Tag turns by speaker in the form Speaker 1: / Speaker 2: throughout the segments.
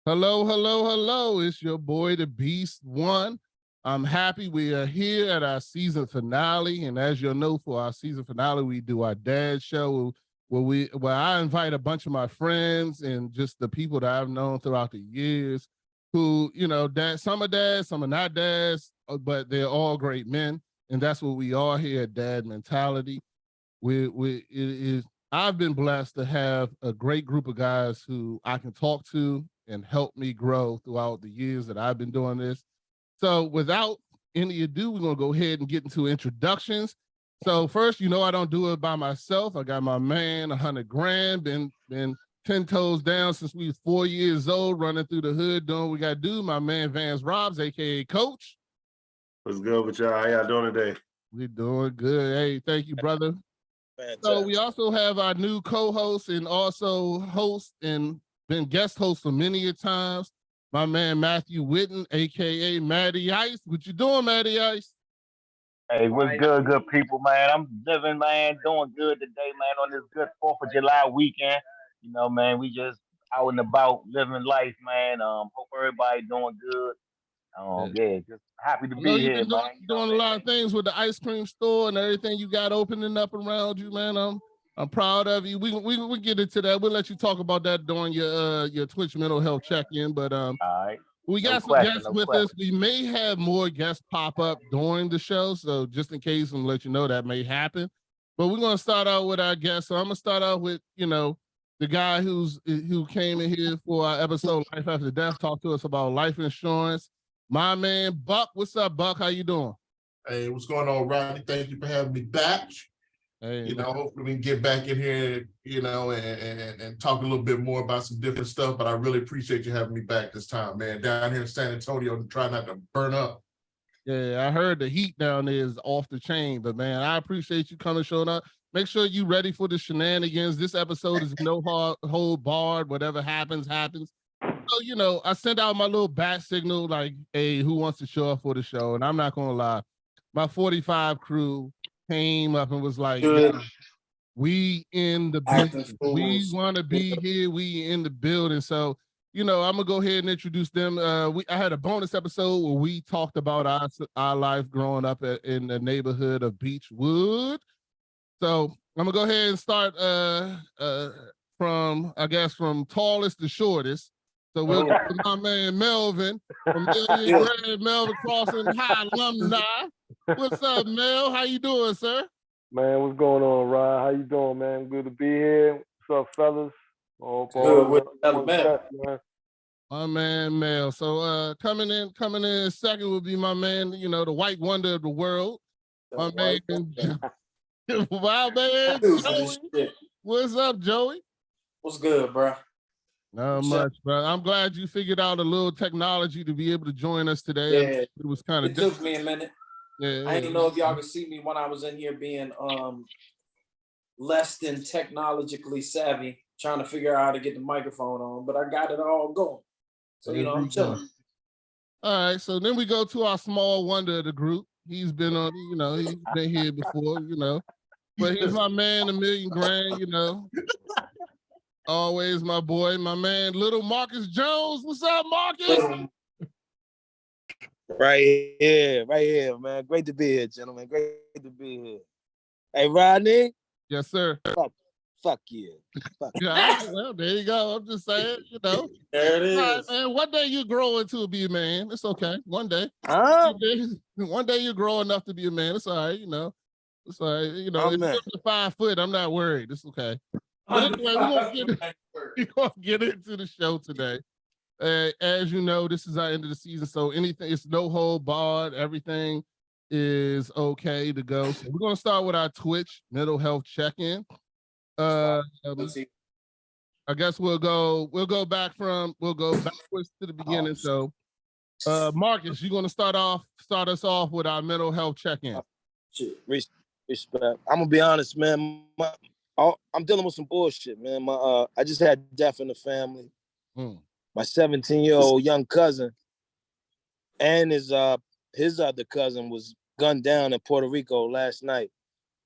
Speaker 1: Hello, hello, hello. It's your boy, the Beast One. I'm happy we are here at our season finale. And as you'll know, for our season finale, we do our dad show where I invite a bunch of my friends and just the people that I've known throughout the years who, dad, some are dads, some are not dads, but they're all great men. And that's what we are here at Dad Mentality. It is I've been blessed to have a great group of guys who I can talk to and help me grow throughout the years that I've been doing this. So without any ado, we're gonna go ahead and get into introductions. So first, I don't do it by myself. I got my man, 100 grand, been 10 toes down since we was 4 years old, running through the hood, doing what we gotta do. My man Vance Robs, aka Coach.
Speaker 2: What's good with y'all? How y'all doing today?
Speaker 1: We doing good. Hey, thank you, brother.
Speaker 3: Fantastic.
Speaker 1: So we also have our new co-host and also host and been guest host for many a times, my man Matthew Whitten, aka Matty Ice. What you doing, Matty Ice?
Speaker 3: Hey, what's good people, man? I'm living, man, doing good today, man, on this good 4th of July weekend. Man, we just out and about living life, man. Hope everybody doing good. Yeah, just happy to be here,
Speaker 1: You've been
Speaker 3: man.
Speaker 1: doing a lot of things with the ice cream store and everything you got opening up around you, man. I'm proud of you. We get into that. We'll let you talk about that during your Twitch mental health check-in. But
Speaker 3: All right.
Speaker 1: we got some guests with us. We may have more guests pop up during the show, so just in case, I'm gonna let you know that may happen. But we're gonna start out with our guests. So I'm gonna start out with the guy who came in here for our episode Life After Death, talk to us about life insurance. My man Buck, what's up, Buck? How you doing?
Speaker 4: Hey, what's going on, Rodney? Thank you for having me back.
Speaker 1: Hey,
Speaker 4: hopefully we can get back in here, and talk a little bit more about some different stuff. But I really appreciate you having me back this time, man. Down here in San Antonio, try not to burn up.
Speaker 1: Yeah, I heard the heat down there is off the chain, but man, I appreciate you coming, showing up. Make sure you ready for the shenanigans. This episode is no hold barred. Whatever happens, happens. So, I sent out my little bat signal, like, hey, who wants to show up for the show? And I'm not gonna lie, my 45 crew came up and was like, we in the business. We want to be here. We in the building. So, I'm gonna go ahead and introduce them. I had a bonus episode where we talked about our life growing up in the neighborhood of Beechwood. So I'm gonna go ahead and start from tallest to shortest. So we'll get to my man Melvin from Million Grade Melvin Crossing High alumni. What's up, Mel? How you doing, sir?
Speaker 5: Man, what's going on, Ryan? How you doing, man? Good to be here. What's up, fellas?
Speaker 2: Good with man.
Speaker 1: My man Mel. So coming in second would be my man, the white wonder of the world. My man, wow, man. Joey. What's up, Joey?
Speaker 2: What's good, bro?
Speaker 1: Not much, bro. I'm glad you figured out a little technology to be able to join us today.
Speaker 2: Yeah,
Speaker 1: it was kind of
Speaker 2: took me a minute.
Speaker 1: Yeah,
Speaker 2: I didn't know if y'all could see me when I was in here being less than technologically savvy, trying to figure out how to get the microphone on, but I got it all going. So I'm chilling.
Speaker 1: All right, so then we go to our small wonder of the group. He's been on, he's been here before, but he's my man, $1 million grand, Always my boy, my man, little Marcus Jones. What's up, Marcus?
Speaker 3: Right here, man. Great to be here, gentlemen. Great to be here. Hey, Rodney.
Speaker 1: Yes, sir.
Speaker 3: Fuck yeah. Fuck
Speaker 1: yeah. Well, there you go. I'm just saying,
Speaker 2: There it is.
Speaker 1: Right, man. One day you grow into be a man. It's okay. One day. One day you grow enough to be a man. It's all right, It's all right. If you're 5 foot, I'm not worried. It's okay. But anyway, we're gonna get into the show today. As you know, this is our end of the season, so it's no hold barred. Everything is okay to go. So we're gonna start with our Twitch mental health check-in. I guess we'll go backwards to the beginning. So, Marcus, you're gonna start us off with our mental health check-in.
Speaker 3: Respect. I'm gonna be honest, man. I'm dealing with some bullshit, man. I just had death in the family. My 17-year-old young cousin and his other cousin was gunned down in Puerto Rico last night.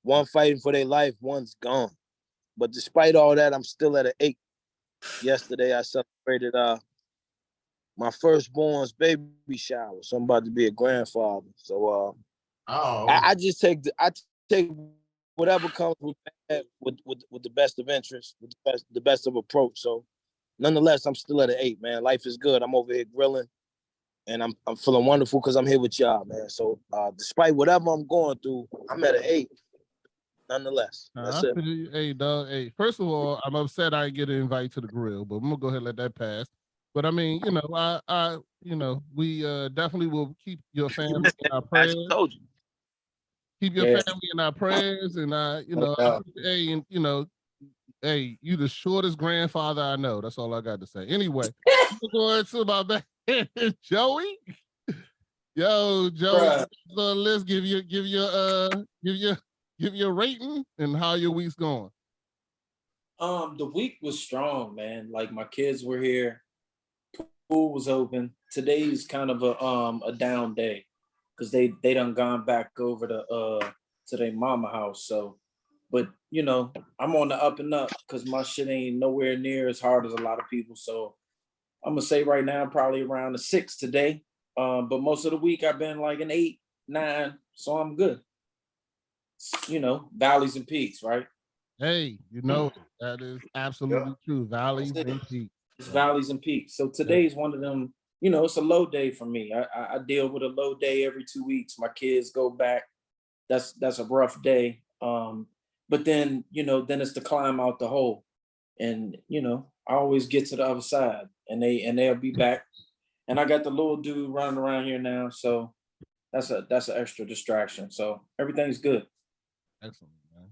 Speaker 3: One fighting for their life, one's gone. But despite all that, I'm still at an 8. Yesterday, I celebrated my firstborn's baby shower. So I'm about to be a grandfather. So I just take whatever comes with that with the best of interest, with the best of approach. So nonetheless, I'm still at an 8, man. Life is good. I'm over here grilling, and I'm feeling wonderful because I'm here with y'all, man. So despite whatever I'm going through, I'm at an 8. Nonetheless, that's it.
Speaker 1: Hey, dog. Hey, first of all, I'm upset I didn't get an invite to the grill, but I'm gonna go ahead and let that pass. But I mean, we definitely will keep your family in our prayers.
Speaker 3: I told you.
Speaker 1: Keep your family in our prayers, and hey, hey, you the shortest grandfather I know. That's all I got to say. Anyway, going to my man, Joey. Yo, Joey, let's give you a rating and how your week's going.
Speaker 2: The week was strong, man. Like my kids were here, pool was open. Today's kind of a down day because they done gone back over to their mama house. So, but I'm on the up and up because my shit ain't nowhere near as hard as a lot of people. So I'm gonna say right now probably around a 6 today. But most of the week I've been like an 8, 9, so I'm good. Valleys and peaks, right?
Speaker 1: Hey, that is absolutely true. Valleys and peaks.
Speaker 2: It's valleys and peaks. So today's one of them. It's a low day for me. I deal with a low day every 2 weeks. My kids go back. That's a rough day. But then then it's the climb out the hole, and I always get to the other side, and they'll be back. And I got the little dude running around here now, so that's an extra distraction. So everything's good.
Speaker 1: Excellent, man.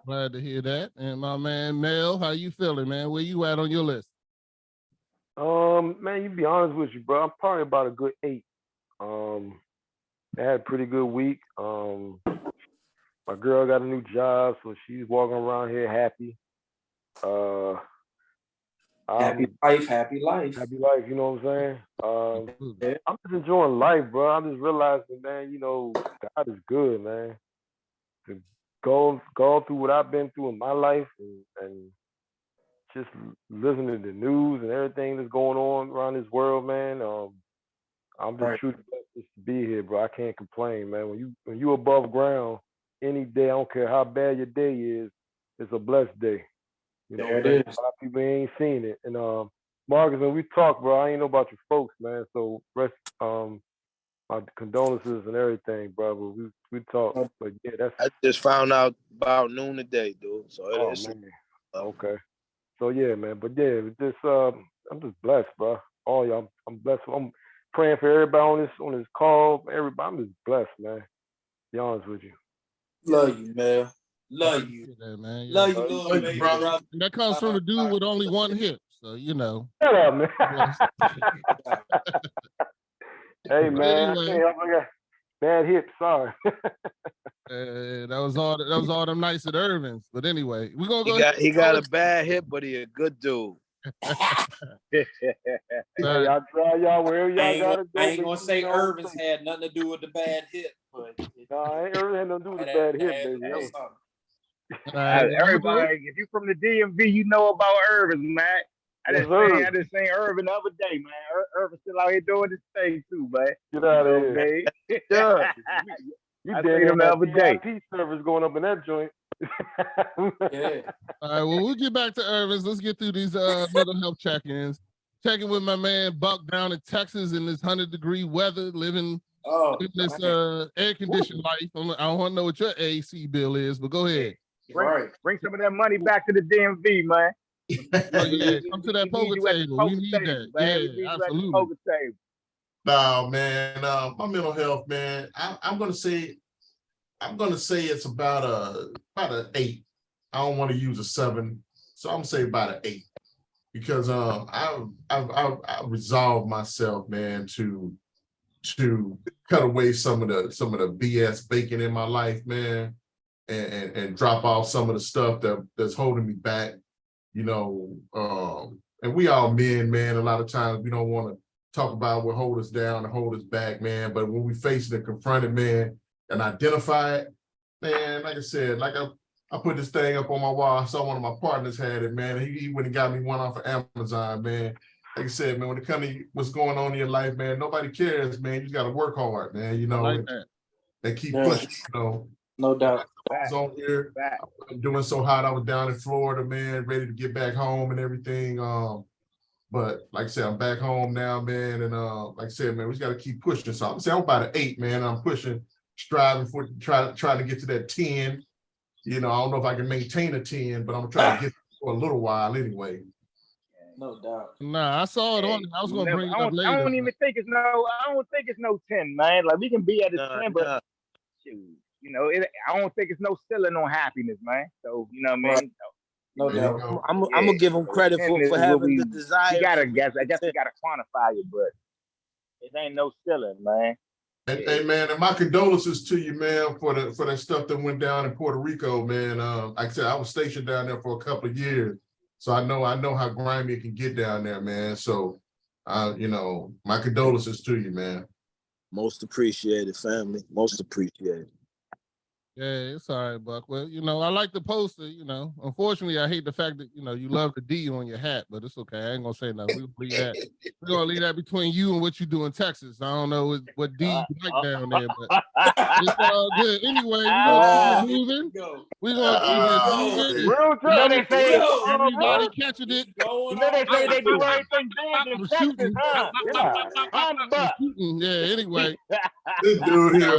Speaker 1: Glad to hear that. And my man Mel, how you feeling, man? Where you at on your list?
Speaker 5: Man, you be honest with you, bro. I'm probably about a good 8. I had a pretty good week. My girl got a new job, so she's walking around here happy.
Speaker 2: Happy life.
Speaker 5: Happy life, you know what I'm saying? I'm just enjoying life, bro. I'm just realizing, man, God is good, man. To go through what I've been through in my life and just listening to the news and everything that's going on around this world, man. I'm just truly blessed just to be here, bro. I can't complain, man. When you above ground any day, I don't care how bad your day is, it's a blessed day.
Speaker 2: There it is.
Speaker 5: A lot of people ain't seen it. And Marcus, when we talk, bro, I ain't know about your folks, man. So my condolences and everything, bro. But we talk. But yeah,
Speaker 3: I just found out about noon today, dude. So it is.
Speaker 5: Man. Okay. So yeah, man. But yeah, I'm just blessed, bro. All y'all, I'm blessed. I'm praying for everybody on this call. Everybody, I'm just blessed, man. Be honest with you.
Speaker 2: Love you, man. Love you.
Speaker 1: Man.
Speaker 2: Love you, little baby brother.
Speaker 1: And that comes from a dude with only one hip. So,
Speaker 5: Shut up, man. Hey, man.
Speaker 1: Anyway,
Speaker 5: I can't help I got bad hips. Sorry.
Speaker 1: that was all them nights at Irvin's. But anyway, we're gonna go.
Speaker 3: He got a bad hip, but he a good dude.
Speaker 5: Y'all try y'all wherever y'all gotta go.
Speaker 2: I ain't gonna say Irvin's had nothing to do with the bad hip, but
Speaker 5: Irvin had nothing to do with the bad hip, baby.
Speaker 6: Everybody, if you from the DMV, you know about Irvin's, man. I just seen Irvin the other day, man. Irvin's still out here doing this thing too, man.
Speaker 5: Get out of here.
Speaker 6: Yeah.
Speaker 5: You did him the other day. Service going up in that joint.
Speaker 2: Yeah.
Speaker 1: All right, well, we'll get back to Irvin's. Let's get through these mental health check-ins. Checking with my man Buck down in Texas in this 100-degree weather, living in this air-conditioned life. I don't want to know what your AC bill is, but go ahead.
Speaker 6: Bring some of that money back to the DMV, man.
Speaker 1: Oh, yeah, come to that poker table. We need that. Yeah, absolutely.
Speaker 4: No, man, my mental health, man. I'm gonna say it's about an 8. I don't want to use a 7, so I'm gonna say about an 8 because I resolved myself, man, to cut away some of the BS bacon in my life, man, and drop off some of the stuff that's holding me back, and we all men, man. A lot of times we don't want to talk about what hold us down and hold us back, man. But when we face it and confront it, man, and identify it, man, like I said, like I put this thing up on my wall. I saw one of my partners had it, man. He went and got me one off of Amazon, man. like I said, man, when it comes to what's going on in your life, man, nobody cares, man. You just got to work hard, man. You know,
Speaker 1: like that.
Speaker 4: They keep pushing, you know.
Speaker 2: No doubt.
Speaker 4: I was on here doing so hot. I was down in Florida, man, ready to get back home and everything. But like I said, I'm back home now, man. And like I said, man, we just got to keep pushing. So I'm saying I'm about an 8, man. I'm pushing, striving for trying to get to that 10. You know, I don't know if I can maintain a 10, but I'm gonna try to get for a little while anyway.
Speaker 2: No doubt.
Speaker 1: Nah, I saw it on. I was gonna bring it up later.
Speaker 6: I don't even think it's no 10, man. Like we can be at a 10, but shoot, you know, I don't think it's no ceiling on happiness, man. So you know what I mean?
Speaker 2: No doubt.
Speaker 3: I'm gonna give him credit for having the desire.
Speaker 6: I guess we gotta quantify it, but it ain't no ceiling, man.
Speaker 4: Hey man, and my condolences to you, man, for that stuff that went down in Puerto Rico, man. Like I said, I was stationed down there for a couple of years, so I know how grimy it can get down there, man. So, you know, my condolences to you, man.
Speaker 3: Most appreciated, family. Most appreciated.
Speaker 1: Yeah, it's all right, Buck. Well, you know, I like the poster, you know. Unfortunately, I hate the fact that, you know, you love the D on your hat, but it's okay. I ain't gonna say nothing. We're gonna leave that between you and what you do in Texas. I don't know what D you like down there, but it's all good. Anyway, we're gonna keep it moving. We're gonna keep it moving.
Speaker 6: Real talk, they say
Speaker 1: Everybody catching it.
Speaker 6: You know they say they do everything big in Texas, huh?
Speaker 1: Yeah, anyway.
Speaker 4: This dude here,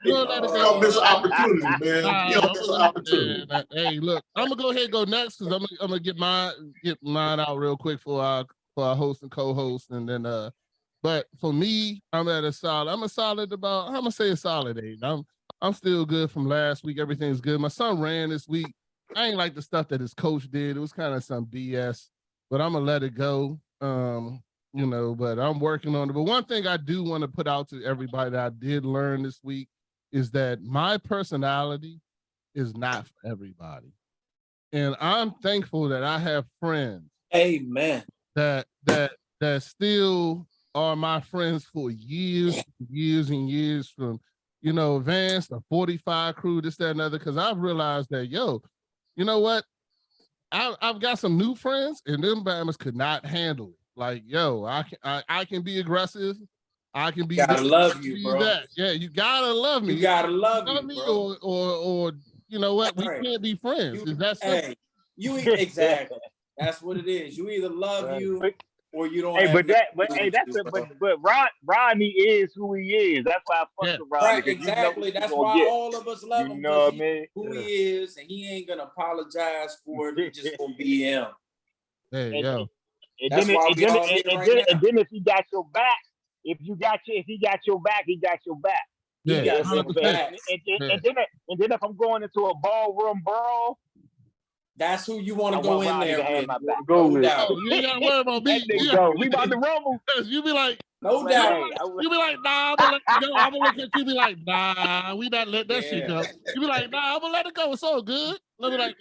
Speaker 1: you
Speaker 4: don't miss an opportunity, man. You don't miss an opportunity.
Speaker 1: Hey, look, I'm gonna go ahead and go next because I'm gonna get mine out real quick for our host and co-host, and then but for me, I'm a solid about, I'm gonna say a solid 8. I'm still good from last week. Everything's good. My son ran this week. I ain't like the stuff that his coach did. It was kind of some BS, but I'm gonna let it go. You know, but I'm working on it. But one thing I do want to put out to everybody that I did learn this week is that my personality is not for everybody. And I'm thankful that I have friends.
Speaker 2: Amen.
Speaker 1: That still are my friends for years and years, from, you know, Vance, the 45 crew, this, that, and other. Cause I've realized that, yo, you know what? I've got some new friends and them Bammers could not handle it. Like, yo, I can be aggressive. I can be.
Speaker 2: Gotta love you, bro.
Speaker 1: That. Yeah, you gotta love me.
Speaker 2: You gotta love me,
Speaker 1: bro. Or you know what? We can't be friends.
Speaker 2: Exactly. That's what it is. You either love you or you don't.
Speaker 6: But Rodney is who he is. That's why I fuck with Rodney.
Speaker 2: Right, exactly. That's why all of us love him. You know what I mean? Who he is, and he ain't gonna apologize for it. He's just gonna be him.
Speaker 1: Hey, yo.
Speaker 6: And then if he got your back, if he got your back, he got your back.
Speaker 1: Yeah,
Speaker 6: and then if I'm going into a ballroom brawl,
Speaker 2: that's who you want to go in there with.
Speaker 6: No
Speaker 2: doubt.
Speaker 1: You ain't gotta worry about me.
Speaker 6: We about to rumble.
Speaker 1: You be like,
Speaker 2: no doubt.
Speaker 1: You be like, nah, I'm gonna look at you. Be like, nah, we not let that shit go. You be like, nah, I'm gonna let it go. It's all good. Let me like,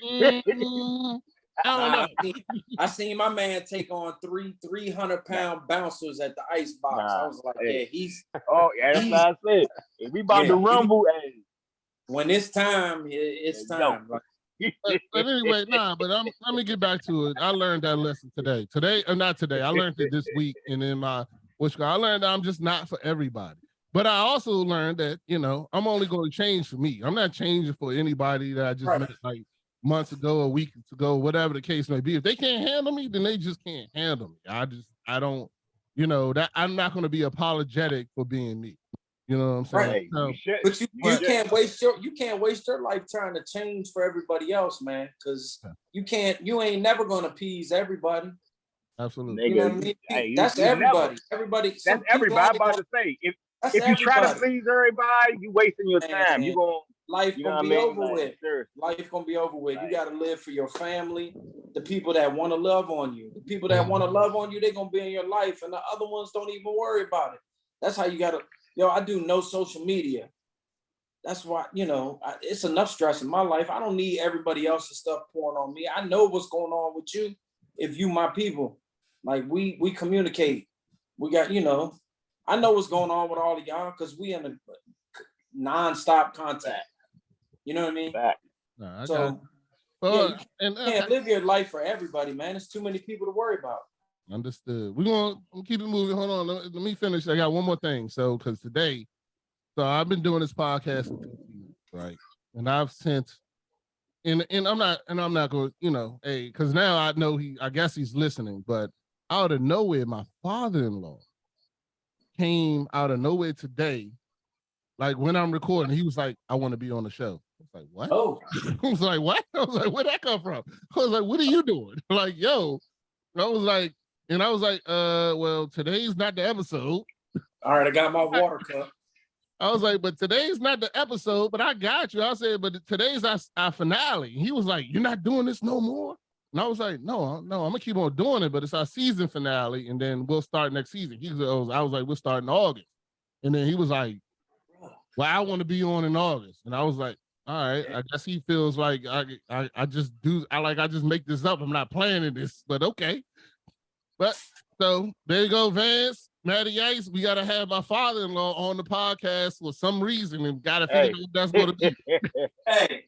Speaker 1: I don't know.
Speaker 2: I seen my man take on 300-pound bouncers at the ice box. I was like, yeah, he's.
Speaker 6: Oh, yeah, that's what I said. If we about to rumble,
Speaker 2: when it's time, it's time.
Speaker 1: But anyway, but let me get back to it. I learned that lesson today. Not today. I learned it this week, and in my I learned that I'm just not for everybody. But I also learned that, you know, I'm only going to change for me. I'm not changing for anybody that I just met like months ago, a week ago, whatever the case may be. If they can't handle me, then they just can't handle me. I don't, you know, that I'm not going to be apologetic for being me. You know what I'm saying?
Speaker 2: Right. But you can't waste your life trying to change for everybody else, man. Because you ain't never gonna appease everybody.
Speaker 1: Absolutely.
Speaker 2: You know what I mean? That's everybody. Everybody.
Speaker 6: That's everybody. I'm about to say, if you try to please everybody, you wasting your time. You gonna
Speaker 2: life gonna be over with. Life gonna be over with. You gotta live for your family, the people that want to love on you. The people that want to love on you, they're gonna be in your life, and the other ones don't even worry about it. That's how you gotta. Yo, I do no social media. That's why, you know, it's enough stress in my life. I don't need everybody else's stuff pouring on me. I know what's going on with you if you my people. Like, we communicate. We got, you know, I know what's going on with all of y'all because we in a non-stop contact. You know what I mean? You can't live your life for everybody, man. It's too many people to worry about.
Speaker 1: Understood. We're gonna keep it moving. Hold on. Let me finish. I got one more thing. So, because today, so I've been doing this podcast for 2 years, right? And I've sent, and I'm not going, hey, because now I know I guess he's listening, but out of nowhere, my father-in-law came out of nowhere today. Like when I'm recording, he was like, "I want to be on the show." I was like, "What?"
Speaker 2: Oh,
Speaker 1: I was like, "What?" I was like, "Where'd that come from?" I was like, "What are you doing?" Like, yo, I was like, well, today's not the episode.
Speaker 2: all right, I got my water cup.
Speaker 1: I was like, but today's not the episode, but I got you. I said, but today's our finale. He was like, "You're not doing this no more?" And I was like, no, I'm gonna keep on doing it, but it's our season finale, and then we'll start next season. I was like, we'll start in August. And then he was like, well, I want to be on in August. And I was like, all right, I guess he feels like I just make this up. I'm not planning this, but okay. But so there you go, Vance, Matty Ice. We gotta have my father-in-law on the podcast for some reason and gotta figure out what that's gonna be.
Speaker 2: Hey,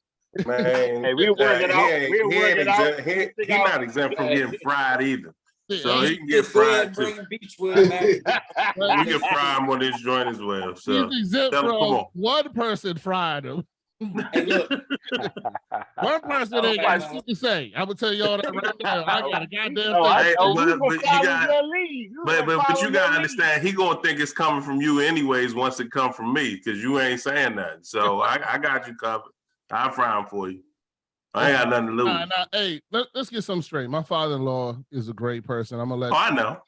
Speaker 4: Man,
Speaker 6: Hey, we'll work it out. We'll work it out.
Speaker 4: He not exempt from getting fried either. So he can get
Speaker 2: just go ahead
Speaker 4: fried
Speaker 2: and
Speaker 4: too.
Speaker 2: bring Beachwood back.
Speaker 4: We can fry him on this joint as well. So
Speaker 1: He's exempt
Speaker 4: tell him, come
Speaker 1: from
Speaker 4: on.
Speaker 1: one person fried him.
Speaker 2: Hey, look.
Speaker 1: One person ain't got shit to say. I'm gonna tell y'all that right now. I got a goddamn thing.
Speaker 4: Hey,
Speaker 6: we
Speaker 4: but
Speaker 6: gonna
Speaker 4: you
Speaker 6: follow
Speaker 4: got,
Speaker 6: your lead.
Speaker 4: but you gotta understand, he gonna think it's coming from you anyways once it come from me, because you ain't saying nothing. So I got you covered. I'll fry him for you. I ain't got nothing to lose.
Speaker 1: Hey, let's get something straight. My father-in-law is a great person. I'm gonna let.
Speaker 4: Oh, I know.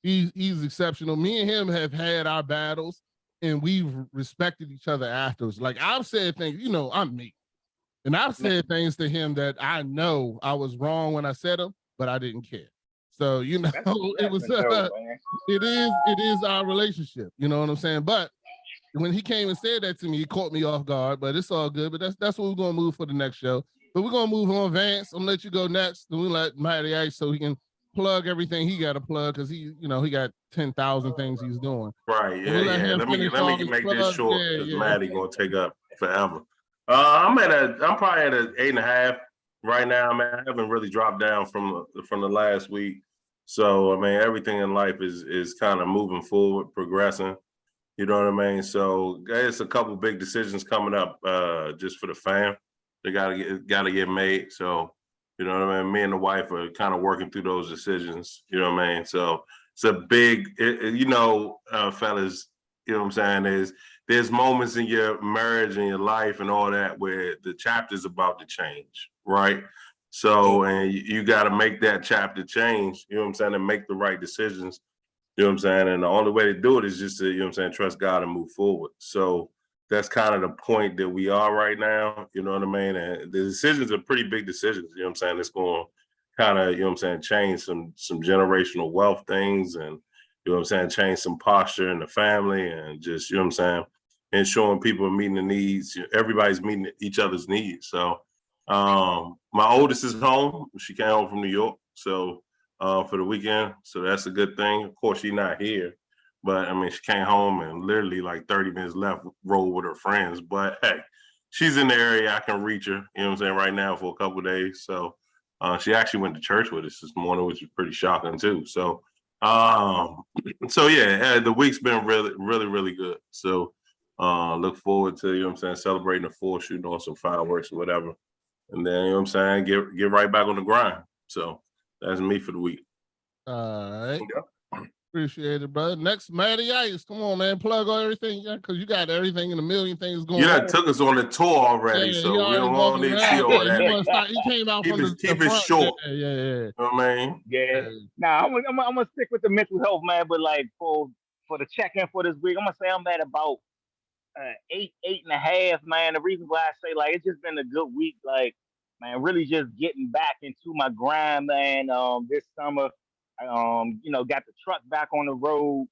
Speaker 1: He's exceptional. Me and him have had our battles, and we've respected each other afterwards. Like I've said things, I'm me, and I've said things to him that I know I was wrong when I said them, but I didn't care. So it was it is our relationship. You know what I'm saying? But when he came and said that to me, he caught me off guard. But it's all good. But that's what we're gonna move for the next show. But we're gonna move on, Vance. I'm gonna let you go next. Then we let Matty Ice so he can plug everything he got to plug because he got 10,000 things he's doing.
Speaker 4: Right. Yeah.
Speaker 1: We'll let
Speaker 4: Let me make this short because
Speaker 1: Yeah.
Speaker 4: Maddie gonna take up forever. I'm probably at an 8.5 right now, man. I haven't really dropped down from the last week. So I mean, everything in life is kind of moving forward, progressing. You know what I mean? So there's a couple big decisions coming up just for the fam. They gotta get made. So, you know what I mean? Me and the wife are kind of working through those decisions. You know what I mean? So it's a big, fellas, you know what I'm saying? There's moments in your marriage and your life and all that where the chapter's about to change, right? So, and you got to make that chapter change, you know what I'm saying, and make the right decisions. You know what I'm saying? And the only way to do it is just to, you know what I'm saying, trust God and move forward. So that's kind of the point that we are right now. You know what I mean? And the decisions are pretty big decisions. You know what I'm saying? It's going to kind of, you know what I'm saying, change some generational wealth things and, you know what I'm saying, change some posture in the family and just, you know what I'm saying, ensuring people are meeting the needs. Everybody's meeting each other's needs. So my oldest is home. She came home from New York. So for the weekend. So that's a good thing. Of course, she's not here, but I mean, she came home and literally like 30 minutes left, roll with her friends. But hey, she's in the area. I can reach her, you know what I'm saying, right now for a couple of days. So she actually went to church with us this morning, which is pretty shocking too. So, yeah, the week's been really, really, really good. So look forward to, you know what I'm saying, celebrating the 4th, shooting on some fireworks or whatever. And then, you know what I'm saying, get right back on the grind. So that's me for the week.
Speaker 1: All right. Appreciate it, brother. Next, Matty Ice. Come on, man. Plug on everything, because you got everything and a million things going on.
Speaker 4: You done took us on the tour already, so we don't need to see all that.
Speaker 1: He came out
Speaker 4: keep
Speaker 1: from
Speaker 4: it,
Speaker 1: the
Speaker 4: keep
Speaker 1: front.
Speaker 4: it short.
Speaker 1: Yeah.
Speaker 4: You know what I mean?
Speaker 6: Yeah. Nah, I'm gonna stick with the mental health, man. But like for the check-in for this week, I'm gonna say I'm at about 8.5, man. The reason why I say like it's just been a good week, like man, really just getting back into my grind, man. This summer, got the truck back on the road.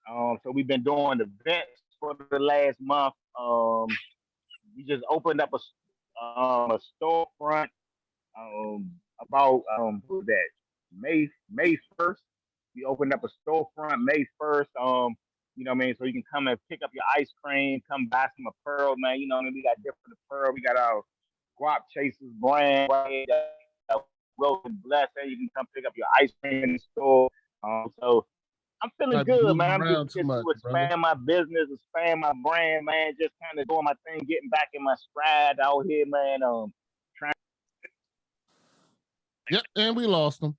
Speaker 6: So we've been doing events for the last month. We just opened up a storefront about what was that May 1st. We opened up a storefront May 1st. You know what I mean? So you can come and pick up your ice cream, come buy some apparel, man. You know what I mean? We got different apparel. We got our Guap Chasers brand, right? Well Blessed, and you can come pick up your ice cream in the store. So I'm feeling
Speaker 1: Not be
Speaker 6: good,
Speaker 1: moving
Speaker 6: man. I'm just
Speaker 1: around too
Speaker 6: looking
Speaker 1: much,
Speaker 6: to
Speaker 1: brother.
Speaker 6: expand my business, expand my brand, man. Just kind of doing my thing, getting back in my stride out here, man. Trying
Speaker 1: Yep, and we lost him.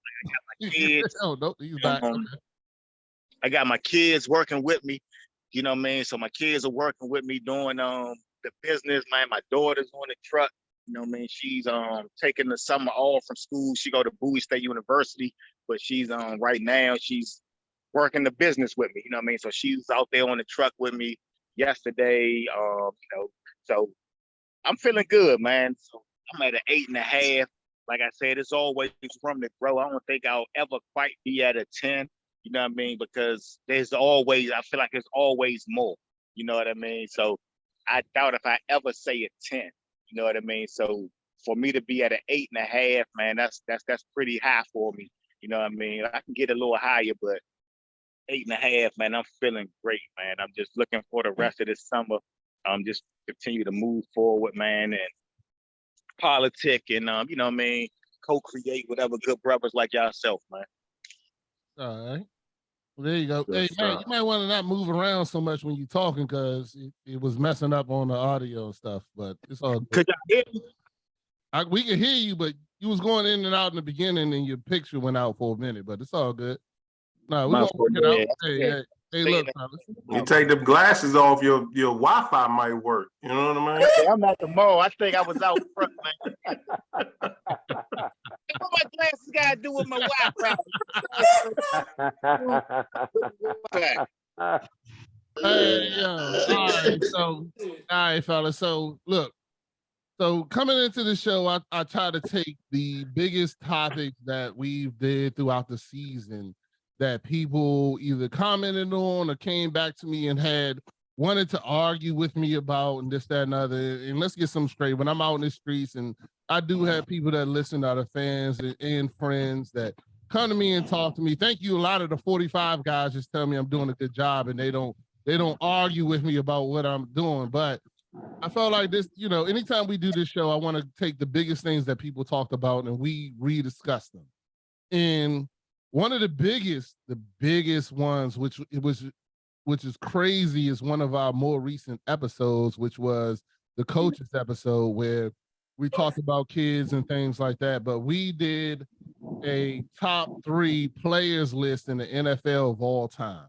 Speaker 6: my kids.
Speaker 1: Oh, nope, he's back. Okay.
Speaker 6: I got my kids working with me. You know what I mean? So my kids are working with me doing the business, man. My daughter's on the truck. You know what I mean? She's taking the summer off from school. She go to Bowie State University, but she's right now she's working the business with me. You know what I mean? So she's out there on the truck with me yesterday. So I'm feeling good, man. So I'm at an 8.5. Like I said, it's always room to grow. I don't think I'll ever quite be at a 10. You know what I mean? Because I feel like there's always more. You know what I mean? So I doubt if I ever say a 10. You know what I mean? So for me to be at an 8.5, man, that's pretty high for me. You know what I mean? I can get a little higher, but 8.5, man, I'm feeling great, man. I'm just looking for the rest of this summer. Just continue to move forward, man, and politic and you know what I mean, co-create whatever good brothers like yourself, man.
Speaker 1: All right. Well, there you go.
Speaker 4: Good
Speaker 1: Hey, man,
Speaker 4: stuff.
Speaker 1: you might want to not move around so much when you're talking because it was messing up on the audio and stuff, but it's all good.
Speaker 6: Could y'all hear me?
Speaker 1: We can hear you, but you was going in and out in the beginning and your picture went out for a minute, but it's all good. No, we're
Speaker 6: My
Speaker 1: going to work it
Speaker 6: fault,
Speaker 1: out.
Speaker 6: yeah.
Speaker 1: Hey, look, fellas.
Speaker 7: You take them glasses off, your Wi-Fi might work. You know what I mean?
Speaker 6: Hey, I'm at the mall. I think I was out front, man. What my glasses got to do with my Wi-Fi?
Speaker 1: Hey, all right, fellas. So look, so coming into the show, I try to take the biggest topics that we've did throughout the season that people either commented on or came back to me and had wanted to argue with me about and this, that, and other. And let's get some straight. When I'm out in the streets, and I do have people that listen, that are fans and friends that come to me and talk to me. Thank you. A lot of the 45 guys just tell me I'm doing a good job, and they don't argue with me about what I'm doing. But I felt like this, anytime we do this show, I want to take the biggest things that people talked about and we rediscuss them. And one of the biggest ones, which is crazy, is one of our more recent episodes, which was the coaches episode where we talked about kids and things like that. But we did a top 3 players list in the NFL of all time.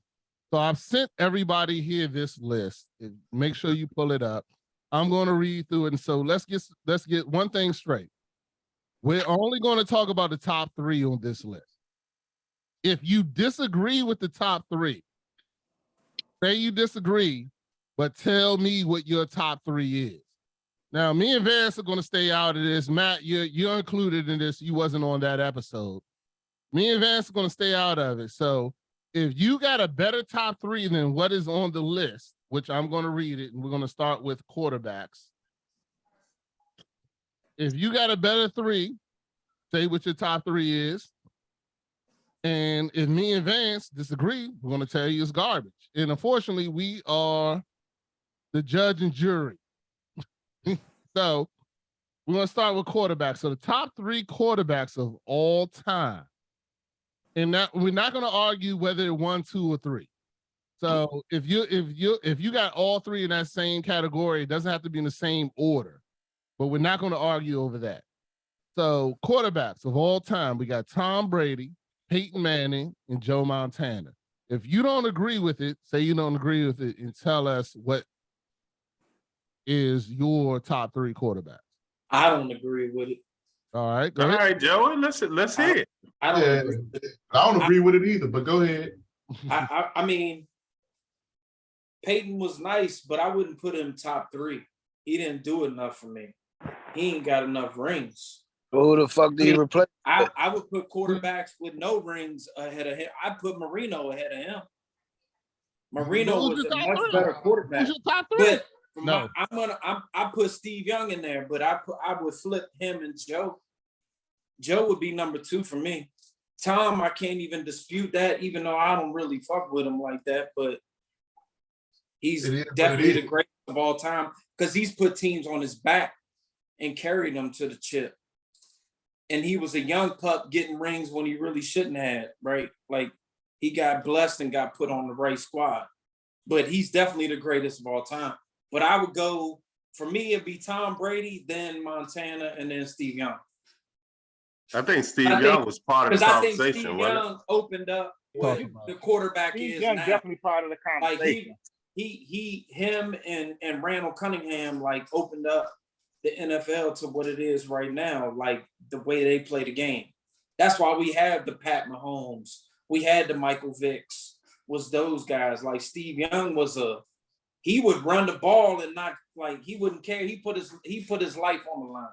Speaker 1: So I've sent everybody here this list. Make sure you pull it up. I'm going to read through it. And so let's get one thing straight. We're only going to talk about the top 3 on this list. If you disagree with the top 3, say you disagree, but tell me what your top 3 is. Now, me and Vance are going to stay out of this. Matt, you're included in this. You wasn't on that episode. Me and Vance are going to stay out of it. So if you got a better top 3 than what is on the list, which I'm going to read it, and we're going to start with quarterbacks. If you got a better 3, say what your top 3 is. And if me and Vance disagree, we're going to tell you it's garbage. And unfortunately, we are the judge and jury. So we're going to start with quarterbacks. So the top 3 quarterbacks of all time. And that we're not going to argue whether 1, 2, or 3. So if you got all 3 in that same category, it doesn't have to be in the same order. But we're not going to argue over that. So quarterbacks of all time, we got Tom Brady, Peyton Manning, and Joe Montana. If you don't agree with it, say you don't agree with it and tell us what is your top 3 quarterbacks.
Speaker 2: I don't agree with it.
Speaker 1: All right, go
Speaker 7: All
Speaker 1: ahead.
Speaker 7: right, Joey, let's hear it.
Speaker 2: I don't agree.
Speaker 4: I don't agree with it either, but go ahead.
Speaker 2: I mean, Peyton was nice, but I wouldn't put him top 3. He didn't do enough for me. He ain't got enough rings.
Speaker 3: Who the fuck do you replace?
Speaker 2: I would put quarterbacks with no rings ahead of him. I'd put Marino ahead of him. Marino was a much better quarterback.
Speaker 1: Who's your top 3?
Speaker 2: But I put Steve Young in there, but I would flip him and Joe. Joe would be number 2 for me. Tom, I can't even dispute that, even though I don't really fuck with him like that, but he's definitely the greatest of all time because he's put teams on his back and carried them to the chip. And he was a young pup getting rings when he really shouldn't have, right? Like he got blessed and got put on the right squad. But he's definitely the greatest of all time. But I would go, for me, it'd be Tom Brady, then Montana, and then Steve Young.
Speaker 7: I think Steve Young was part of the
Speaker 2: Because I think
Speaker 7: conversation,
Speaker 2: Steve
Speaker 7: wasn't it?
Speaker 2: Young opened up what the quarterback
Speaker 6: Steve
Speaker 2: is
Speaker 6: Young
Speaker 2: now.
Speaker 6: definitely part of the
Speaker 2: Like
Speaker 6: conversation.
Speaker 2: him and Randall Cunningham like opened up the NFL to what it is right now, like the way they play the game. That's why we have the Pat Mahomes. We had the Michael Vicks, was those guys. Like Steve Young he would run the ball and not like he wouldn't care. He put his life on the line.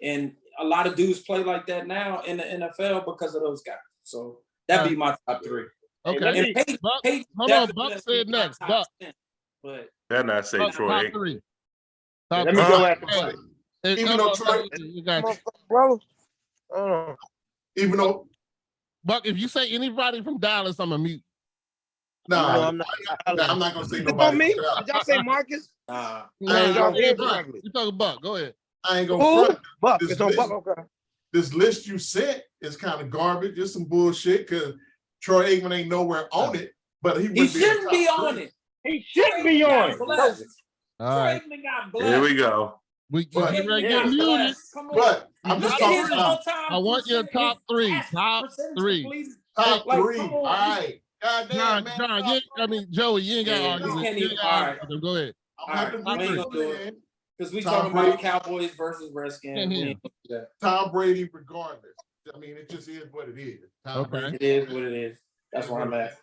Speaker 2: And a lot of dudes play like that now in the NFL because of those guys. So that'd be my top 3.
Speaker 1: Okay.
Speaker 2: And Peyton
Speaker 1: Hold on, Buck said next. Buck.
Speaker 2: 10, but
Speaker 7: That not say Troy.
Speaker 1: Top 3.
Speaker 6: Let me go after
Speaker 4: Even though Troy,
Speaker 1: you got you.
Speaker 3: bro.
Speaker 4: even though,
Speaker 1: Buck, if you say anybody from Dallas, I'm a mute.
Speaker 4: nah,
Speaker 3: No,
Speaker 4: I'm not gonna say
Speaker 3: It's
Speaker 4: nobody.
Speaker 3: on me? Did y'all say Marcus?
Speaker 1: No,
Speaker 3: y'all
Speaker 1: yeah,
Speaker 3: heard
Speaker 1: Buck.
Speaker 3: correctly.
Speaker 1: You talking Buck? Go ahead.
Speaker 4: I ain't gonna
Speaker 3: Who?
Speaker 4: front.
Speaker 3: Buck.
Speaker 4: This
Speaker 3: It's on
Speaker 4: list-
Speaker 3: Buck. Okay.
Speaker 4: This list you sent is kind of garbage. It's some bullshit because Troy Aikman ain't nowhere on it, but he
Speaker 2: he shouldn't be on it.
Speaker 6: He should be on it.
Speaker 1: All right.
Speaker 2: Troy Aikman got blessed.
Speaker 7: Here we go.
Speaker 1: We
Speaker 4: But-
Speaker 1: get ready to
Speaker 6: Yeah.
Speaker 1: get muted.
Speaker 2: Come on.
Speaker 4: But I'm just
Speaker 2: Look at
Speaker 4: talking
Speaker 2: his
Speaker 4: about
Speaker 2: all-time
Speaker 1: I want your
Speaker 2: percent-
Speaker 1: top 3.
Speaker 2: his
Speaker 1: Top
Speaker 2: percentage
Speaker 1: 3.
Speaker 2: completion.
Speaker 4: top
Speaker 2: Like,
Speaker 4: 3.
Speaker 2: come
Speaker 4: All
Speaker 2: on.
Speaker 4: right. God damn, man.
Speaker 1: Joey, you ain't got to
Speaker 2: Yeah,
Speaker 1: argue
Speaker 2: we
Speaker 1: with
Speaker 2: can't
Speaker 1: you.
Speaker 2: even- all right.
Speaker 1: Go ahead.
Speaker 4: I'm not
Speaker 2: All right, we ain't gonna do
Speaker 4: man.
Speaker 2: Because we
Speaker 4: Tom
Speaker 2: talking
Speaker 4: Brady.
Speaker 2: about Cowboys versus Redskins.
Speaker 1: Can't
Speaker 2: We
Speaker 1: hear.
Speaker 2: ain't gonna do that.
Speaker 4: Tom Brady, regardless. I mean, it just is what it is. Tom
Speaker 1: Okay.
Speaker 4: Brady,
Speaker 2: It is what it is. That's where I'm at.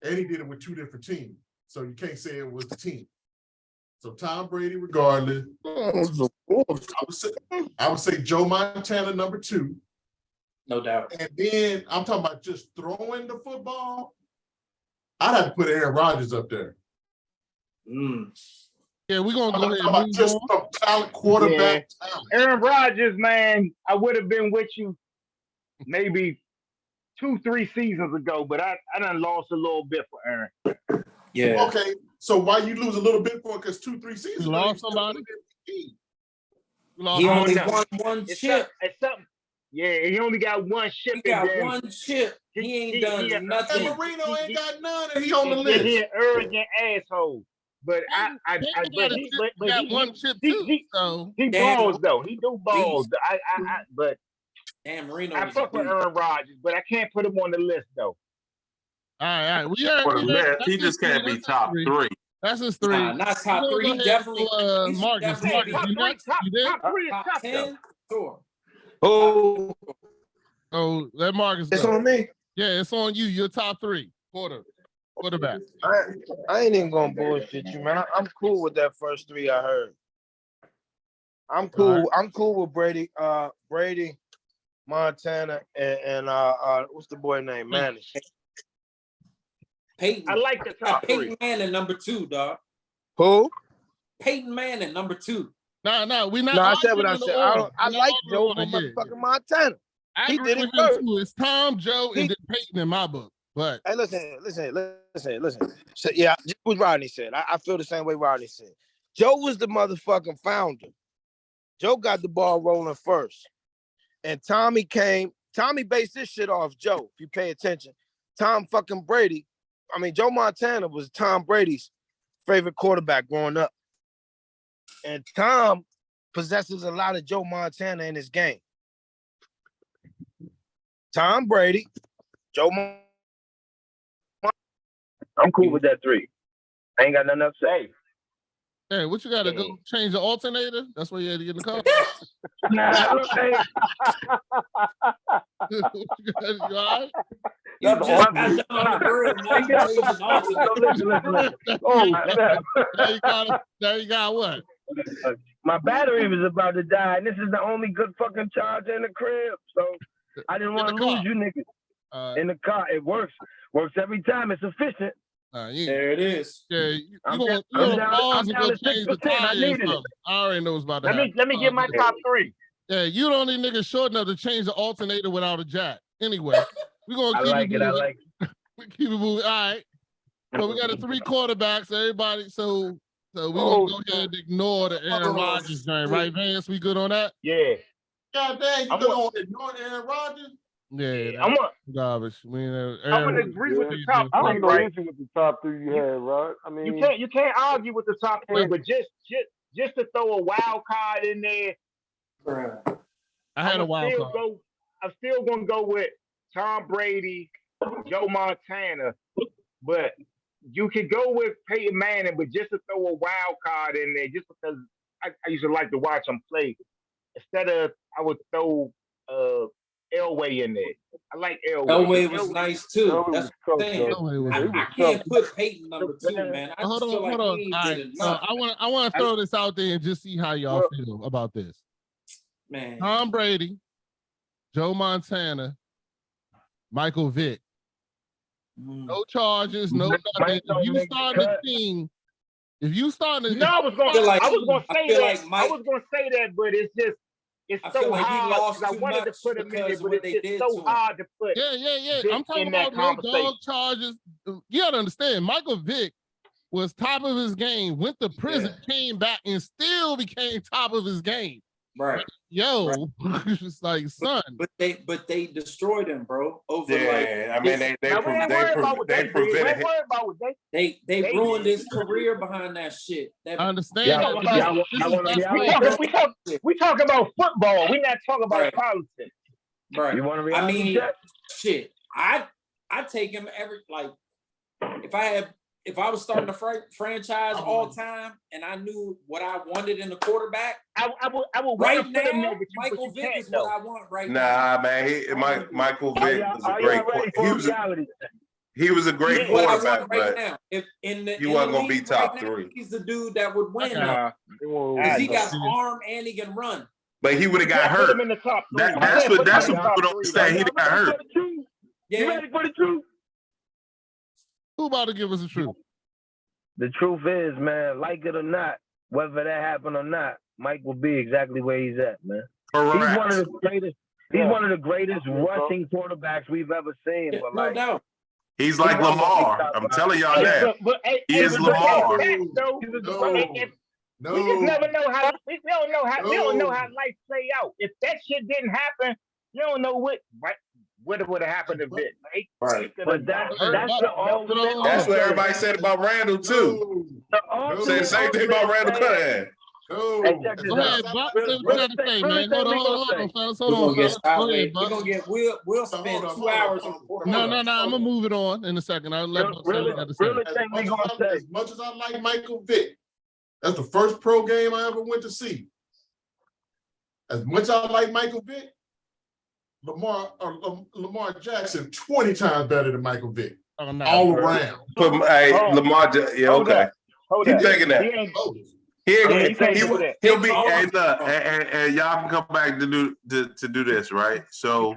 Speaker 4: and he did it with 2 different teams, so you can't say it was the team. So Tom Brady, regardless. I would say Joe Montana number 2,
Speaker 2: No doubt.
Speaker 4: and then I'm talking about just throwing the football. I'd have to put Aaron Rodgers up there.
Speaker 1: Yeah, we're going to
Speaker 4: I'm
Speaker 1: go
Speaker 4: talking
Speaker 1: ahead
Speaker 4: about
Speaker 1: and move
Speaker 4: just
Speaker 1: on.
Speaker 4: from talent, quarterback talent.
Speaker 6: Aaron Rodgers, man, I would have been with you maybe 2-3 seasons ago, but I done lost a little bit for Aaron.
Speaker 2: Yeah.
Speaker 4: Okay, so why you lose a little bit for it? Because 2-3 seasons
Speaker 1: You
Speaker 4: ago,
Speaker 1: lost
Speaker 4: still
Speaker 1: somebody?
Speaker 4: would've been the team.
Speaker 1: We lost
Speaker 2: He
Speaker 1: one.
Speaker 2: only
Speaker 6: no.
Speaker 2: won one
Speaker 6: It's
Speaker 2: chip.
Speaker 6: something. Yeah, he only got one ship.
Speaker 2: He got
Speaker 6: and then
Speaker 2: one chip. He ain't done
Speaker 6: he-
Speaker 2: nothing.
Speaker 4: And Marino ain't got none, and he on the
Speaker 6: He
Speaker 4: list.
Speaker 6: an arrogant asshole. But
Speaker 1: He got one chip too. So
Speaker 6: he
Speaker 2: Damn.
Speaker 6: balls though. He do balls. But
Speaker 2: Damn, Marino.
Speaker 6: I
Speaker 2: was
Speaker 6: fuck
Speaker 2: a
Speaker 6: with
Speaker 2: beast.
Speaker 6: Aaron Rodgers, but I can't put him on the list though.
Speaker 1: all right. We heard,
Speaker 7: For the
Speaker 1: we heard-
Speaker 7: list,
Speaker 1: that's
Speaker 7: he
Speaker 1: his
Speaker 7: just can't
Speaker 1: 3.
Speaker 7: be
Speaker 1: That's his
Speaker 7: top
Speaker 1: 3.
Speaker 7: 3.
Speaker 1: That's his 3.
Speaker 2: Nah, not top
Speaker 1: We're
Speaker 2: 3.
Speaker 1: gonna
Speaker 2: He
Speaker 1: go ahead
Speaker 2: definitely.
Speaker 1: and
Speaker 2: he should
Speaker 1: Marcus.
Speaker 2: definitely
Speaker 1: Marcus,
Speaker 2: be
Speaker 6: top
Speaker 1: you
Speaker 6: three,
Speaker 1: next? You there?
Speaker 6: top 3 is
Speaker 2: top
Speaker 6: tough
Speaker 2: 10. Sure.
Speaker 3: Oh,
Speaker 1: Oh, let Marcus
Speaker 3: it's
Speaker 1: go.
Speaker 3: on me.
Speaker 1: Yeah, it's on you. You're top 3 quarterback.
Speaker 3: I ain't even gonna bullshit you, man. I'm cool with that first 3 I heard. I'm cool.
Speaker 1: All right.
Speaker 3: I'm cool with Brady, Montana, and what's the boy name? Manning.
Speaker 2: Peyton.
Speaker 6: I like the top
Speaker 2: Peyton
Speaker 6: 3.
Speaker 2: Manning number 2, dog.
Speaker 3: Who?
Speaker 2: Peyton Manning number 2.
Speaker 1: No, we not.
Speaker 3: No, I said what I
Speaker 1: arguing
Speaker 3: said.
Speaker 1: the order.
Speaker 3: I
Speaker 1: We're not
Speaker 3: like
Speaker 1: arguing
Speaker 3: Joe
Speaker 1: the
Speaker 3: from
Speaker 1: order. Yeah.
Speaker 3: motherfucking Montana.
Speaker 1: I
Speaker 3: He
Speaker 1: agree
Speaker 3: did
Speaker 1: with
Speaker 3: it
Speaker 1: him
Speaker 3: first.
Speaker 1: too. It's Tom, Joe, and then Peyton in my book. But
Speaker 3: Hey, listen. So, yeah, just what Rodney said. I feel the same way Rodney said. Joe was the motherfucking founder. Joe got the ball rolling first. And Tommy based this shit off Joe, if you pay attention. Joe Montana was Tom Brady's favorite quarterback growing up. And Tom possesses a lot of Joe Montana in his game. Tom Brady, Joe Montana. I'm cool with that 3. I ain't got nothing else to say.
Speaker 1: hey, what you got to go change the alternator? That's why you had to get in the car.
Speaker 3: Nah, look, hey,
Speaker 1: You all right?
Speaker 2: You
Speaker 6: That's
Speaker 2: just
Speaker 6: awesome.
Speaker 2: got done on the grill. Now you changing alternate.
Speaker 6: Listen. Oh, snap.
Speaker 1: Now you got what?
Speaker 6: My battery was about to die, and this is the only good fucking charger in the crib. So I didn't want to
Speaker 1: car.
Speaker 6: lose you niggas in the car. It works every time. It's efficient.
Speaker 2: There it is.
Speaker 1: Yeah, you
Speaker 6: I'm
Speaker 1: gonna
Speaker 6: down
Speaker 1: pause and
Speaker 6: to
Speaker 1: go change the
Speaker 6: 6%. I
Speaker 1: tire or
Speaker 6: needed it.
Speaker 1: something. I already know what's about to happen.
Speaker 6: Let me get my top 3.
Speaker 1: Yeah, you don't need niggas short enough to change the alternator without a jack. Anyway, we're gonna
Speaker 6: I
Speaker 1: keep
Speaker 6: like it. I like it.
Speaker 1: We keep it moving. All right. So we got the 3 quarterbacks. Everybody. So we gonna go ahead and ignore the Aaron Rodgers joint, right, Vance? We good on that?
Speaker 6: Yeah.
Speaker 4: God dang, you gonna ignore Aaron Rodgers?
Speaker 1: Yeah,
Speaker 6: I'm
Speaker 1: garbage. I mean,
Speaker 6: gonna agree with the top
Speaker 5: I
Speaker 6: three,
Speaker 5: have no
Speaker 6: right?
Speaker 5: issue with the top three you had, Rod. I mean,
Speaker 6: You can't argue with the top three, but just to throw a wild card in there,
Speaker 1: I had a wild card.
Speaker 6: I'm still gonna go with Tom Brady, Joe Montana, but you could go with Peyton Manning, but just to throw a wild card in there, just because I used to like to watch him play. Instead of I would throw Elway in there. I like Elway.
Speaker 2: Elway was nice too.
Speaker 5: Elway
Speaker 2: That's
Speaker 5: was
Speaker 2: what I'm
Speaker 5: tough,
Speaker 2: saying.
Speaker 5: though.
Speaker 2: I can't put Peyton number 2, man. I just feel like
Speaker 1: Hold on.
Speaker 2: he ain't
Speaker 1: All
Speaker 2: did
Speaker 1: right,
Speaker 2: enough.
Speaker 1: I want to throw this out there and just see how y'all feel about this.
Speaker 2: Man,
Speaker 1: Tom Brady, Joe Montana, Michael Vick. No charges, no nothing. If you start the team, I was
Speaker 6: gonna say that, but it's so
Speaker 2: like
Speaker 6: hard. I wanted to put him in there, but it's just so hard to put.
Speaker 1: Yeah. I'm talking about no dog charges. You gotta understand, Michael Vick was top of his game, went to prison, came back, and still became top of his game.
Speaker 2: Right.
Speaker 1: Yo, it's like, son.
Speaker 2: But they destroyed him, bro. Over
Speaker 7: I mean they prevented
Speaker 2: they ruined his career behind that shit.
Speaker 1: I understand.
Speaker 6: We talk about football. We're not talking about politics.
Speaker 2: Right.
Speaker 6: You want to reality check?
Speaker 2: Shit. I take him if I was starting a franchise all time and I knew what I wanted in a quarterback, I would right now, Michael Vick is what I want right now.
Speaker 7: Nah, man, Michael Vick was a great he was a great quarterback, but
Speaker 2: now. If
Speaker 7: he wasn't gonna be top 3.
Speaker 2: He's the dude that would win because he got arm and he can run.
Speaker 7: But he would have got hurt. That's what people don't understand. He got hurt.
Speaker 6: You ready for the truth?
Speaker 1: Who about to give us the truth?
Speaker 8: The truth is, man, like it or not, whether that happened or not, Mike will be exactly where he's at, man.
Speaker 7: Correct.
Speaker 8: He's one of the greatest. He's one of the greatest rushing quarterbacks we've ever seen. But
Speaker 2: no doubt.
Speaker 7: He's like Lamar. I'm telling y'all that. He is Lamar.
Speaker 6: No. We just never know how. We don't know how life play out. If that shit didn't happen, you don't know what would have happened to Vic.
Speaker 2: Right.
Speaker 8: But that's
Speaker 7: what everybody said about Randall too. Say the same thing about Randall Cunningham.
Speaker 1: Go ahead, Buck. Say what you got to say, man. Hold on, fellas. Hold on.
Speaker 2: We're gonna get we'll spend 2 hours on
Speaker 1: No. I'm gonna move it on in a second. I'll let Buck say what you got to say.
Speaker 4: As much as I like Michael Vick, that's the first pro game I ever went to see. As much as I like Michael Vick, Lamar Jackson 20 times better than Michael Vick. All around.
Speaker 7: Lamar, okay. Keep taking that. He'll be and y'all can come back to do this, right? So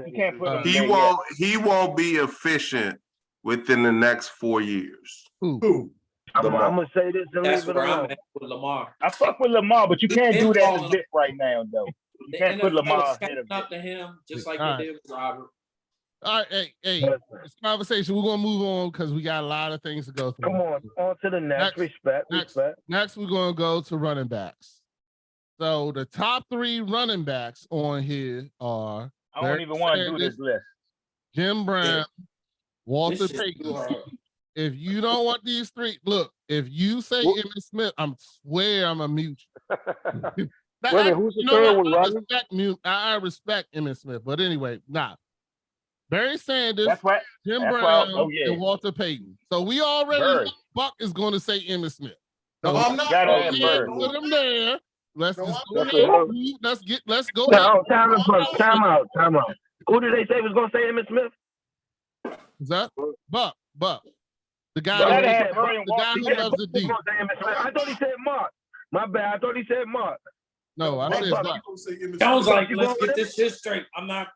Speaker 7: he won't be efficient within the next 4 years.
Speaker 8: Who? I'm gonna say this and
Speaker 2: That's
Speaker 8: leave it
Speaker 2: where I'm
Speaker 8: alone.
Speaker 2: at with Lamar.
Speaker 6: I fuck with Lamar, but you can't do that to Vic right now, though. You can't put Lamar ahead of
Speaker 2: up to him, just like they did with Robert.
Speaker 1: All right, hey, this conversation, we're gonna move on because we got a lot of things to go through.
Speaker 8: Come on to the next. Respect.
Speaker 1: Next, we're gonna go to running backs. So the top 3 running backs on here are
Speaker 6: I don't even want to do this list.
Speaker 1: Jim Brown, Walter Payton. If you don't want these 3, look, if you say Emmitt Smith, I swear I'm a mute.
Speaker 5: Who's the third one,
Speaker 1: I respect Emmitt Smith, but anyway, Barry Sanders, Jim Brown, and Walter Payton. So we already know Buck is going to say Emmitt Smith. So
Speaker 4: no, I'm not.
Speaker 1: Put him there. Let's go.
Speaker 8: Time out. Who did they say was going to say Emmitt Smith?
Speaker 1: Is that Buck? The guy who loves the deep.
Speaker 8: I thought he said Mark. My bad. I thought he said Mark.
Speaker 1: No, I said Buck.
Speaker 2: Sounds like let's get this shit straight. I'm not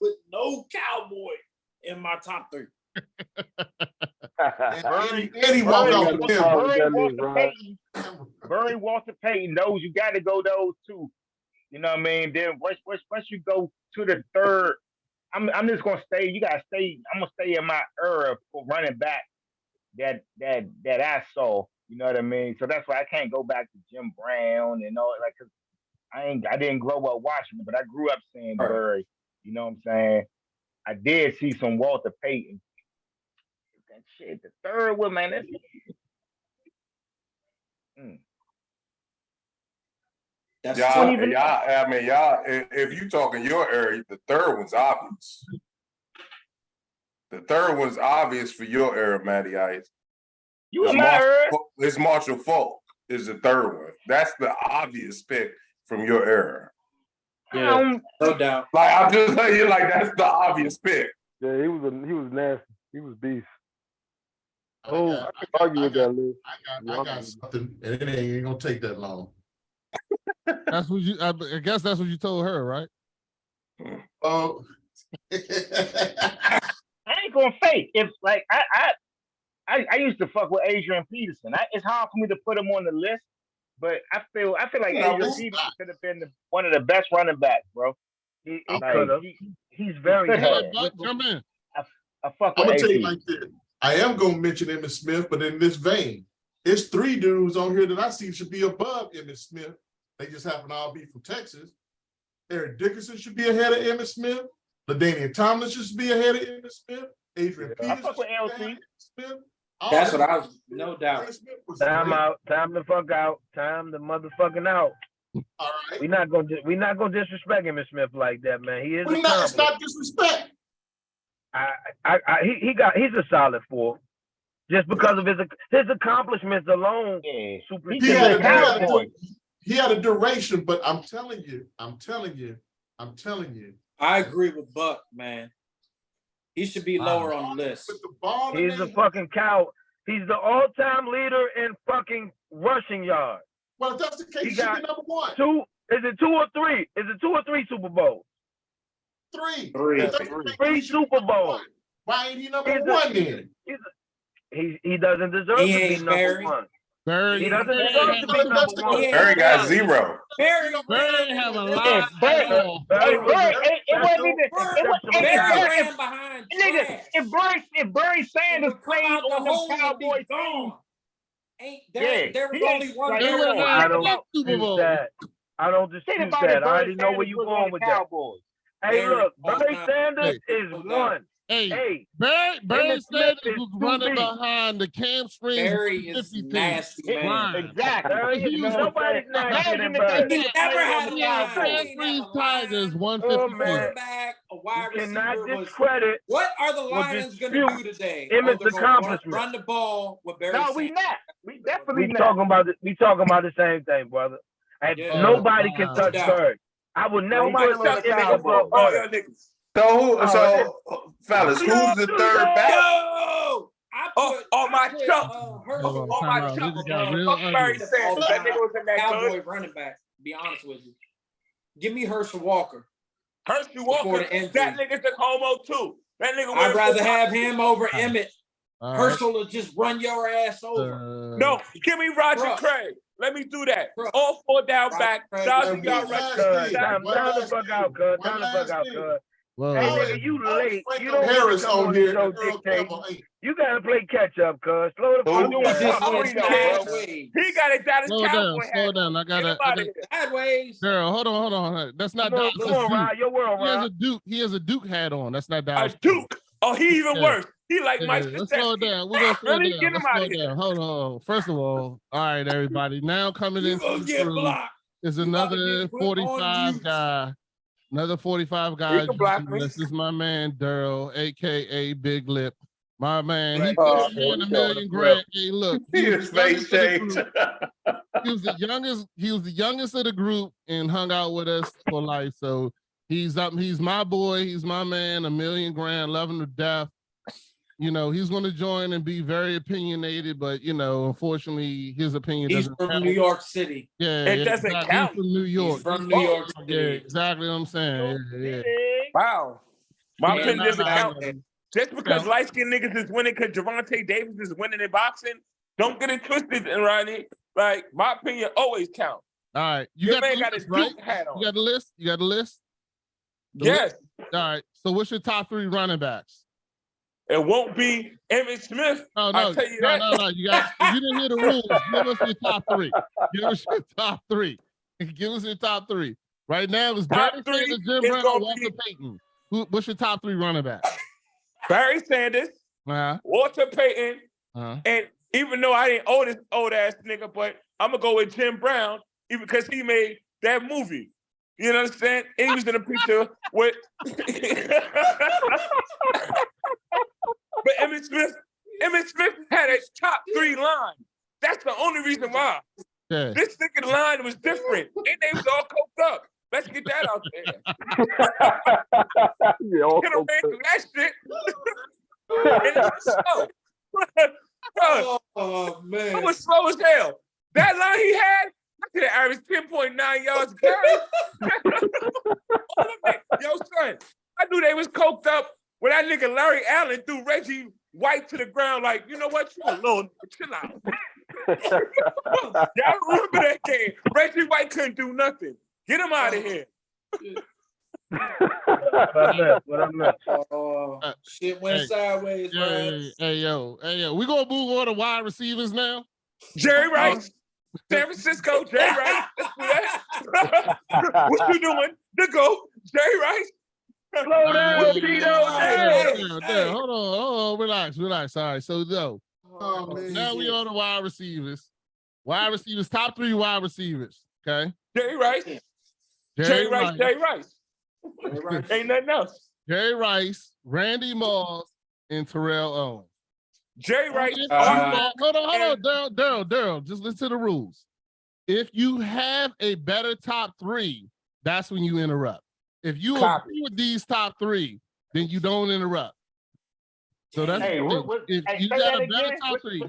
Speaker 2: putting no Cowboy in my top 3.
Speaker 6: Burry, Walter Payton, those you got to go those 2. You know what I mean? Then once you go to the third, I'm just gonna stay. You gotta stay. I'm gonna stay in my era for running back that I saw. You know what I mean? So that's why I can't go back to Jim Brown and all like. 'Cause I didn't grow up watching it, but I grew up seeing Burry. You know what I'm saying? I did see some Walter Payton. That shit, the third one, man. That's,
Speaker 2: That's
Speaker 7: Y'all,
Speaker 6: even-
Speaker 7: I mean, y'all, if you talking your area, the third one's obvious. The third one's obvious for your era, Matty Ice.
Speaker 6: You in my area?
Speaker 7: It's Marshall Falk is the third one. That's the obvious pick from your era.
Speaker 2: Yeah, no doubt.
Speaker 7: Like I'm just telling you, like that's the obvious pick.
Speaker 5: Yeah, he was nasty. He was beast.
Speaker 4: I
Speaker 5: can argue with that, Lou.
Speaker 4: I got something, and it ain't gonna take that long.
Speaker 1: That's what you. I guess that's what you told her, right?
Speaker 4: Oh.
Speaker 6: I ain't gonna fake. If like I used to fuck with Adrian Peterson. It's hard for me to put him on the list, but I feel like Adrian Peterson could have been one of the best running backs, bro.
Speaker 8: He could have. He's very good.
Speaker 1: Come in.
Speaker 6: I fuck
Speaker 4: I'm
Speaker 6: with
Speaker 4: gonna tell you
Speaker 6: AP.
Speaker 4: like this. I am gonna mention Emmitt Smith, but in this vein, it's 3 dudes on here that I see should be above Emmitt Smith. They just happen to all be from Texas. Eric Dickerson should be ahead of Emmitt Smith. LaDainian Tomlinson should be ahead of Emmitt Smith. Adrian Peterson.
Speaker 6: I fuck with LC.
Speaker 4: Smith.
Speaker 2: That's what I was, no doubt.
Speaker 8: Time out. Time to fuck out. Time to motherfucking out.
Speaker 4: All right.
Speaker 8: We not gonna disrespect Emmitt Smith like that, man. He is.
Speaker 4: It's not disrespect.
Speaker 8: He's a solid 4. Just because of his accomplishments alone.
Speaker 6: Yeah.
Speaker 8: Super.
Speaker 4: He had a duration, but I'm telling you.
Speaker 2: I agree with Buck, man. He should be lower on the list.
Speaker 4: With the ball
Speaker 8: He's a fucking cow. He's the all-time leader in fucking rushing yards.
Speaker 4: Well, if that's the case, he should be number 1.
Speaker 8: 2. Is it 2 or 3? Is it 2 or 3 Super Bowls?
Speaker 4: 3.
Speaker 8: 3 Super Bowls.
Speaker 4: Why ain't he number 1 then?
Speaker 8: He doesn't deserve to be number 1.
Speaker 1: Barry,
Speaker 8: he doesn't deserve to be number 1.
Speaker 7: Barry got 0.
Speaker 2: Barry
Speaker 1: have a lot.
Speaker 6: If Barry Sanders played on the Cowboys team,
Speaker 2: there was only one.
Speaker 8: I don't dispute that. I already know where you're going with that. Hey, look, Barry Sanders is 1.
Speaker 1: Hey, Barry Sanders was running behind the Cam Springs.
Speaker 2: Barry is nasty, man.
Speaker 8: Exactly. Nobody's nasty than Barry.
Speaker 2: He never had a
Speaker 1: Cam Springs Tigers 150.
Speaker 2: Quarterback, a wide receiver.
Speaker 8: Cannot discredit.
Speaker 2: What are the Lions going to do today?
Speaker 8: Emmitt's accomplishment.
Speaker 2: Run the ball with Barry.
Speaker 6: No, we not. We definitely
Speaker 8: we
Speaker 6: not.
Speaker 8: talking about the same thing, brother. And nobody can touch Bird. I would never put Emmitt above Bird.
Speaker 7: So, fellas, who's the third back?
Speaker 2: Yo!
Speaker 9: My Chuck.
Speaker 2: Barry Sanders. That nigga was in that Cowboy running back, to be honest with you. Give me Herschel Walker.
Speaker 9: Herschel Walker. That nigga's a homo too. That nigga.
Speaker 2: I'd rather have him over Emmitt. Herschel will just run your ass over.
Speaker 9: No, give me Roger Craig. Let me do that. All 4 down back. Time
Speaker 8: to fuck out, cuz.
Speaker 1: Well,
Speaker 8: hey, nigga, you late. You don't
Speaker 4: Harris
Speaker 8: come
Speaker 4: on here.
Speaker 8: You gotta play catch up, cuz. Slow the fuck down.
Speaker 9: He got it down.
Speaker 1: Slow down. I gotta.
Speaker 2: Sideways.
Speaker 1: Girl, hold on. That's not Dallas.
Speaker 8: Come on, Rod. Your world, Rod.
Speaker 1: He has a Duke hat on. That's not Dallas.
Speaker 9: A Duke. Oh, he even worse. He like Mike.
Speaker 1: Let's slow down. We're gonna slow down.
Speaker 9: Get him out of here.
Speaker 1: Hold on. First of all right, everybody. Now coming in is another 45 guy. Another 45 guys. This is my man Daryl, aka Big Lip. My man, he put in $1 million grand. Hey, look, he was the youngest of the group and hung out with us for life. So he's my boy, he's my man, $1 million grand, love him to death. You know, he's going to join and be very opinionated, but unfortunately, his opinion doesn't count.
Speaker 2: He's from New York City.
Speaker 1: Yeah,
Speaker 9: it doesn't count.
Speaker 1: He's from New York.
Speaker 2: He's from New York City.
Speaker 1: Yeah, exactly what I'm saying. Yeah.
Speaker 9: Wow. My opinion doesn't count. Just because light-skinned niggas is winning because Javante Davis is winning in boxing, don't get it twisted, Ronnie. Like, my opinion always counts.
Speaker 1: All right.
Speaker 9: You got his Duke hat on.
Speaker 1: You got the list?
Speaker 9: Yes.
Speaker 1: All right. So what's your top 3 running backs?
Speaker 9: It won't be Emmitt Smith.
Speaker 1: No.
Speaker 9: I'll tell you that.
Speaker 1: No. You didn't hear the rules. Give us your top 3. Give us your top 3. Give us your top 3. Right now, it's Barry Sanders, Jim Brown, Walter Payton. What's your top 3 running back?
Speaker 9: Barry Sanders, Walter Payton, and even though I ain't old ass nigga, but I'm gonna go with Jim Brown, even because he made that movie. You know what I'm saying? And he was in a picture with but Emmitt Smith had a top 3 line. That's the only reason why.
Speaker 1: Yeah.
Speaker 9: This nigga line was different. And they was all coked up. Let's get that out there. Get a man through that shit. And it was slow.
Speaker 2: Oh man.
Speaker 9: It was slow as hell. That line he had, I could have averaged 10.9 yards a carry. Yo, son, I knew they was coked up when that nigga Larry Allen threw Reggie White to the ground like, you know what? You a little chill out. Y'all remember that game? Reggie White couldn't do nothing. Get him out of here.
Speaker 8: What I missed?
Speaker 2: Shit went sideways, man.
Speaker 1: Hey, yo. We gonna move on to wide receivers now.
Speaker 9: Jerry Rice, San Francisco, Jerry Rice. What you doing? The GOAT, Jerry Rice.
Speaker 8: Slow down, Tito.
Speaker 1: Hold on. Relax. All right, so now we on the wide receivers. Top 3 wide receivers. Okay.
Speaker 9: Jerry Rice. Jerry Rice. Ain't nothing else.
Speaker 1: Jerry Rice, Randy Moss, and Terrell Owens.
Speaker 9: Jerry Rice.
Speaker 1: Hold on, Daryl. Just listen to the rules. If you have a better top 3, that's when you interrupt. If you agree with these top 3, then you don't interrupt. So that's if you got a better top 3.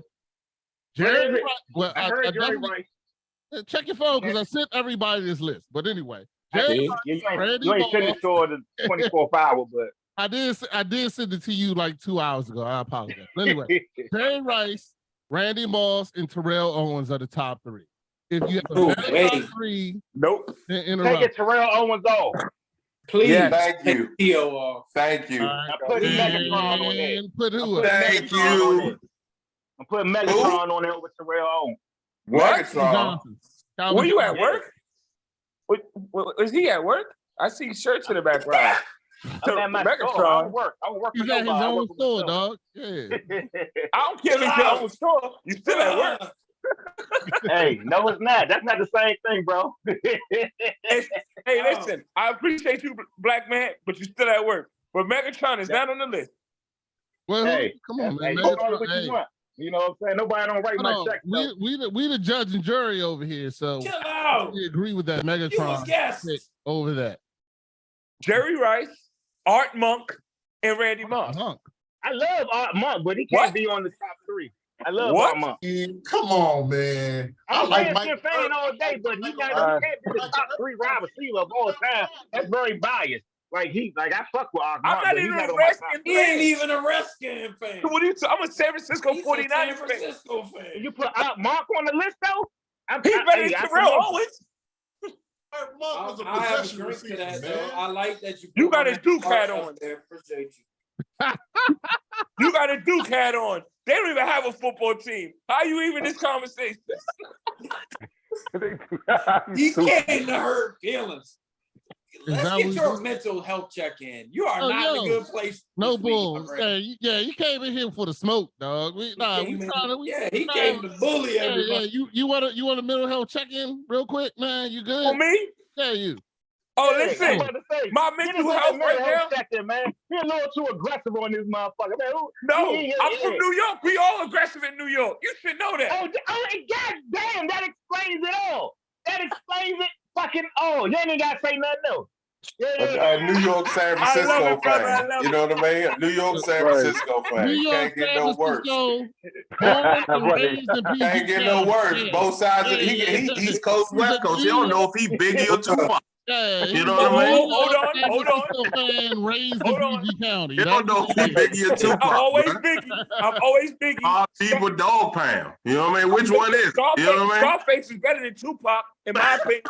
Speaker 1: Jerry Rice. Well, I heard Jerry Rice. Check your phone because I sent everybody this list. But anyway, Jerry Rice,
Speaker 6: you ain't sent it to the 24th hour, but
Speaker 1: I did send it to you like 2 hours ago. I apologize. But anyway, Jerry Rice, Randy Moss, and Terrell Owens are the top 3. If you have a better top 3, then interrupt.
Speaker 6: Take it Terrell Owens off.
Speaker 2: Please.
Speaker 7: Yeah, thank you.
Speaker 2: Theo off.
Speaker 7: Thank you.
Speaker 6: I'm putting Megatron on there.
Speaker 1: Put who up?
Speaker 7: Thank you.
Speaker 6: I'm putting Megatron on there with Terrell Owens.
Speaker 7: Megatron.
Speaker 9: Were you at work? Was he at work? I see shirts in the background.
Speaker 6: I'm at my store. I don't work. I don't work for
Speaker 1: He's at his
Speaker 6: nobody.
Speaker 1: own store, dog. Yeah.
Speaker 9: I don't care if it's your own store. You still at work.
Speaker 6: Hey, no, it's not. That's not the same thing, bro.
Speaker 9: Hey, listen, I appreciate you, black man, but you still at work. But Megatron is not on the list.
Speaker 1: Well,
Speaker 6: hey,
Speaker 1: come on, man.
Speaker 6: You know what I'm saying? Nobody don't write my check.
Speaker 1: We the judge and jury over here, so
Speaker 2: chill out.
Speaker 1: we agree with that Megatron over that.
Speaker 9: Jerry Rice, Art Monk, and Randy Moss.
Speaker 6: I love Art Monk, but he can't be on the top 3. I love Art Monk.
Speaker 4: Come on, man.
Speaker 6: I'm like Mike fan all day, but he can't be the top 3 wide receiver of all time. That's very biased. Like I fuck with Art Monk.
Speaker 9: I'm not even a Redskins fan.
Speaker 2: He ain't even a Redskins fan.
Speaker 9: What are you I'm a San Francisco 49ers
Speaker 2: San Francisco fan.
Speaker 6: You put Art Monk on the list though?
Speaker 9: He's better than Terrell Owens.
Speaker 2: I have a drink to that, though. I like that
Speaker 9: you got a Duke hat on.
Speaker 2: There. Appreciate you.
Speaker 9: You got a Duke hat on. They don't even have a football team. How you even this conversation?
Speaker 2: You can't hurt feelings. Let's get your mental health check in. You are not in a good place.
Speaker 1: No bull. You came in here for the smoke, dog. He came
Speaker 2: to bully everybody.
Speaker 1: Yeah, you want a mental health check in real quick, man? You good?
Speaker 9: For me?
Speaker 1: Yeah, you.
Speaker 9: Oh, listen, my mental health right now.
Speaker 6: Second, man. You're a little too aggressive on this motherfucker, man.
Speaker 9: I'm from New York. We all aggressive in New York. You should know that.
Speaker 6: Oh, god damn, that explains it all. That explains it fucking all. You ain't got to say nothing else.
Speaker 7: New York, San Francisco fan. You know what I mean? New York, San Francisco fan. Can't get no worse. Can't get no worse. Both sides. He East Coast, West Coast. You don't know if he Biggie or Tupac. You know what I mean?
Speaker 9: Hold on.
Speaker 1: Raised in PG County.
Speaker 7: You don't know if he Biggie or Tupac.
Speaker 9: I'm always Biggie.
Speaker 7: All people dog pound. You know what I mean? Which one is? You know what I mean?
Speaker 9: Scarface is better than Tupac, in my opinion,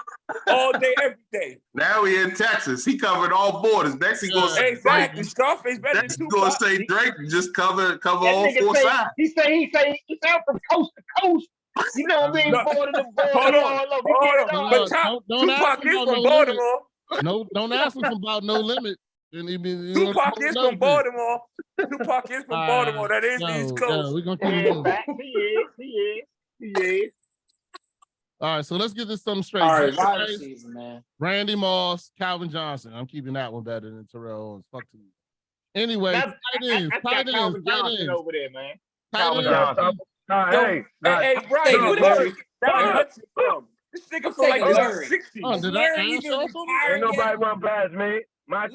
Speaker 9: all day, every day.
Speaker 7: Now he in Texas. He covered all borders. Next he goes say
Speaker 9: exactly. Scarface better than Tupac.
Speaker 7: He gonna say Drake just cover all 4 sides.
Speaker 6: He say from coast to coast. You know what I mean?
Speaker 9: Hold on. But Tupac is from Baltimore.
Speaker 1: No, don't ask him about No Limit.
Speaker 9: Tupac is from Baltimore. Tupac is from Baltimore. That is the East Coast.
Speaker 1: We're gonna keep it moving.
Speaker 6: He is.
Speaker 1: All right, so let's get this something straight.
Speaker 2: All right, wide receiver, man.
Speaker 1: Randy Moss, Calvin Johnson. I'm keeping that one better than Terrell Owens. Fuck to you. Anyway,
Speaker 6: I got Calvin Johnson over there, man. Calvin Johnson.
Speaker 9: Hey, Brian, where Hudson from? This nigga from like the 60s.
Speaker 1: Oh, did I answer?
Speaker 8: Ain't nobody run past me. My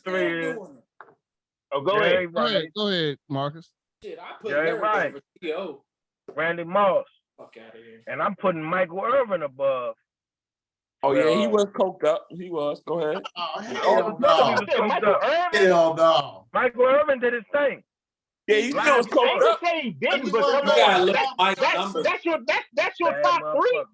Speaker 8: three is.
Speaker 6: Oh, go ahead.
Speaker 1: Go ahead, Marcus.
Speaker 2: Shit, I put Larry over T.O.
Speaker 8: Randy Moss.
Speaker 2: Fuck out of here.
Speaker 8: And I'm putting Michael Irvin above.
Speaker 9: Oh, yeah, he was coked up. He was. Go ahead.
Speaker 4: Hell no.
Speaker 8: Michael Irvin did his thing.
Speaker 9: Yeah, he still was coked up.
Speaker 6: He didn't, but come on. That's your top three.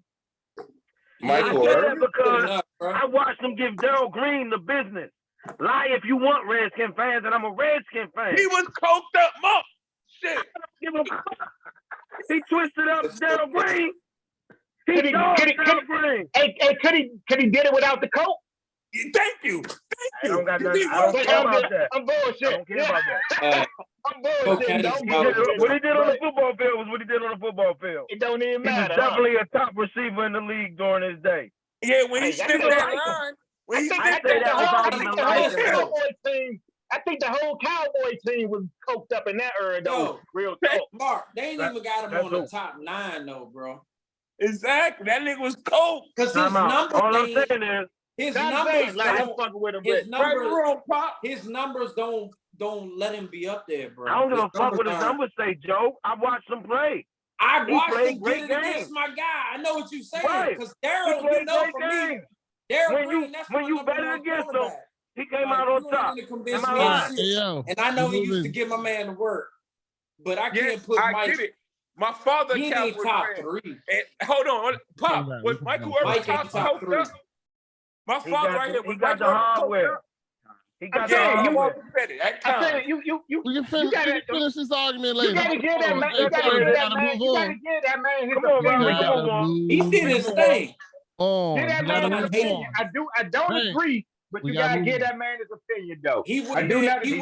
Speaker 7: Michael Irvin?
Speaker 8: Because I watched him give Darryl Green the business. Lie if you want, Redskin fans, and I'm a Redskin fan.
Speaker 9: He was coked up, Mark. Shit.
Speaker 8: He twisted up Darryl Green.
Speaker 6: Could he did it without the coat?
Speaker 9: Thank you.
Speaker 8: I don't got nothing. I don't care about that.
Speaker 6: I'm bullshit.
Speaker 8: I don't care about that.
Speaker 6: I'm bullshit.
Speaker 8: What he did on the football field was what he did on the football field.
Speaker 6: It don't even
Speaker 8: He was
Speaker 6: matter.
Speaker 8: definitely a top receiver in the league during his day.
Speaker 9: Yeah, when he stepped that line. When he stepped that
Speaker 6: line. I think the whole Cowboy team was coked up in that era, though. Real talk.
Speaker 2: Mark, they ain't even got him on the top 9, though, bro.
Speaker 9: Exactly. That nigga was cold.
Speaker 2: Because his number
Speaker 8: all I'm saying is
Speaker 2: his numbers,
Speaker 6: like I'm fucking with him,
Speaker 2: his numbers don't let him be up there, bro.
Speaker 8: I don't give a fuck what his numbers say, Joe. I watched him play.
Speaker 2: I watched him get it against my guy. I know what you're saying. Because Darryl, you know for me, Darryl Green, that's
Speaker 8: when you betted against him, he came out on top.
Speaker 2: And I know he used to get my man to work. But I can't put Mike.
Speaker 9: Get it. My father
Speaker 2: he ain't top 3.
Speaker 9: And, hold on, Pop. Was Michael Irvin top 3? My father right here was
Speaker 8: Michael Irvin. He got the hardware.
Speaker 6: I said
Speaker 1: we can finish this argument later.
Speaker 6: You gotta give that man. You gotta give that man his opinion.
Speaker 2: He did his thing.
Speaker 6: Give that man his opinion. I don't agree. But you gotta give that man his opinion, though.
Speaker 2: He would have been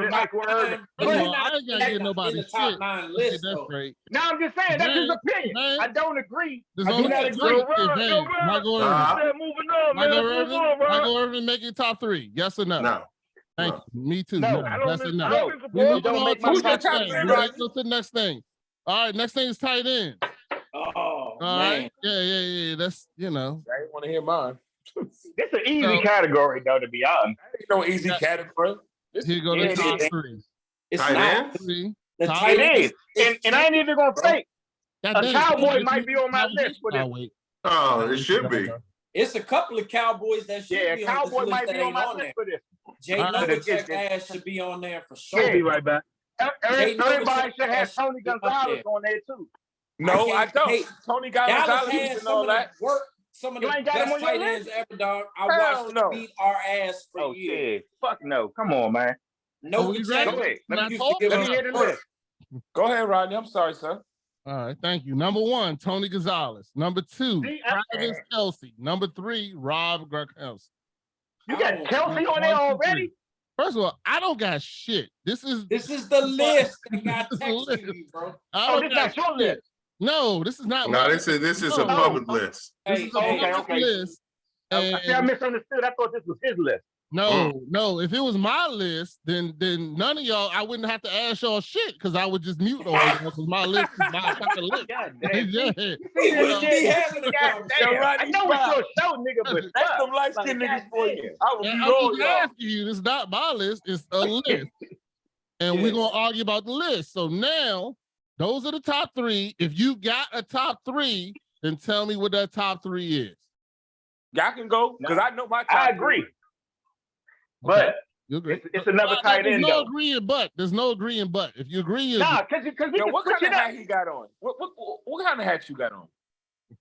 Speaker 6: Michael Irvin.
Speaker 1: I ain't gotta get nobody shit.
Speaker 2: Top 9 list.
Speaker 6: No, I'm just saying that's his opinion. I don't agree.
Speaker 1: I do not agree. Michael Irvin making top 3. Yes or no?
Speaker 7: No.
Speaker 1: Thank you. Me too.
Speaker 6: No,
Speaker 1: that's enough.
Speaker 6: Who's your top 3?
Speaker 1: Let's go to the next thing. All right, next thing is tight end.
Speaker 2: Oh,
Speaker 1: all
Speaker 2: man.
Speaker 1: Right. Yeah. That's,
Speaker 9: I didn't want to hear mine.
Speaker 6: It's an easy category, though, to be honest.
Speaker 9: Ain't no easy category.
Speaker 1: Here go the top 3.
Speaker 2: It's
Speaker 7: tight
Speaker 2: not.
Speaker 6: Tight end. And I ain't even going to fake. A Cowboy might be on my list for this.
Speaker 7: Oh, it should be.
Speaker 2: It's a couple of Cowboys that should be on this list that ain't on there. Jay Novacek's ass should be on there for sure.
Speaker 8: I'll be right back.
Speaker 6: Everybody should have Tony Gonzalez on there, too.
Speaker 9: No, I don't. Tony Gonzalez and all that.
Speaker 2: Some of the best tight ends ever, dog. I watched them beat our ass for years.
Speaker 6: Fuck no. Come on, man.
Speaker 2: No,
Speaker 9: Go ahead, Rodney. I'm sorry, sir.
Speaker 1: All right, thank you. Number 1, Tony Gonzalez. Number 2, Travis Kelce. Number 3, Rob Gronkowski.
Speaker 6: You got Kelce on there already?
Speaker 1: First of all, I don't got shit. This is
Speaker 2: the list that got texted to you, bro.
Speaker 6: This is not your list.
Speaker 1: No, this is not.
Speaker 7: No, this is a public list.
Speaker 1: This is a public list.
Speaker 6: I misunderstood. I thought this was his list.
Speaker 1: No. If it was my list, then none of y'all, I wouldn't have to ask y'all shit because I would just mute all y'all because my list is my fucking list.
Speaker 6: God damn.
Speaker 1: I
Speaker 6: know it's your show, nigga, but
Speaker 9: that's some light skinned niggas for you. I will
Speaker 1: I'm
Speaker 9: mute all y'all.
Speaker 1: asking you, this is not my list, it's a list. And we're going to argue about the list. So now, those are the top 3. If you got a top 3, then tell me what that top 3 is.
Speaker 9: Y'all can go, because I know my top 3.
Speaker 6: I agree. But it's another tight end, though.
Speaker 1: There's no agreeing but. If you agree, you
Speaker 6: nah, because
Speaker 9: what kind of hat he got on? What kind of hat you got on?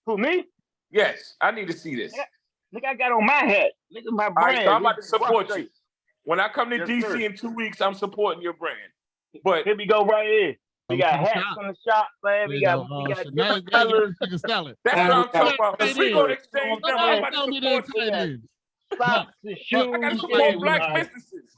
Speaker 6: Who, me?
Speaker 9: Yes, I need to see this.
Speaker 6: Nigga, I got on my hat. Nigga, my brand.
Speaker 9: All right, so I'm about to support you. When I come to DC in 2 weeks, I'm supporting your brand. But
Speaker 6: here we go right here. We got hats on the shop, man. We got different colors.
Speaker 1: That's what
Speaker 9: I'm talking about. If we go to exchange them, I'm about to support you.
Speaker 6: Socks and shoes.
Speaker 9: I got to support black businesses.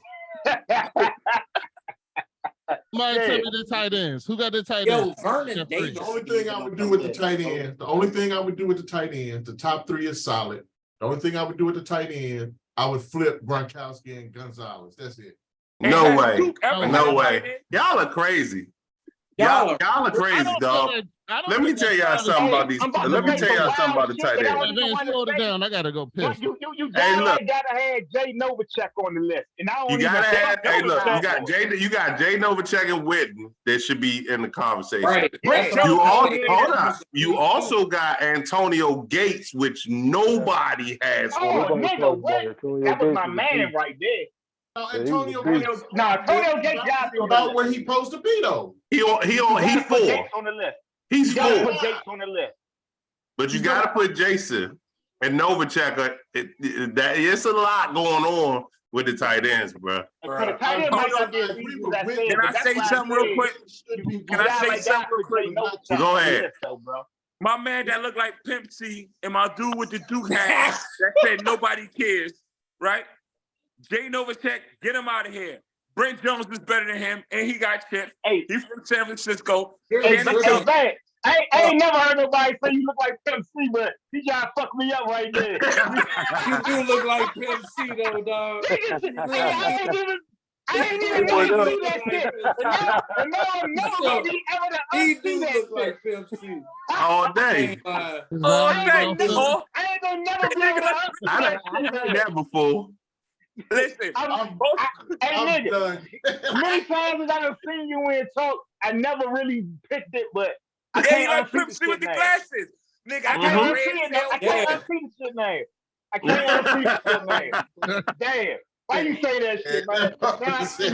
Speaker 1: Somebody tell me the tight ends. Who got the tight
Speaker 2: Yo,
Speaker 1: ends?
Speaker 2: Vernon Davis.
Speaker 4: The only thing I would do with the tight end, the top three is solid. The only thing I would do with the tight end, I would flip Gronkowski and Gonzalez. That's it.
Speaker 7: No way. No way. Y'all are crazy. Y'all are crazy, dog. Let me tell y'all something about these. Let me tell y'all something about the tight end.
Speaker 1: Slow it down. I gotta go piss.
Speaker 6: You
Speaker 7: Hey, look.
Speaker 6: gotta have Jay Novacek on the list, and I don't
Speaker 7: You gotta have. Hey, look.
Speaker 6: Novacek.
Speaker 7: You got Jay Novacek and Witten that should be in the conversation.
Speaker 2: Right.
Speaker 7: You also got Antonio Gates, which nobody has.
Speaker 6: Oh, nigga, what? That was my man right there.
Speaker 4: Antonio
Speaker 6: Gates got to be
Speaker 4: about where he supposed to be though.
Speaker 7: He's 4.
Speaker 6: Gates on the list.
Speaker 7: He's 4.
Speaker 6: Put Gates on the list.
Speaker 7: But you got to put Jason and Novacek. It's a lot going on with the tight ends, bro.
Speaker 9: Can I say something real quick?
Speaker 7: Go ahead.
Speaker 9: My man that looked like Pimp C and my dude with the Duke hat that said nobody cares, right? Jay Novacek, get him out of here. Brent Jones is better than him, and he got chipped.
Speaker 6: Hey,
Speaker 9: he's from San Francisco.
Speaker 6: I ain't never heard nobody say you look like Pimp C, but he trying to fuck me up right there.
Speaker 2: You do look like Pimp C though, dog.
Speaker 6: I ain't even want to see that shit. And now nobody ever to unsee that shit.
Speaker 2: Like Pimp C.
Speaker 7: All day.
Speaker 6: I ain't gonna never be able to unsee that shit.
Speaker 7: I've heard that before.
Speaker 9: Listen,
Speaker 4: I'm
Speaker 6: nigga,
Speaker 4: done.
Speaker 6: many times as I've seen you in talk, I never really picked it, but I
Speaker 9: you
Speaker 6: can't
Speaker 9: like
Speaker 6: unsee
Speaker 9: Pimp C with the
Speaker 6: name.
Speaker 9: glasses. Nigga,
Speaker 6: I can't unsee it. I can't unsee the shit name. I can't unsee the shit name. Damn. Why you say that shit, man?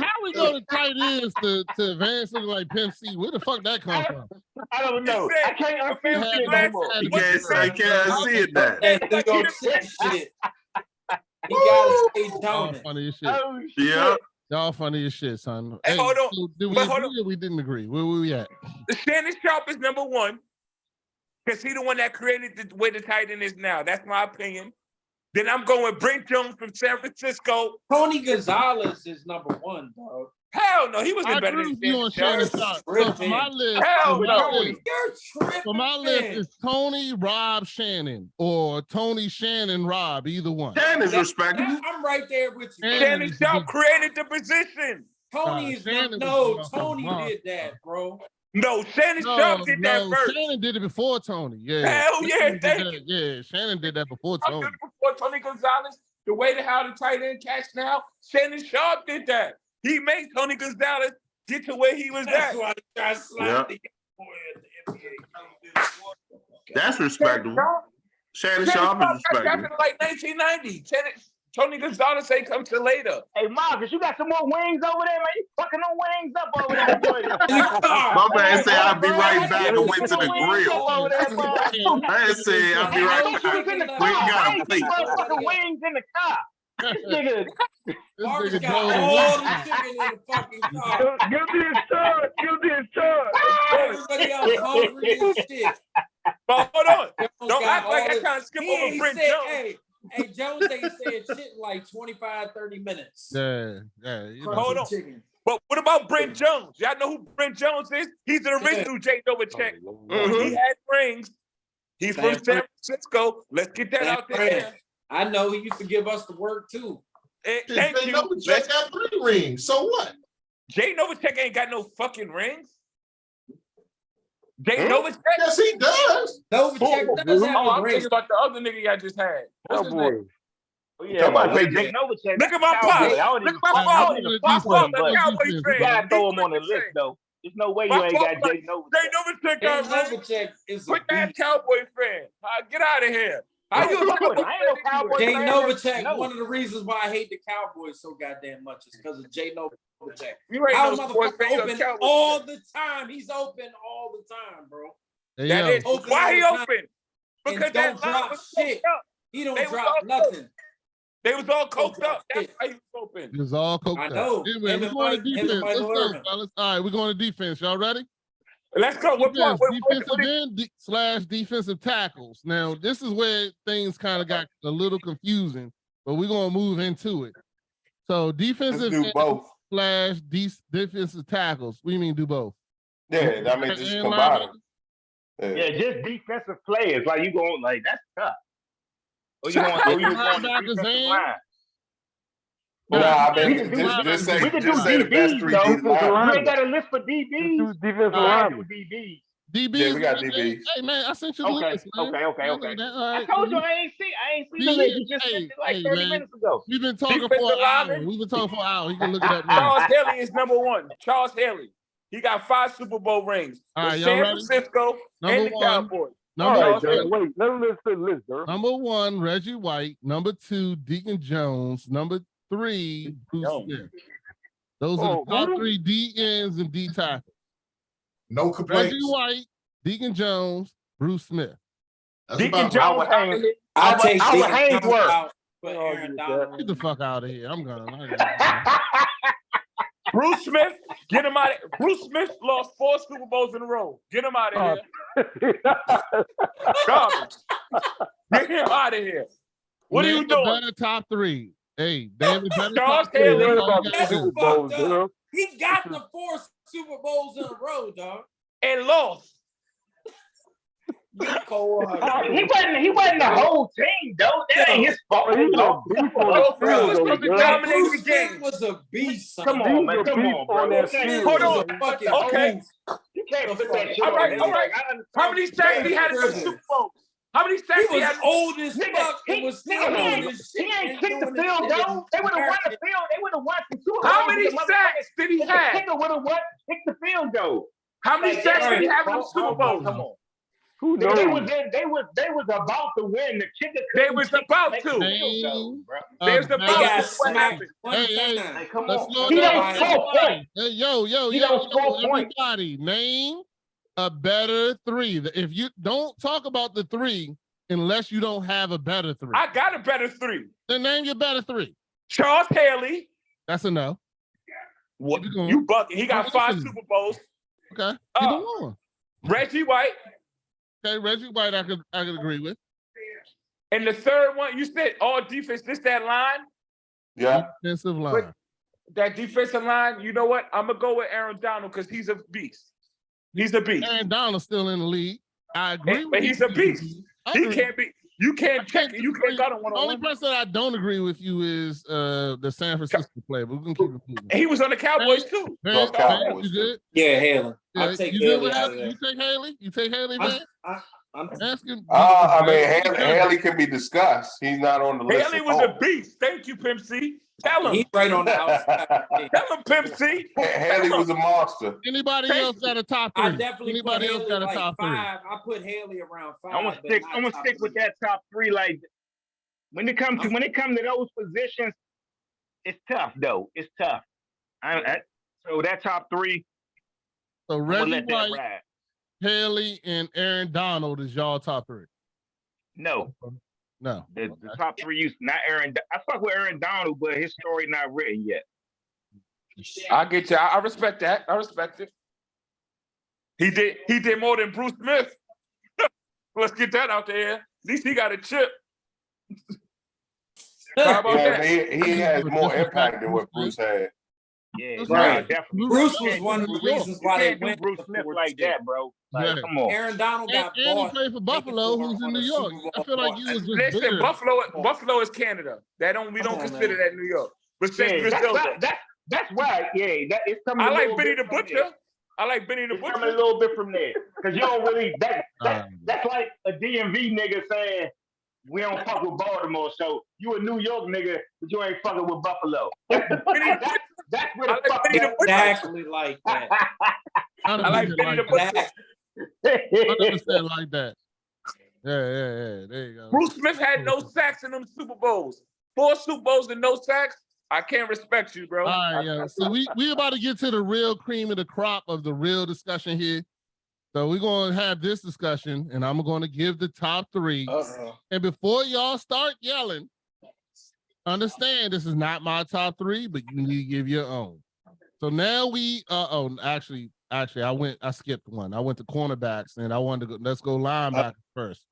Speaker 1: How we go to tight ends to advance looking like Pimp C? Where the fuck that come from?
Speaker 6: I don't know. I can't unsee the shit no more.
Speaker 7: You can't see it that.
Speaker 2: Shit. He gotta stay dominant.
Speaker 1: Funny as shit.
Speaker 6: Oh, shit.
Speaker 7: Yeah.
Speaker 1: Y'all funny as shit, son.
Speaker 9: Hey, hold on.
Speaker 1: So did we agree or we didn't agree? Where were we at?
Speaker 9: Shannon Sharp is number 1 because he the one that created the way the tight end is now. That's my opinion. Then I'm going with Brent Jones from San Francisco.
Speaker 2: Tony Gonzalez is number 1, dog.
Speaker 9: Hell no, he wasn't better than
Speaker 1: Shannon Sharp. So for my list,
Speaker 9: hell no.
Speaker 2: You're tripping.
Speaker 1: For my list is Tony, Rob, Shannon, or Tony, Shannon, Rob, either one.
Speaker 7: Shannon's respectable.
Speaker 2: I'm right there with you.
Speaker 9: Shannon Sharp created the position.
Speaker 2: Tony is Tony did that, bro.
Speaker 9: No, Shannon Sharp did that first.
Speaker 1: Shannon did it before Tony. Yeah.
Speaker 9: Hell yeah, thank you.
Speaker 1: Yeah, Shannon did that before Tony.
Speaker 9: I did it before Tony Gonzalez. The way how the tight end catch now, Shannon Sharp did that. He made Tony Gonzalez get to where he was
Speaker 2: That's
Speaker 9: at.
Speaker 2: why I tried to slide the boy at the NBA.
Speaker 7: That's respectable. Shannon Sharp is respectable.
Speaker 9: Like 1990. Tony Gonzalez ain't come till later.
Speaker 6: Hey, Marcus, you got some more wings over there, man? You fucking them wings up over there, boy.
Speaker 7: My man said I'll be right back and went to the grill. I said I'll be right back. We got a plate.
Speaker 6: Fucking wings in the car. This
Speaker 2: Marcus got all the chicken in the fucking car.
Speaker 5: Guilty as charged. Guilty as charged.
Speaker 2: Everybody else hungry as shit.
Speaker 9: But hold on. Don't act like I can't skip over Brent Jones.
Speaker 2: Hey, Jones ain't said shit in like 25, 30 minutes.
Speaker 1: Yeah.
Speaker 9: Hold on.
Speaker 2: Chicken.
Speaker 9: But what about Brent Jones? Y'all know who Brent Jones is? He's the original Jay Novacek. He had rings. He's from San Francisco. Let's get that out there.
Speaker 2: I know he used to give us the work too.
Speaker 9: Thank you.
Speaker 4: Novacek got 3 rings. So what?
Speaker 9: Jay Novacek ain't got no fucking rings. Jay Novacek?
Speaker 4: Yes, he does.
Speaker 2: Novacek does have
Speaker 9: I'm
Speaker 2: a ring.
Speaker 9: thinking about the other nigga I just had. What's his name?
Speaker 6: Yeah,
Speaker 7: Come on,
Speaker 6: Jay Novacek.
Speaker 9: Look at my pop. Look at my father. My father, Cowboys
Speaker 6: You
Speaker 9: fan.
Speaker 6: gotta throw him on the list, though. There's no way you ain't got Jay Novacek.
Speaker 9: Jay Novacek got rings.
Speaker 2: Novacek is
Speaker 9: Quick ass Cowboy fan. Get out of here. How you
Speaker 6: I ain't no Cowboy
Speaker 2: Jay
Speaker 6: fan.
Speaker 2: Novacek,
Speaker 6: No.
Speaker 2: one of the reasons why I hate the Cowboys so goddamn much is because of Jay Novacek.
Speaker 9: You ain't
Speaker 2: Our
Speaker 9: no sports fan.
Speaker 2: motherfucker
Speaker 9: You a
Speaker 2: open
Speaker 9: Cowboys
Speaker 2: all
Speaker 9: fan.
Speaker 2: the time. He's open all the time, bro.
Speaker 1: Hey,
Speaker 9: That is.
Speaker 2: Open
Speaker 9: Why
Speaker 2: all
Speaker 9: he
Speaker 2: the time.
Speaker 9: open? Because
Speaker 2: And
Speaker 9: that
Speaker 2: don't
Speaker 9: line
Speaker 2: drop
Speaker 9: was
Speaker 2: shit.
Speaker 9: coked up.
Speaker 2: He don't
Speaker 9: They was
Speaker 2: drop
Speaker 9: all
Speaker 2: nothing.
Speaker 9: They was all coked
Speaker 2: drop
Speaker 9: up. That's
Speaker 2: shit.
Speaker 9: why he was open.
Speaker 1: It was all coked
Speaker 2: I
Speaker 1: up.
Speaker 2: know.
Speaker 1: Anyway,
Speaker 2: Him
Speaker 1: we're
Speaker 2: and
Speaker 1: going to
Speaker 2: Mike- him and
Speaker 1: defense. Let's
Speaker 2: Michael
Speaker 1: go,
Speaker 2: Irvin.
Speaker 1: fellas. All right, we're going to defense. Y'all ready?
Speaker 9: Let's go. What
Speaker 1: Defense,
Speaker 9: part?
Speaker 1: defensive end / defensive tackles. Now, this is where things kind of got a little confusing, but we're going to move into it. So
Speaker 7: Let's
Speaker 1: defensive
Speaker 7: do both.
Speaker 1: / defensive tackles. We mean do both.
Speaker 7: Yeah, I mean just combine them.
Speaker 6: Yeah, just defensive players. Like you going like that's tough. Or you going defensive line.
Speaker 7: No, I mean just say the best three D
Speaker 6: linemen. We ain't got a list for DBs.
Speaker 5: Defensive linemen.
Speaker 1: DBs.
Speaker 7: Yeah, we got DBs.
Speaker 1: Hey man, I sent you the list, man.
Speaker 6: Okay.
Speaker 1: Right.
Speaker 6: I told you I ain't see the list. You just sent it like 30 minutes ago.
Speaker 1: We've been talking for an hour. We've been talking for an hour. You can look it up now.
Speaker 9: Charles Haley is number one. Charles Haley. He got 5 Super Bowl rings.
Speaker 1: All right,
Speaker 9: San Francisco and the Cowboys.
Speaker 5: Wait, let him list the list, bro.
Speaker 1: Number 1, Reggie White. Number 2, Deacon Jones. Number 3, Bruce Smith. Those are the top 3 D ends and D tackles.
Speaker 4: No complaints.
Speaker 1: Reggie White, Deacon Jones, Bruce Smith.
Speaker 9: Deacon Jones.
Speaker 2: I'll take
Speaker 6: Albert Haynesworth.
Speaker 1: Get the fuck out of here. I'm gone.
Speaker 9: Bruce Smith, get him out of here. Bruce Smith lost 4 Super Bowls in a row. Get him out of here. Garbage. Get him out of here. What are you doing?
Speaker 1: Better top 3. Hey, David,
Speaker 9: Charles Haley.
Speaker 2: He got the 4 Super Bowls in a row, dog.
Speaker 9: And lost.
Speaker 6: He wasn't the whole team, though. That ain't his fault.
Speaker 2: Bruce was a beast.
Speaker 6: Come on, man. Come on, bro.
Speaker 9: Hold on. Okay.
Speaker 6: You can't put that shit
Speaker 9: all right. How many sacks he had in the Super Bowl? How many sacks he had?
Speaker 2: He was old as fuck. He
Speaker 6: ain't kicked the field goal. They would have won the field. They would have won the 2.
Speaker 9: How many sacks did he have?
Speaker 6: Kicker would have kicked the field goal.
Speaker 9: How many sacks did he have in the Super Bowl?
Speaker 6: Come on. Who knows? They was about to win. The kicker.
Speaker 9: They was about to. They was about to. What happened?
Speaker 6: Hey, come on.
Speaker 1: He
Speaker 6: don't score points.
Speaker 1: Hey, yo,
Speaker 6: he don't score points.
Speaker 1: Everybody, name a better 3. If you don't talk about the 3 unless you don't have a better 3.
Speaker 9: I got a better 3.
Speaker 1: Then name your better 3.
Speaker 9: Charles Haley.
Speaker 1: That's a no.
Speaker 9: What? You bucking. He got 5 Super Bowls.
Speaker 1: Okay. Keep on.
Speaker 9: Reggie White.
Speaker 1: Okay, Reggie White, I could agree with.
Speaker 9: And the third one, you said all defense. This that line?
Speaker 7: Yeah.
Speaker 1: Defensive line.
Speaker 9: But that defensive line, you know what? I'm going to go with Aaron Donald because he's a beast. He's a beast.
Speaker 1: Aaron Donald's still in the league. I agree
Speaker 9: but he's a beast. He can't be. You can't check it. You can't got him one.
Speaker 1: The only person I don't agree with you is the San Francisco player, but we can keep it moving.
Speaker 9: He was on the Cowboys too.
Speaker 1: You good?
Speaker 2: Yeah, Haley. I'll take Haley out of there.
Speaker 1: You take Haley? You take Haley, man?
Speaker 2: I'm
Speaker 1: asking.
Speaker 7: I mean, Haley can be discussed. He's not on the list.
Speaker 9: Haley was a beast. Thank you, Pimp C. Tell him.
Speaker 2: He's right on the outside.
Speaker 9: Tell him, Pimp C.
Speaker 7: Haley was a monster.
Speaker 1: Anybody else got a top 3?
Speaker 2: I definitely
Speaker 1: Anybody else got a top 3?
Speaker 2: 5. I put Haley around 5.
Speaker 6: I'm gonna stick with that top 3. Like when it comes to those positions, it's tough though. It's tough. So that top 3.
Speaker 1: So Reggie White, Haley, and Aaron Donald is y'all top 3.
Speaker 6: No. The
Speaker 1: Okay.
Speaker 6: top 3 not Aaron. I fuck with Aaron Donald, but his story not written yet.
Speaker 9: I get you. I respect that. I respect it. He did more than Bruce Smith. Let's get that out there. At least he got a chip. How about that?
Speaker 7: He has more impact than what Bruce had.
Speaker 6: Yeah,
Speaker 2: right.
Speaker 6: Definitely.
Speaker 2: Bruce was one of the reasons why they went
Speaker 6: Bruce Smith like that, bro. Like, come on.
Speaker 2: Aaron Donald got
Speaker 1: and he played for Buffalo, who's in New York. I feel like you was just
Speaker 9: listen.
Speaker 1: bitter.
Speaker 9: Buffalo is Canada. We don't consider that New York. But
Speaker 6: that's right. Yeah, it's coming.
Speaker 9: I like Benny the Butcher. I like Benny the Butcher.
Speaker 6: Coming a little bit from there because you don't really. That's like a DMV nigga saying we don't fuck with Baltimore, so you a New York nigga, but you ain't fucking with Buffalo. That's where the fuck
Speaker 2: exactly like that.
Speaker 9: I like Benny the Butcher.
Speaker 1: I understand like that. Yeah. There you go.
Speaker 9: Bruce Smith had no sacks in them Super Bowls. 4 Super Bowls and no sacks. I can't respect you, bro.
Speaker 1: All right, yeah. So we about to get to the real cream of the crop of the real discussion here. So we're going to have this discussion, and I'm going to give the top 3. And before y'all start yelling, understand this is not my top 3, but you need to give your own. So now actually, I skipped one. I went to cornerbacks, and I wanted to go. Let's go linebackers first.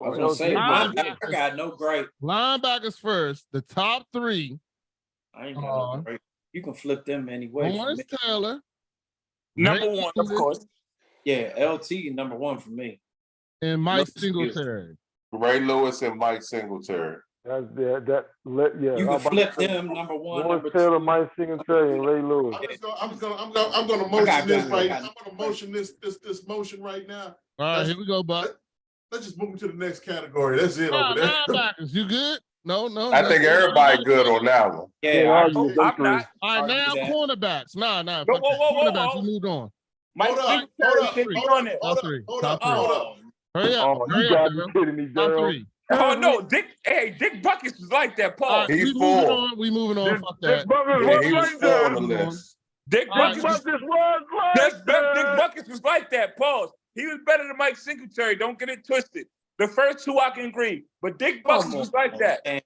Speaker 2: I was gonna say, linebacker got no great.
Speaker 1: Linebackers first. The top 3
Speaker 2: I ain't got no break. You can flip them anyway.
Speaker 1: Lawrence Taylor.
Speaker 9: Number one, of course.
Speaker 2: Yeah, LT number one for me.
Speaker 1: And Mike Singletary.
Speaker 7: Ray Lewis and Mike Singletary.
Speaker 2: You can flip them number one,
Speaker 5: Lawrence
Speaker 2: number
Speaker 5: Taylor,
Speaker 2: two.
Speaker 5: Mike Singletary, and Ray Lewis.
Speaker 4: I'm gonna motion this right. I'm gonna motion this motion right now.
Speaker 1: All right, here we go, Buck.
Speaker 4: Let's just move to the next category. That's it over there.
Speaker 1: Linebackers, you good? No.
Speaker 7: I think everybody good on that one.
Speaker 2: Yeah,
Speaker 9: I'm not.
Speaker 1: All right, now cornerbacks. Nah.
Speaker 9: Whoa.
Speaker 1: Cornerbacks, we moved on.
Speaker 9: Mike Singletary,
Speaker 1: Top three. Hurry up.
Speaker 5: Oh, you got me kidding me,
Speaker 1: Top
Speaker 5: girl.
Speaker 1: three.
Speaker 9: Oh no, Dick Buckets was like that, Paul.
Speaker 1: Right, we moving on. Fuck that.
Speaker 7: He was four on the list.
Speaker 9: Dick Buckets was like that, Paul. He was better than Mike Singletary. Don't get it twisted. The first two I can agree, but Dick Buckets was like that.
Speaker 1: Dick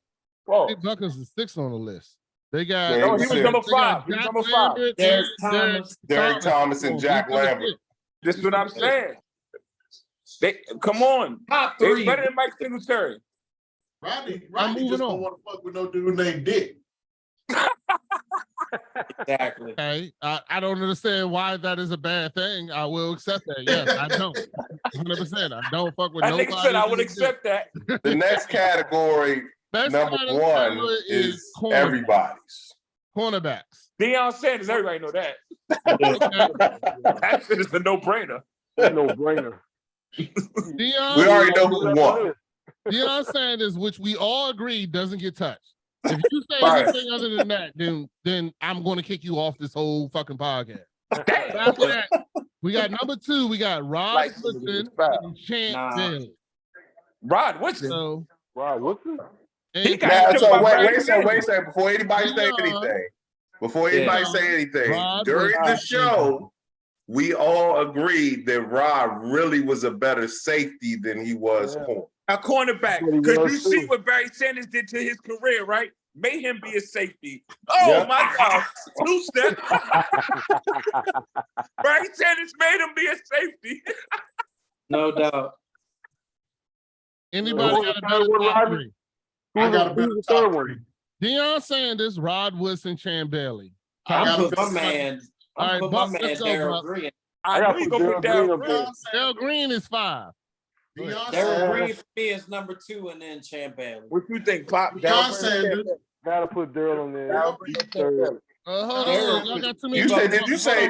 Speaker 1: Buckets is 6 on the list. They got.
Speaker 7: Yeah,
Speaker 9: he was number 5. He was number 5.
Speaker 7: Derek Thomas and Jack Lambert.
Speaker 9: This is what I'm saying. Come on.
Speaker 2: Top
Speaker 9: They're
Speaker 2: 3.
Speaker 9: better than Mike Singletary.
Speaker 4: Rodney just don't want to fuck with no dude named Dick.
Speaker 2: Exactly.
Speaker 1: Okay. I don't understand why that is a bad thing. I will accept that. Yes, I don't. 100%. I don't fuck with nobody.
Speaker 9: I think I would accept that.
Speaker 7: The next category, number one, is everybody's.
Speaker 1: Cornerbacks.
Speaker 9: Deion Sanders, everybody know that. That shit is a no-brainer.
Speaker 5: No-brainer.
Speaker 7: We already know who won.
Speaker 1: Deion Sanders, which we all agree doesn't get touched. If you say anything other than that, then I'm going to kick you off this whole fucking podcast. After that, we got number 2. We got Rod Woodson and Champ Bailey.
Speaker 9: Rod Woodson.
Speaker 1: So,
Speaker 5: Rod Woodson.
Speaker 7: Wait a second. Before anybody say anything, during the show, we all agreed that Rod really was a better safety than he was corner.
Speaker 9: A cornerback, because you see what Barry Sanders did to his career, right? Made him be a safety. Oh my God, 2 steps. Barry Sanders made him be a safety.
Speaker 2: No doubt.
Speaker 1: Anybody got a better top 3?
Speaker 4: I got a better top 3.
Speaker 1: Deion Sanders, Rod Woodson, Champ Bailey.
Speaker 2: I'm put my man Darryl Green.
Speaker 9: I knew you gonna put Darryl Green.
Speaker 1: Darryl Green is 5.
Speaker 2: Darryl Green for me is number 2, and then Champ Bailey.
Speaker 9: What you think, Pop?
Speaker 4: Deion Sanders.
Speaker 5: Gotta put Darryl in there.
Speaker 1: Hold on. Y'all got too many.
Speaker 7: Did you say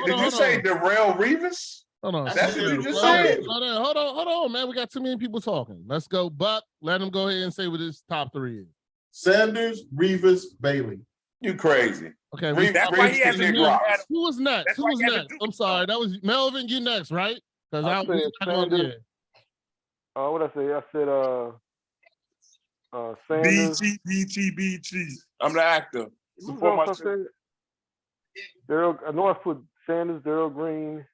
Speaker 7: Darrell Revis?
Speaker 1: Hold on.
Speaker 7: That's what you just said.
Speaker 1: Hold on, man. We got too many people talking. Let's go, Buck. Let him go ahead and say what his top 3 is.
Speaker 4: Sanders, Revis, Bailey.
Speaker 7: You crazy.
Speaker 1: Okay.
Speaker 9: That's why he has a new Adam.
Speaker 1: Who was next? I'm sorry. That was Melvin. You next, right? Because I was
Speaker 5: Sanders. What I say? I said Sanders.
Speaker 9: BT. I'm the actor.
Speaker 5: Darryl. I know I put Sanders, Darryl Green.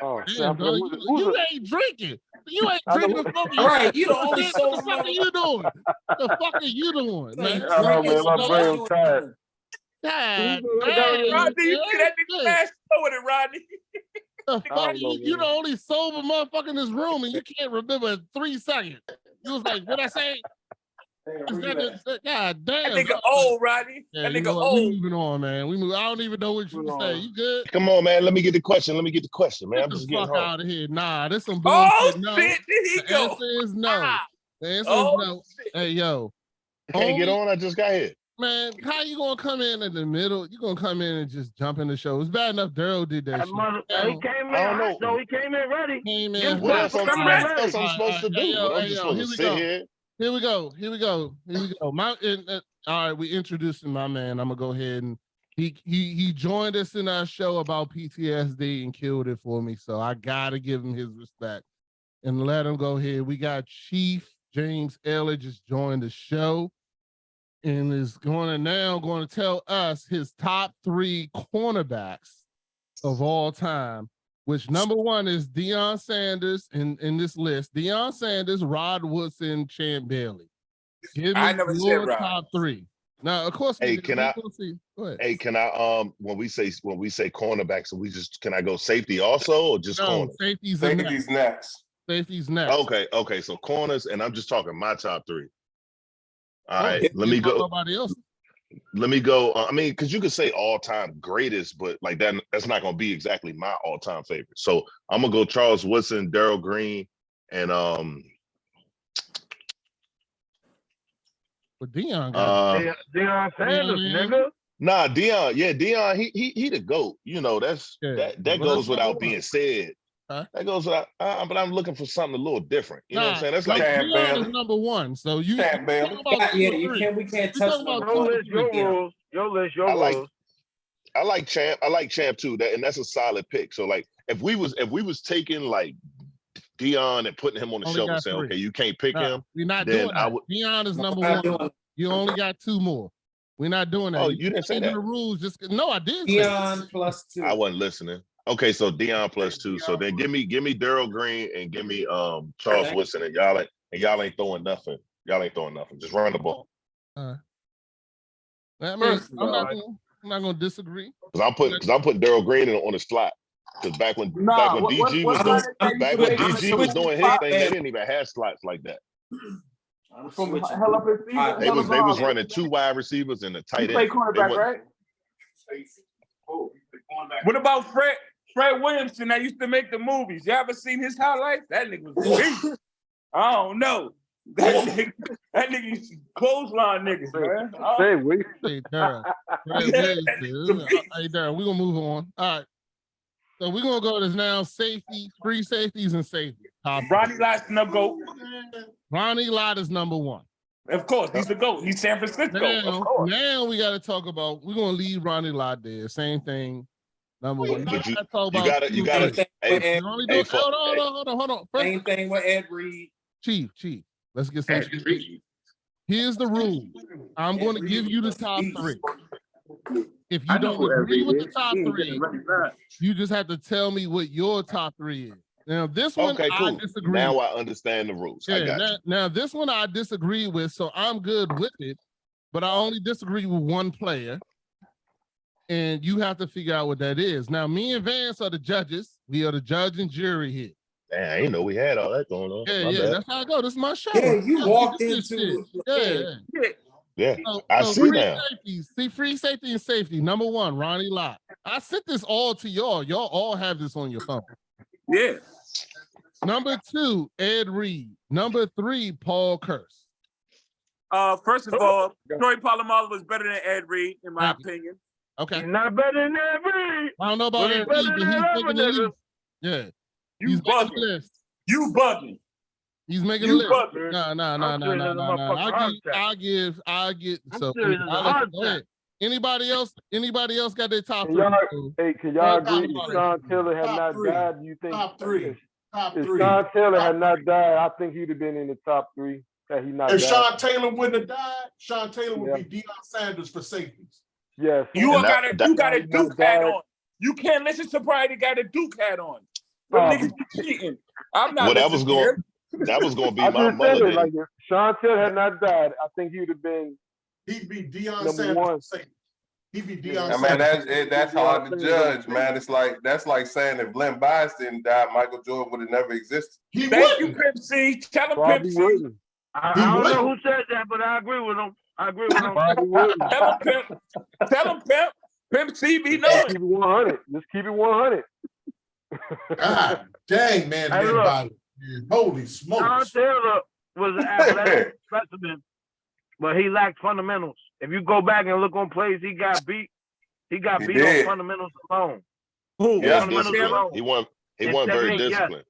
Speaker 5: Oh,
Speaker 1: damn, bro, you ain't drinking. You ain't drinking.
Speaker 2: All right, you the only sober.
Speaker 1: What the fuck are you doing? The fuck are you doing, man?
Speaker 5: Oh man, my brain's tired.
Speaker 1: God,
Speaker 9: Rodney, you see that nigga fast forward it, Rodney.
Speaker 1: The fuck you the only sober motherfucker in this room, and you can't remember 3 seconds. You was like, what I say? God damn.
Speaker 9: That nigga old, Rodney. That nigga old.
Speaker 1: We moving on, man. I don't even know what you can say. You good?
Speaker 10: Come on, man. Let me get the question, man. I'm just getting
Speaker 1: fuck
Speaker 10: home.
Speaker 1: out of here. Nah, this some bullshit.
Speaker 9: Oh,
Speaker 1: no.
Speaker 9: shit. Did he go?
Speaker 1: The answer is no. The answer is no.
Speaker 9: Shit.
Speaker 1: Hey, yo.
Speaker 10: Can't get on. I just got here.
Speaker 1: Man, how you gonna come in the middle? You gonna come in and just jump in the show? It's bad enough Darryl did that shit.
Speaker 8: He came in. No, he came in ready.
Speaker 1: Came in.
Speaker 10: What else I'm supposed to do? I'm just supposed to sit here.
Speaker 1: Here we go. All right, we introducing my man. I'm gonna go ahead and he joined us in our show about PTSD and killed it for me. So I gotta give him his respect and let him go ahead. We got Chief James Elliott just joined the show and is going to tell us his top 3 cornerbacks of all time. Which number 1 is Deion Sanders in this list. Deion Sanders, Rod Woodson, Champ Bailey. Give me your top 3. Now, of course,
Speaker 10: hey,
Speaker 1: can I
Speaker 10: when we say cornerbacks, so can I go safety also or just corners?
Speaker 1: Safety's next. Safety's next.
Speaker 10: Okay. So corners, and I'm just talking my top 3. All right, let me go.
Speaker 1: Nobody else.
Speaker 10: Let me go. I mean, because you could say all-time greatest, but like that's not gonna be exactly my all-time favorite. So I'm gonna go Charles Woodson, Darryl Green, and
Speaker 1: But Deion
Speaker 8: Deion Sanders, nigga.
Speaker 10: Nah, Deion, he the GOAT. You know, that goes without being said.
Speaker 1: Huh?
Speaker 10: That goes without. But I'm looking for something a little different. You know what I'm saying? That's like
Speaker 1: Deion is number one. So you
Speaker 2: we can't touch number one.
Speaker 8: Your list, your rules.
Speaker 10: I like Champ too. And that's a solid pick. So like, if we was taking like Deion and putting him on the shelf and saying, okay, you can't pick him.
Speaker 1: We're not doing that. Deion is number one. You only got 2 more. We're not doing that.
Speaker 10: Oh, you didn't say that.
Speaker 1: The rules no, I did.
Speaker 2: Deion plus 2.
Speaker 10: I wasn't listening. Okay, so Deion plus 2. So then give me Darryl Green and give me Charles Woodson, and y'all ain't throwing nothing. Y'all ain't throwing nothing. Just run the ball.
Speaker 1: I mean, I'm not gonna disagree.
Speaker 10: Because I'm putting Darryl Green on the slot. Because back when DG was doing his thing, they didn't even have slots like that.
Speaker 9: From hell up his season.
Speaker 10: They was running 2 wide receivers and a tight end.
Speaker 9: Play cornerback, right? What about Fred Williamson that used to make the movies? You ever seen his highlights? That nigga was beast. I don't know. That nigga used to clothesline niggas, man.
Speaker 1: Hey, Darryl. Hey, Darryl, we're gonna move on. All right. So we're gonna go to now safety, free safeties and safety.
Speaker 9: Ronnie Lott's the GOAT.
Speaker 1: Ronnie Lott is number 1.
Speaker 9: Of course, he's the GOAT. He's San Francisco.
Speaker 1: Now we got to talk about. We're gonna leave Ronnie Lott there. Same thing. Number 1.
Speaker 10: You gotta.
Speaker 1: Hold on.
Speaker 2: Same thing with Ed Reed.
Speaker 1: Chief. Let's get some. Here's the rule. I'm going to give you the top 3. If you don't agree with the top 3, you just have to tell me what your top 3 is. Now this one,
Speaker 10: okay, cool.
Speaker 1: I disagree.
Speaker 10: Now
Speaker 1: with.
Speaker 10: I understand the rules.
Speaker 1: Yeah,
Speaker 10: I got you.
Speaker 1: Now this one I disagree with, so I'm good with it. But I only disagree with one player, and you have to figure out what that is. Now, me and Vance are the judges. We are the judge and jury here.
Speaker 10: Damn, I didn't know we had all that going on.
Speaker 1: Yeah, that's how I go. This is my show.
Speaker 2: Yeah, you walked into
Speaker 1: it.
Speaker 10: Yeah, I see now.
Speaker 1: Free safety and safety. Number 1, Ronnie Lott. I sent this all to y'all. Y'all all have this on your phone.
Speaker 9: Yeah.
Speaker 1: Number 2, Ed Reed. Number 3, Paul Kurtz.
Speaker 9: First of all, Troy Polamalu was better than Ed Reed, in my opinion.
Speaker 1: Okay.
Speaker 8: He's not better than Ed Reed.
Speaker 1: I don't know about Ed Reed, but he's making the list. Yeah.
Speaker 9: You bugging. You bugging.
Speaker 1: He's making a list. No. I get. So go ahead. Anybody else got their top 3?
Speaker 5: Can y'all agree if Sean Taylor had not died, do you think
Speaker 4: top 3?
Speaker 5: If Sean Taylor had not died, I think he'd have been in the top 3.
Speaker 4: If Sean Taylor wouldn't have died, Sean Taylor would be Deion Sanders for safeties.
Speaker 5: Yes.
Speaker 9: You got a Duke hat on. You can't listen to somebody that got a Duke hat on. Niggas be cheating. I'm not.
Speaker 10: Well, that was going to be my mother.
Speaker 5: Like if Sean Taylor had not died, I think he would have been.
Speaker 4: He'd be Deion Sanders for safety. He'd be Deion Sanders.
Speaker 7: Man, that's hard to judge, man. That's like saying if Len Bias didn't die, Michael Jordan would have never existed.
Speaker 9: Thank you, Pimp C. Tell him, Pimp C.
Speaker 8: I don't know who said that, but I agree with him.
Speaker 9: Tell him, Pimp. Pimp C be knowing.
Speaker 5: Keep it 100. Just keep it 100.
Speaker 4: God dang, man. Holy smokes.
Speaker 8: Sean Taylor was an athletic specimen, but he lacked fundamentals. If you go back and look on plays, he got beat. He got beat on fundamentals alone.
Speaker 10: Who? Yeah, he wasn't very disciplined.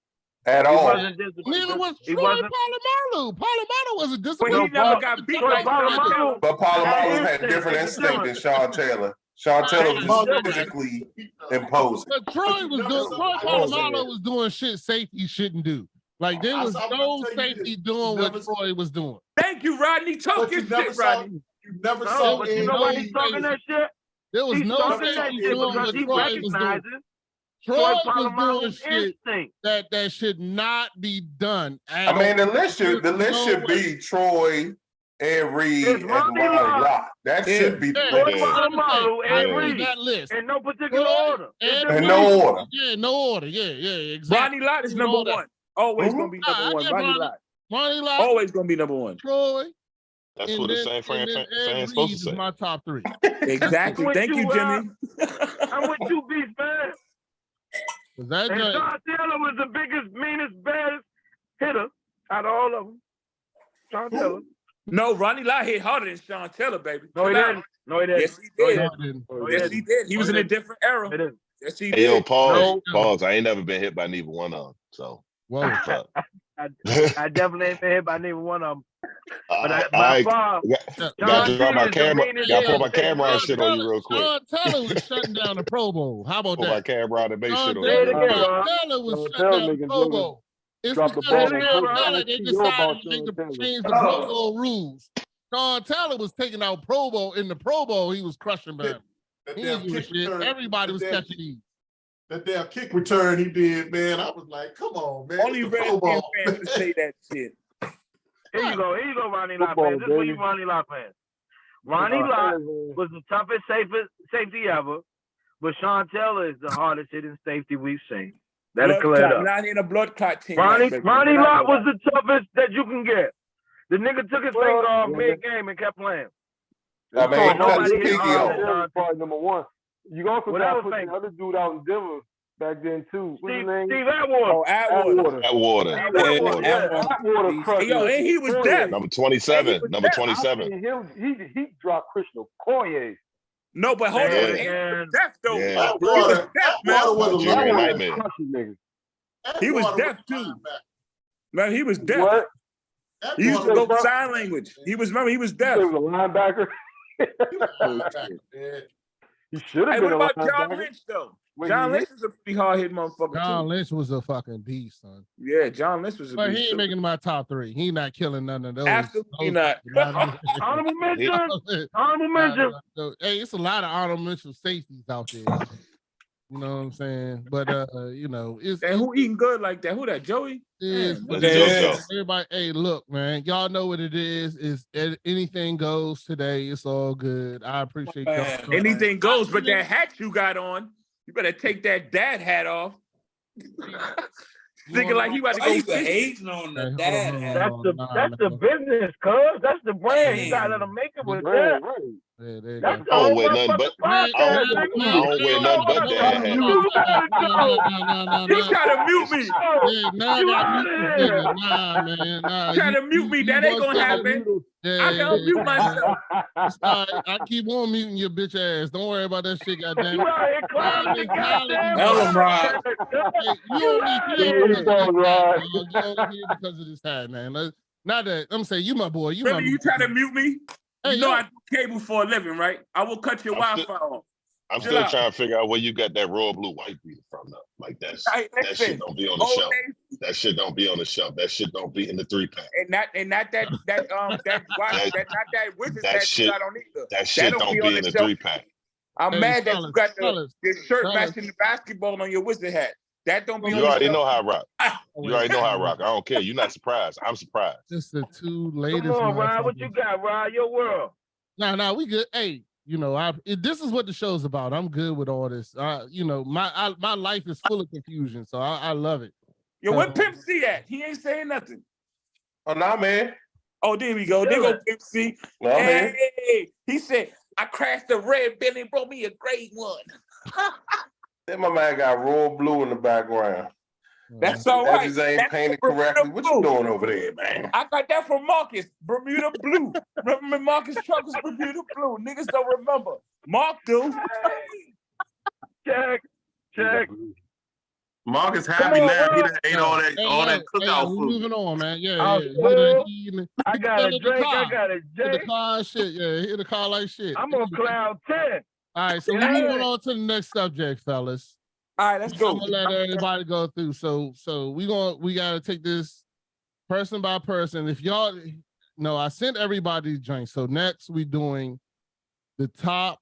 Speaker 7: At all.
Speaker 1: Neither was Troy Polamalu. Polamalu wasn't disciplined.
Speaker 9: But he never got beat like Polamalu.
Speaker 7: But Polamalu had different instinct than Sean Taylor. Sean Taylor was just physically imposing.
Speaker 1: But Troy Polamalu was doing shit safety shouldn't do. Like there was no safety doing what Troy was doing.
Speaker 9: Thank you, Rodney. Talk your shit, Rodney.
Speaker 4: You never saw
Speaker 8: it. You know why he's talking that shit?
Speaker 1: There was no safety doing what Troy was doing. Troy was doing shit that should not be done.
Speaker 7: I mean, the list should be Troy, Ed Reed, and Ronnie Lott. That should be the
Speaker 8: list.
Speaker 1: That list.
Speaker 8: In no particular order.
Speaker 7: In no order.
Speaker 1: Yeah, no order. Yeah, exactly.
Speaker 9: Ronnie Lott is number 1. Always gonna be number 1. Ronnie Lott. Always gonna be number 1.
Speaker 1: Troy.
Speaker 10: That's
Speaker 1: and
Speaker 10: what the
Speaker 1: then
Speaker 10: same
Speaker 1: and then Ed
Speaker 10: fans supposed
Speaker 1: Reed
Speaker 10: to
Speaker 1: is
Speaker 10: say.
Speaker 1: my top 3.
Speaker 9: Exactly. Thank you, Jimmy.
Speaker 8: I'm with you, Beast, man.
Speaker 1: And Sean
Speaker 8: Taylor was the biggest, meanest, baddest hitter out of all of them. Sean Taylor.
Speaker 9: No, Ronnie Lott hit harder than Sean Taylor, baby.
Speaker 8: No, he didn't. No, he didn't.
Speaker 9: Yes, he did.
Speaker 8: Yes,
Speaker 9: he did. He was in a different era. Yes, he did.
Speaker 10: Yo, pause. I ain't never been hit by neither one of them. So,
Speaker 1: whoa.
Speaker 8: I definitely ain't been hit by neither one of them. But
Speaker 10: I
Speaker 8: far,
Speaker 10: gotta drop my camera. Gotta pull my camera and shit on you real quick.
Speaker 1: Sean Taylor was shutting down the Pro Bowl. How about
Speaker 10: Pull
Speaker 1: that?
Speaker 10: my camera out and make shit on
Speaker 1: Sean
Speaker 10: you.
Speaker 1: Taylor was shutting down the Pro Bowl. It's
Speaker 5: Drop the
Speaker 1: because
Speaker 5: ball
Speaker 1: of
Speaker 5: on
Speaker 1: Sean Taylor they decided to change the Pro Bowl rules. Sean Taylor was taking out Pro Bowl. In the Pro Bowl, he was crushing them. He didn't give a shit. Everybody was catching these.
Speaker 4: That damn kick return he did, man. I was like, come on, man.
Speaker 9: Only Redskins fans would say that shit.
Speaker 8: Here you go, Ronnie Lott fans. This is for you, Ronnie Lott fans. Ronnie Lott was the toughest safety ever, but Sean Taylor is the hardest hitting safety we've seen. That'll clear it up.
Speaker 9: Not in a blood clot team.
Speaker 8: Ronnie Lott was the toughest that you can get. The nigga took his finger off mid-game and kept playing.
Speaker 5: I mean,
Speaker 8: nobody hit
Speaker 5: part number 1. You also got to put the other dude out in Denver back then too. What's his name?
Speaker 8: Steve Atwater.
Speaker 5: Oh, Atwater.
Speaker 10: Atwater.
Speaker 9: Yo, and he was deaf.
Speaker 10: Number 27. Number 27.
Speaker 5: He dropped Christian Okoye.
Speaker 9: No, but hold on. He was deaf though.
Speaker 10: Yeah.
Speaker 9: He was deaf, man.
Speaker 10: Jerry Nightmare.
Speaker 9: He was deaf too. Man, he was deaf.
Speaker 5: What?
Speaker 9: He used to go sign language. He was deaf.
Speaker 5: He was a linebacker. He should have been.
Speaker 9: What about John Lynch though? John Lynch was a pretty hard hit motherfucker.
Speaker 1: John Lynch was a fucking beast, son.
Speaker 9: Yeah, John Lynch was a beast.
Speaker 1: But he ain't making my top 3. He not killing none of those.
Speaker 9: Absolutely not.
Speaker 8: Honorable mention.
Speaker 1: Hey, it's a lot of honorable mention safeties out there. You know what I'm saying? But it's
Speaker 9: and who eating good like that? Who that? Joey?
Speaker 1: Everybody, hey, look, man, y'all know what it is. Is anything goes today. It's all good. I appreciate y'all.
Speaker 9: Anything goes, but that hat you got on, you better take that dad hat off. Thinking like you about to go
Speaker 2: hating on the dad hat.
Speaker 8: That's the business, cuz. That's the brand. You gotta let them make it with that.
Speaker 10: I don't wear nothing but dad hat.
Speaker 9: You try to mute me.
Speaker 1: Nah,
Speaker 9: try to mute me. That ain't gonna happen. I can unmute myself.
Speaker 1: I keep on muting your bitch ass. Don't worry about that shit, goddamn. You only here because of this hat, man. Not that I'm saying you my boy.
Speaker 9: You trying to mute me? Hey, you know I do cable for a living, right? I will cut your Wi-Fi off.
Speaker 10: I'm still trying to figure out where you got that royal blue white beater from, though. Like that shit don't be on the shelf. That shit don't be on the shelf. That shit don't be in the 3-pack.
Speaker 9: And not that wizard that you got on either.
Speaker 10: That shit don't be in the 3-pack.
Speaker 9: I'm mad that you got your shirt matching the basketball on your wizard hat. That don't be.
Speaker 10: You already know how I rock. You already know how I rock. I don't care. You're not surprised. I'm surprised.
Speaker 1: Just the 2 latest.
Speaker 8: Come on, Rod. What you got, Rod? Your world.
Speaker 1: No, we good. Hey, this is what the show's about. I'm good with all this. My life is full of confusion, so I love it.
Speaker 9: Yo, where Pimp C at? He ain't saying nothing.
Speaker 7: Oh, nah, man.
Speaker 9: Oh, there we go. There go Pimp C.
Speaker 7: Nah, man.
Speaker 9: He said, I crashed a red Bentley and brought me a gray one.
Speaker 7: Then my man got royal blue in the background.
Speaker 9: That's all right.
Speaker 7: That just ain't painted correctly. What you doing over there, man?
Speaker 9: I got that from Marcus, Bermuda Blue. Remember Marcus Truck was Bermuda Blue. Niggas don't remember. Mark do.
Speaker 8: Check.
Speaker 7: Marcus happy now. He done ate all that cookout food.
Speaker 1: Moving on, man.
Speaker 8: I got a drink. I got a J.
Speaker 1: Hit the car shit. Yeah, hit the car like shit.
Speaker 8: I'm on cloud 10.
Speaker 1: All right, so we're moving on to the next subject, fellas.
Speaker 9: All right, let's go.
Speaker 1: I'm gonna let everybody go through. So we gotta take this person by person. If y'all know, I sent everybody the joint. So next we doing the top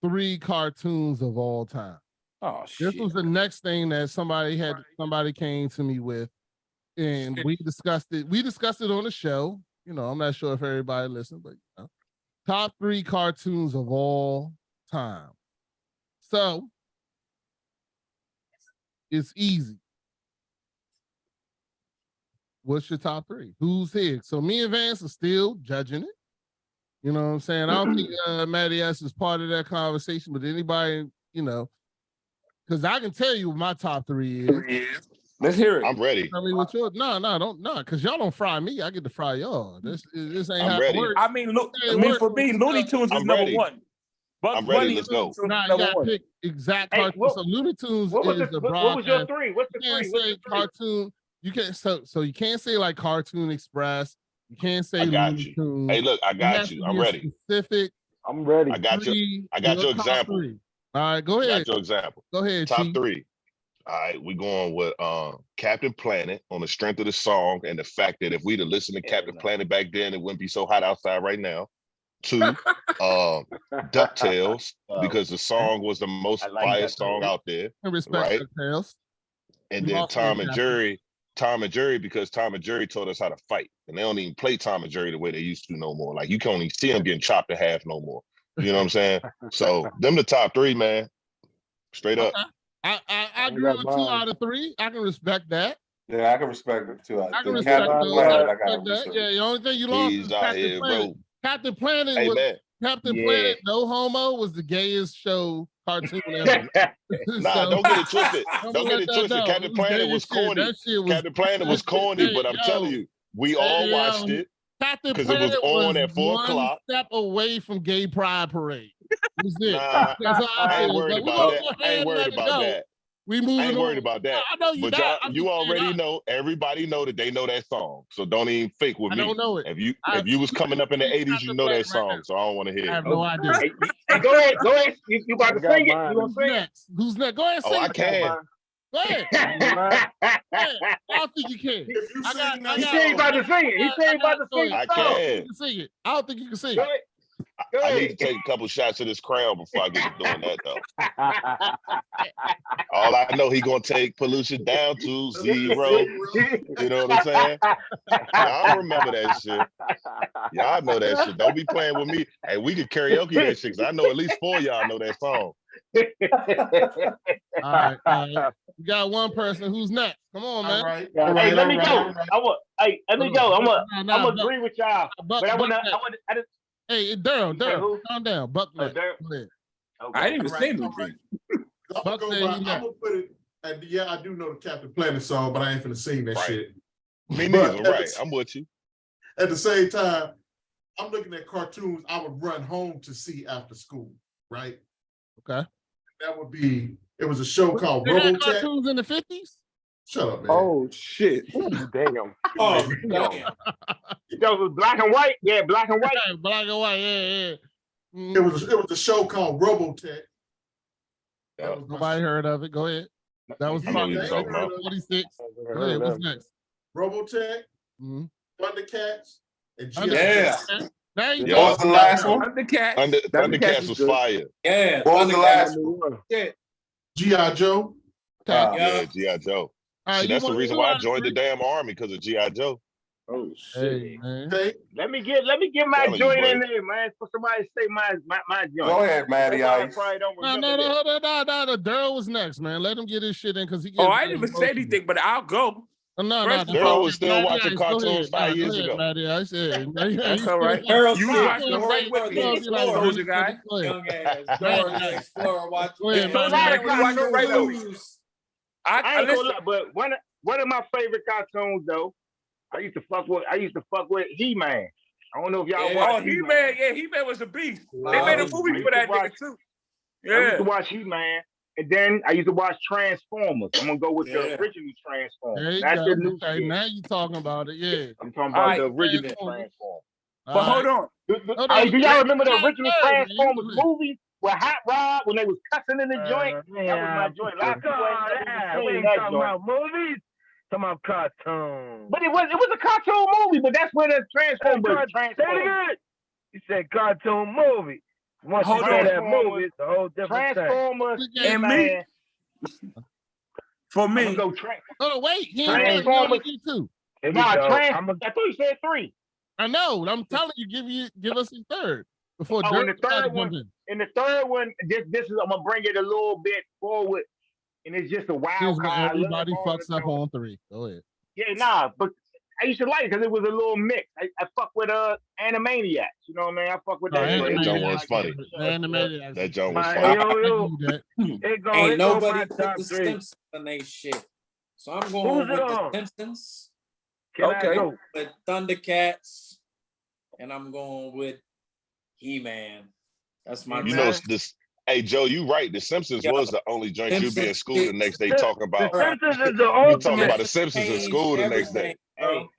Speaker 1: 3 cartoons of all time.
Speaker 9: Oh shit.
Speaker 1: This was the next thing that somebody came to me with, and we discussed it. We discussed it on the show. I'm not sure if everybody listened, but top 3 cartoons of all time. So it's easy. what's your top 3? Who's here? So me and Vance are still judging it. You know what I'm saying? I don't think Matty S is part of that conversation, but anybody, you know, because I can tell you what my top 3 is.
Speaker 9: Let's hear it.
Speaker 10: I'm ready.
Speaker 1: Tell me what yours. No, don't, because y'all don't fry me. I get to fry y'all. This ain't
Speaker 10: I'm
Speaker 1: how
Speaker 10: ready.
Speaker 1: it works.
Speaker 9: I mean, look, for me, Looney Tunes is
Speaker 10: I'm
Speaker 9: number
Speaker 10: ready.
Speaker 9: 1. Bugs
Speaker 10: I'm ready.
Speaker 9: Bunny
Speaker 10: Let's
Speaker 9: is Looney
Speaker 10: go.
Speaker 9: Tunes is
Speaker 1: Nah, you
Speaker 9: number
Speaker 1: gotta
Speaker 9: 1.
Speaker 1: pick exact
Speaker 8: Hey,
Speaker 1: cartoon.
Speaker 8: what-
Speaker 1: So Looney Tunes
Speaker 8: What was
Speaker 1: is
Speaker 8: the
Speaker 1: the
Speaker 8: what was your
Speaker 1: broadcast.
Speaker 8: 3? What's the
Speaker 1: You can't
Speaker 8: 3? What's
Speaker 1: say
Speaker 8: the 3?
Speaker 1: cartoon. You can't so you can't say like Cartoon Express. You can't say
Speaker 10: I got
Speaker 1: Looney
Speaker 10: you.
Speaker 1: Tunes.
Speaker 10: Hey, look, I
Speaker 1: It
Speaker 10: got
Speaker 1: has
Speaker 10: you.
Speaker 1: to
Speaker 10: I'm
Speaker 1: be a
Speaker 10: ready.
Speaker 1: specific
Speaker 5: I'm ready.
Speaker 10: I got you.
Speaker 1: 3.
Speaker 10: I got your
Speaker 1: top
Speaker 10: example.
Speaker 1: 3. All right, go
Speaker 10: I
Speaker 1: ahead.
Speaker 10: got your example.
Speaker 1: Go ahead,
Speaker 10: Top
Speaker 1: Chief.
Speaker 10: 3. All right, we're going with Captain Planet on the strength of the song and the fact that if we'd have listened to Captain Planet back then, it wouldn't be so hot outside right now. 2, DuckTales, because the song was the most fire song out there.
Speaker 1: I respect
Speaker 10: right?
Speaker 1: DuckTales.
Speaker 10: And
Speaker 1: You
Speaker 10: then
Speaker 1: also
Speaker 10: Tom
Speaker 1: need
Speaker 10: and
Speaker 1: Captain.
Speaker 10: Jerry, because Tom and Jerry taught us how to fight. And they don't even play Tom and Jerry the way they used to no more. Like you can't even see them getting chopped in half no more. You know what I'm saying? So them the top 3, man. Straight up.
Speaker 1: I agree with 2 out of 3. I can respect that.
Speaker 11: Yeah, I can respect it too.
Speaker 1: I can respect those.
Speaker 11: that.
Speaker 1: Yeah, the only thing you lost
Speaker 10: He's
Speaker 1: is
Speaker 10: out
Speaker 1: Captain
Speaker 10: here,
Speaker 1: Planet.
Speaker 10: bro.
Speaker 1: Captain Planet
Speaker 10: Hey,
Speaker 1: was
Speaker 10: man.
Speaker 1: Captain Planet, no homo, was the gayest show cartoon ever.
Speaker 10: Nah, don't get it twisted. Don't get it twisted. Captain Planet was corny.
Speaker 1: That shit was
Speaker 10: Captain Planet was corny, but I'm telling you, we all watched it
Speaker 1: Captain
Speaker 10: because it was
Speaker 1: Planet
Speaker 10: on at 4 o'clock.
Speaker 1: step away from Gay Pride Parade. That's it.
Speaker 10: Nah,
Speaker 1: That's how
Speaker 10: I ain't worried about that. I ain't worried about that.
Speaker 1: We moving
Speaker 10: I ain't worried
Speaker 1: on.
Speaker 10: about that.
Speaker 1: I know you
Speaker 10: but
Speaker 1: not.
Speaker 10: you already know. Everybody know that they know that song. So don't even fake with me.
Speaker 1: I don't know it.
Speaker 10: If you was coming up in the 80s, you know that song. So I don't want to hear
Speaker 1: I have
Speaker 10: it.
Speaker 1: no idea.
Speaker 8: Hey, go ahead. You about to sing it? You gonna sing it?
Speaker 1: Who's next? Go ahead, sing
Speaker 10: Oh, I
Speaker 1: it.
Speaker 10: can.
Speaker 1: Go ahead. I don't think you can.
Speaker 11: If you sing that
Speaker 8: He said he about to sing it. He said he about to sing
Speaker 10: I
Speaker 8: the song.
Speaker 10: can.
Speaker 1: Sing it. I don't think you can sing
Speaker 8: Go
Speaker 1: it.
Speaker 8: ahead. Go
Speaker 10: I
Speaker 8: ahead.
Speaker 10: need to take a couple shots of this crown before I get to doing that though. All I know, he gonna take pollution down to 0. You know what I'm saying? Y'all remember that shit. Y'all know that shit. Don't be playing with me. Hey, we can karaoke that shit, 'cause I know at least 4 of y'all know that song.
Speaker 1: All right. We got one person. Who's next? Come on, man.
Speaker 11: All right.
Speaker 8: Hey, let me go. Let me go. I'm
Speaker 1: Nah,
Speaker 8: gonna agree with y'all.
Speaker 1: Buck,
Speaker 8: But I
Speaker 1: Buck
Speaker 8: wanna.
Speaker 1: Hey, Durham,
Speaker 8: who?
Speaker 1: calm down. Buck next.
Speaker 8: Durham.
Speaker 1: Go ahead.
Speaker 8: Okay.
Speaker 9: I didn't even say anything.
Speaker 4: I'm
Speaker 1: Buck said he
Speaker 4: gonna
Speaker 1: next.
Speaker 4: put it. And yeah, I do know the Captain Planet song, but I ain't finna sing that
Speaker 10: Right.
Speaker 4: shit.
Speaker 10: Me
Speaker 4: But
Speaker 10: neither, right? I'm with you.
Speaker 4: At the same time, I'm looking at cartoons I would run home to see after school, right?
Speaker 1: Okay.
Speaker 4: That would be, it was a show called
Speaker 1: They had
Speaker 4: Robotech.
Speaker 1: cartoons in the 50s?
Speaker 4: Shut up, man.
Speaker 11: Oh shit.
Speaker 5: Damn.
Speaker 2: Oh, damn.
Speaker 8: That was black and white. Yeah, black and white.
Speaker 1: Black and white, yeah.
Speaker 4: It was a show called Robotech. That was
Speaker 1: Nobody heard of it. Go ahead. That was
Speaker 10: I know what you're talking about.
Speaker 1: 46. Go ahead. What's next?
Speaker 4: Robotech,
Speaker 1: Mm-hmm.
Speaker 4: Thundercats, and G.I.
Speaker 11: Yeah.
Speaker 1: Now you
Speaker 10: Yeah.
Speaker 11: What was the last one?
Speaker 10: Thundercats was fire.
Speaker 2: Yeah.
Speaker 11: What was the last one?
Speaker 4: G.I. Joe.
Speaker 10: Yeah, G.I. Joe.
Speaker 1: right,
Speaker 10: See, that's the reason why I joined the
Speaker 1: 3.
Speaker 10: damn army, because of G.I. Joe.
Speaker 11: Oh
Speaker 1: Hey,
Speaker 11: shit.
Speaker 1: man.
Speaker 4: Okay.
Speaker 8: Let me get my
Speaker 10: Telling you,
Speaker 8: joint
Speaker 10: boy.
Speaker 8: in there, man. For somebody to say my joint.
Speaker 11: Go ahead, Matty
Speaker 8: Everybody
Speaker 11: Ice.
Speaker 8: probably don't remember that.
Speaker 1: No. Daryl was next, man. Let him get his shit in because he.
Speaker 9: Oh, I didn't even say anything, but I'll go.
Speaker 1: No.
Speaker 10: Daryl was still watching cartoons 5 years ago.
Speaker 1: I said
Speaker 9: That's all right.
Speaker 2: Daryl
Speaker 9: You was watching them right with me, soldier guy.
Speaker 2: Young ass Dora the Explorer watching.
Speaker 1: Ahead,
Speaker 9: Soldier guy was watching right with me.
Speaker 8: I ain't gonna lie, but one of my favorite cartoons though, I used to fuck with He-Man. I don't know if y'all watch
Speaker 9: He-Man. Yeah, He-Man was a beast. They made a movie for that nigga too.
Speaker 8: I used to watch He-Man, and then I used to watch Transformers. I'm gonna go with the original Transformers. That's the new shit.
Speaker 1: Now you talking about it, yeah.
Speaker 8: I'm talking about the original Transformers.
Speaker 9: But hold on.
Speaker 8: Do y'all remember the original Transformers movie with Hot Rod when they was cussing in the joint? That was my joint. A lot of people ain't talking about movies. Talking about cartoons. But it was a cartoon movie, but that's where the Transformers transformed. You said cartoon movie. Once you say that movie, it's a whole different Transformers
Speaker 9: and me. For me.
Speaker 1: Wait.
Speaker 8: Transformers
Speaker 1: too.
Speaker 8: I thought you said 3.
Speaker 1: I know. I'm telling you, give us a third before.
Speaker 8: In the third one, this is I'm gonna bring it a little bit forward, and it's just a wild card.
Speaker 1: Everybody fucks up on 3. Go ahead.
Speaker 8: Yeah, but
Speaker 6: I used to like it because it was a little mix. I fuck with Animaniacs. You know what I mean? I fuck with that.
Speaker 10: Yeah, that joint
Speaker 1: Animaniacs.
Speaker 10: was funny.
Speaker 1: Animaniacs.
Speaker 10: That joint was
Speaker 8: My
Speaker 10: funny.
Speaker 8: yo,
Speaker 1: That.
Speaker 2: Ain't nobody
Speaker 8: my
Speaker 2: put
Speaker 8: top
Speaker 2: the
Speaker 8: three.
Speaker 2: Simpsons in they shit. So I'm going
Speaker 8: Who's
Speaker 2: with
Speaker 8: it
Speaker 2: the
Speaker 8: on?
Speaker 2: Simpsons,
Speaker 8: Can I
Speaker 9: Okay.
Speaker 8: go?
Speaker 2: with Thundercats, and I'm going with He-Man. That's my
Speaker 10: You know
Speaker 8: He-Man?
Speaker 10: this. Hey Joe, you right. The Simpsons
Speaker 2: Yo,
Speaker 10: was the only joint you'd be in
Speaker 2: Simpsons
Speaker 10: school the
Speaker 2: shit.
Speaker 10: next day talking
Speaker 8: The
Speaker 10: about.
Speaker 8: Simpsons is the
Speaker 10: You be talking about
Speaker 8: ultimate.
Speaker 10: the Simpsons in
Speaker 2: Changed
Speaker 10: school the next day.
Speaker 2: everything, bro.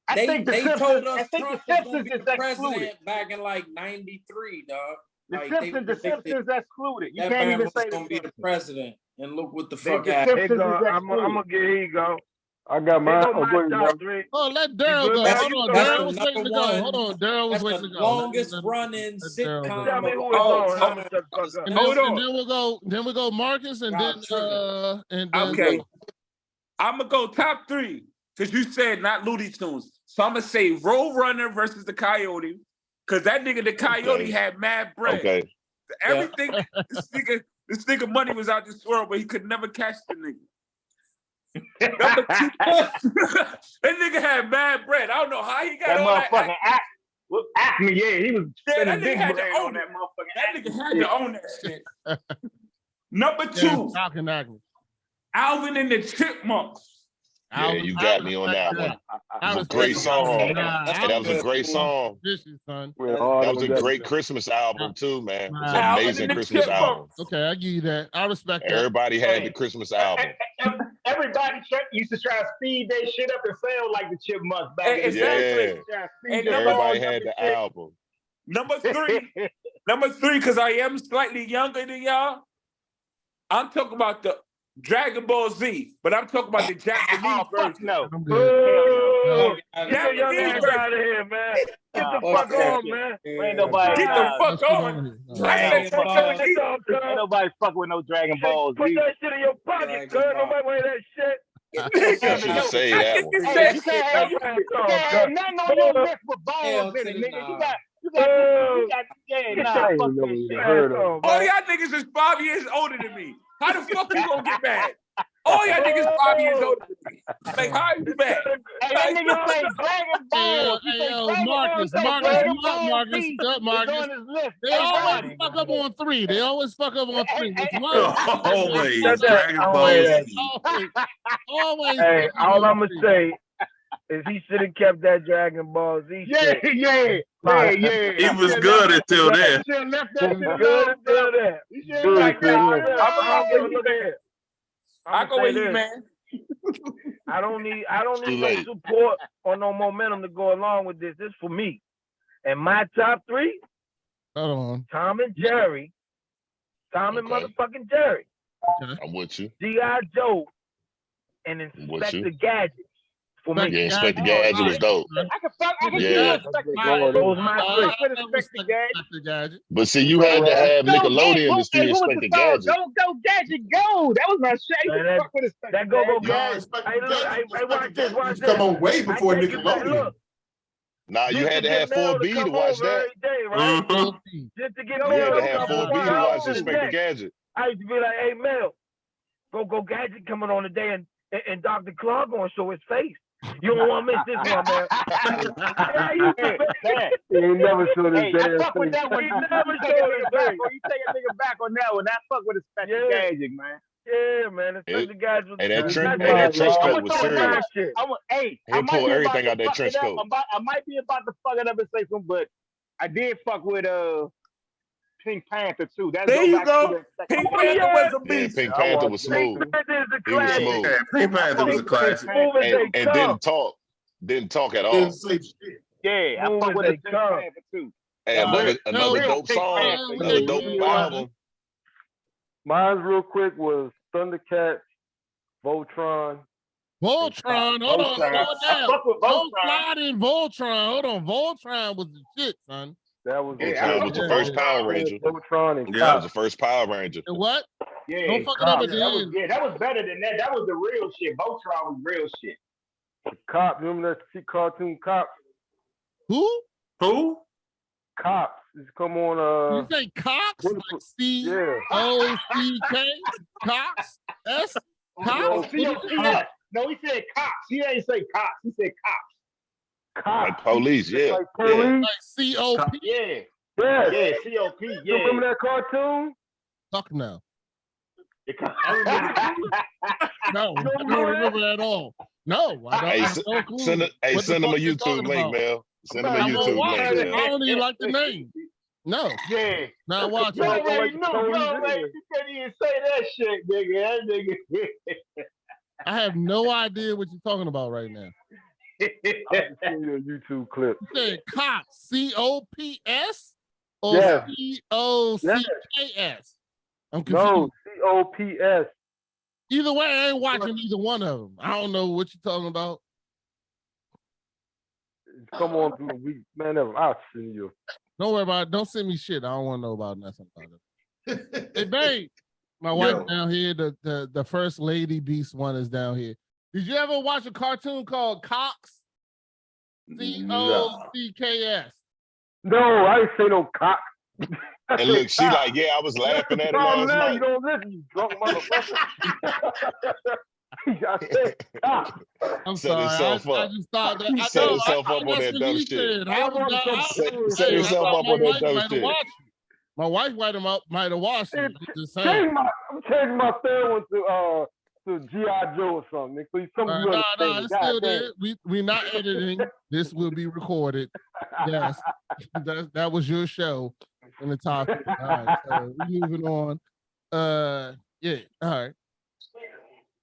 Speaker 6: I think the
Speaker 2: They
Speaker 6: Simpsons.
Speaker 2: told
Speaker 6: I
Speaker 2: us
Speaker 6: think
Speaker 2: Trump
Speaker 6: the
Speaker 2: was gonna
Speaker 6: Simpsons
Speaker 2: be
Speaker 6: is
Speaker 2: the
Speaker 6: excluded.
Speaker 2: president back in like '93, dog.
Speaker 6: The
Speaker 2: Like
Speaker 6: Simpsons. The
Speaker 2: predicted
Speaker 6: Simpsons excluded. You
Speaker 2: that
Speaker 6: can't
Speaker 2: man
Speaker 6: even
Speaker 2: was
Speaker 6: say the
Speaker 2: gonna be the
Speaker 6: Simpsons.
Speaker 2: president, and look what the
Speaker 6: The
Speaker 2: fuck happened.
Speaker 8: Here
Speaker 6: Simpsons
Speaker 8: go,
Speaker 6: is
Speaker 8: I'm
Speaker 6: excluded.
Speaker 8: gonna get, here you go.
Speaker 5: I got
Speaker 8: Here
Speaker 5: mine.
Speaker 8: go
Speaker 5: Oh,
Speaker 8: my
Speaker 5: go ahead,
Speaker 8: top
Speaker 5: Mel.
Speaker 8: three.
Speaker 1: Oh, let
Speaker 8: You
Speaker 1: Daryl
Speaker 8: good,
Speaker 1: go.
Speaker 8: Mel?
Speaker 2: That's,
Speaker 1: Hold
Speaker 8: You
Speaker 1: on.
Speaker 8: go,
Speaker 2: that's
Speaker 1: Daryl
Speaker 2: the
Speaker 8: Mel?
Speaker 1: was waiting
Speaker 2: number
Speaker 1: to go.
Speaker 2: one.
Speaker 1: Hold on. Daryl was
Speaker 2: That's
Speaker 1: waiting
Speaker 2: the
Speaker 1: to go.
Speaker 2: longest
Speaker 1: Let
Speaker 2: running
Speaker 1: Daryl go.
Speaker 2: sitcom
Speaker 8: Tell me
Speaker 2: of
Speaker 8: who it's
Speaker 2: all
Speaker 8: on. I'm
Speaker 2: time.
Speaker 8: gonna shut the fuck up.
Speaker 1: And
Speaker 9: Hold
Speaker 1: then,
Speaker 9: on.
Speaker 1: then we'll go Marcus and
Speaker 2: Y'all
Speaker 1: then
Speaker 2: tripping.
Speaker 1: and then
Speaker 9: Okay. I'm gonna go top three because you said not Looney Tunes. So I'm gonna say Road Runner versus the Coyote because that nigga the Coyote
Speaker 10: Okay.
Speaker 9: had mad bread.
Speaker 10: Okay.
Speaker 9: Everything this nigga money was out this world, but he could never catch the nigga. Number two, that nigga had mad bread. I don't know how he got
Speaker 6: That
Speaker 9: all that.
Speaker 6: motherfucking Acme, yeah, he was
Speaker 9: Yeah,
Speaker 6: spending
Speaker 9: that nigga
Speaker 6: big
Speaker 9: had to
Speaker 6: bread
Speaker 9: own
Speaker 6: on that
Speaker 9: it.
Speaker 6: motherfucking
Speaker 9: That nigga
Speaker 6: Acme
Speaker 9: had
Speaker 6: shit.
Speaker 9: to own that shit. Number two,
Speaker 1: Falcon Acme.
Speaker 9: Alvin and the Chipmunks.
Speaker 10: Yeah, you got me on that one. It was a great song. And that was a great song.
Speaker 1: Son.
Speaker 10: That was a great Christmas album too, man. It was an
Speaker 9: Alvin
Speaker 10: amazing
Speaker 9: and the
Speaker 10: Christmas album.
Speaker 9: Chipmunks.
Speaker 1: Okay, I give you that. I respect that.
Speaker 10: Everybody had the Christmas album.
Speaker 6: Everybody used to try to speed that shit up and sound like the Chipmunks back in the
Speaker 9: Exactly.
Speaker 6: day.
Speaker 9: And
Speaker 10: everybody had the album.
Speaker 9: Number three, because I am slightly younger than y'all, I'm talking about the Dragon Ball Z, but I'm talking about the Japanese version.
Speaker 6: No.
Speaker 8: Get your young ass out of here, man. Get the fuck on, man.
Speaker 6: Ain't nobody.
Speaker 9: Get the fuck on.
Speaker 6: Ain't nobody fucking with no Dragon Ball Z.
Speaker 8: Put that shit in your pocket, cuz. Nobody want that shit.
Speaker 10: You should have saved that one.
Speaker 6: Hey, you can't have nothing on your list with balls in it, nigga. You got, nah, fuck that shit.
Speaker 9: All y'all niggas is 5 years older than me. How the fuck you gonna get mad? All y'all niggas 5 years older than me. Like, how you mad?
Speaker 6: Hey, that nigga say Dragon Ball.
Speaker 1: Marcus, Marcus.
Speaker 6: On his list.
Speaker 1: They always fuck up on three. They always fuck up on three.
Speaker 7: Always.
Speaker 8: Dragon
Speaker 7: Ball.
Speaker 1: Always.
Speaker 8: Hey, all I'm gonna say is he should have kept that Dragon Ball Z shit.
Speaker 6: Yeah.
Speaker 7: He was good until then.
Speaker 6: He should have left that shit
Speaker 8: Good until then.
Speaker 9: I go with you, man.
Speaker 8: I don't need no support or no momentum to go along with this. This is for me. And my top three,
Speaker 1: hold on.
Speaker 8: Tom and Jerry. Tom and motherfucking Jerry.
Speaker 10: Okay. I'm with you.
Speaker 8: G.I. Joe and Inspector Gadget. For me.
Speaker 10: Yeah, Inspector Gadget was dope.
Speaker 6: I can
Speaker 10: Yeah.
Speaker 6: Inspector Gadget.
Speaker 8: Those my
Speaker 6: Gadget.
Speaker 10: But see, you had to have Nickelodeon to see Inspector Gadget.
Speaker 6: Go Gadget, go! That was my shit. Fuck with Inspector
Speaker 8: That go
Speaker 6: Gadget.
Speaker 8: Hey, look, watch this.
Speaker 4: Come on way before Nickelodeon.
Speaker 10: Nah, you had to have 4B to watch that.
Speaker 8: Just to get
Speaker 10: You had to have 4B to watch Inspector Gadget.
Speaker 8: I used to be like, hey, Mel, go Gadget coming on today and Dr. Clark gonna show his face. You don't want to miss this one, man.
Speaker 5: He ain't never showed his
Speaker 6: I
Speaker 5: damn
Speaker 6: fuck with
Speaker 5: face.
Speaker 6: that one.
Speaker 8: He never showed his face.
Speaker 6: You take a nigga back on that one. I fuck with Inspector Gadget, man.
Speaker 8: Yeah, man. Inspector Gadget was
Speaker 10: And that trench coat was serious.
Speaker 6: I
Speaker 10: He pulled everything out that trench coat.
Speaker 6: I might be about to fuck it up and say something, but I did fuck with Pink Panther too.
Speaker 9: There you go. Pink Panther was a beast.
Speaker 10: Yeah, Pink Panther was smooth. He was smooth.
Speaker 7: Yeah, Pink Panther was a classic.
Speaker 10: And didn't talk at all.
Speaker 6: Yeah, I fuck with Pink Panther too.
Speaker 10: Hey, another dope song, another dope album.
Speaker 5: Mine real quick was Thundercats, Voltron.
Speaker 1: Voltron, hold on, slow it down. Don't slide in Voltron. Hold on, Voltron was the shit, son.
Speaker 5: That was
Speaker 10: the first Power Ranger.
Speaker 5: Voltron and
Speaker 10: that was the first Power Ranger.
Speaker 1: And what?
Speaker 6: Yeah,
Speaker 1: don't fuck it up at the end.
Speaker 6: That was better than that. That was the real shit. Voltron was real shit.
Speaker 5: Cops, remember that cartoon Cops?
Speaker 1: Who?
Speaker 5: Cops. It's come on.
Speaker 1: You say Cox? Like C-O-C-K? Cox? S? Cox?
Speaker 6: No, he said cops. He ain't say cops. He said cops.
Speaker 10: Like police, yeah.
Speaker 5: Like police.
Speaker 1: Like C.O.P.
Speaker 6: Yeah.
Speaker 5: Yes.
Speaker 6: Yeah, C.O.P.
Speaker 5: You
Speaker 6: Yeah.
Speaker 5: remember that cartoon?
Speaker 1: Fuck no.
Speaker 9: I remember.
Speaker 1: No, I don't remember at all. No, I don't.
Speaker 10: Hey,
Speaker 1: I have no clue.
Speaker 10: send him a YouTube link, Mel. Send him a
Speaker 1: I'm gonna
Speaker 10: YouTube
Speaker 1: watch
Speaker 10: link.
Speaker 1: it.
Speaker 10: Mel.
Speaker 1: I don't even like the name. No,
Speaker 6: Yeah.
Speaker 1: not watching.
Speaker 6: You
Speaker 1: it.
Speaker 6: already knew. You couldn't even say that shit, nigga. That nigga.
Speaker 1: I have no idea what you're talking about right now.
Speaker 5: I'll send you a YouTube clip.
Speaker 1: You said cops, C.O.P.S. or
Speaker 5: Yes.
Speaker 1: C.O.C.K.S. I'm confused.
Speaker 5: No, C.O.P.S.
Speaker 1: Either way, I ain't watching either one of them. I don't know what you're talking about.
Speaker 5: Come on through the week, man. I'll send you.
Speaker 1: Don't worry about it. Don't send me shit. I don't want to know about nothing about it. Hey, babe, my wife down here, the first lady beast one is down here. Did you ever watch a cartoon called Cox? C.O.C.K.S.
Speaker 5: No, I ain't say no cock.
Speaker 10: And look, she like, yeah, I was laughing at it last night.
Speaker 5: You don't listen, you drunk motherfucker. I said cock.
Speaker 1: I'm
Speaker 10: Set
Speaker 1: sorry.
Speaker 10: himself
Speaker 1: I
Speaker 10: up.
Speaker 1: just thought that.
Speaker 10: Set himself up on that dumb shit. Set himself up on that dumb shit.
Speaker 1: My wife might have watched it.
Speaker 5: I'm changing my third one to G.I. Joe or something. Please, some of you
Speaker 1: no, it's still there. We not editing. This will be recorded. Yes, that was your show in the topic. All right, so we're moving on. Yeah, all right.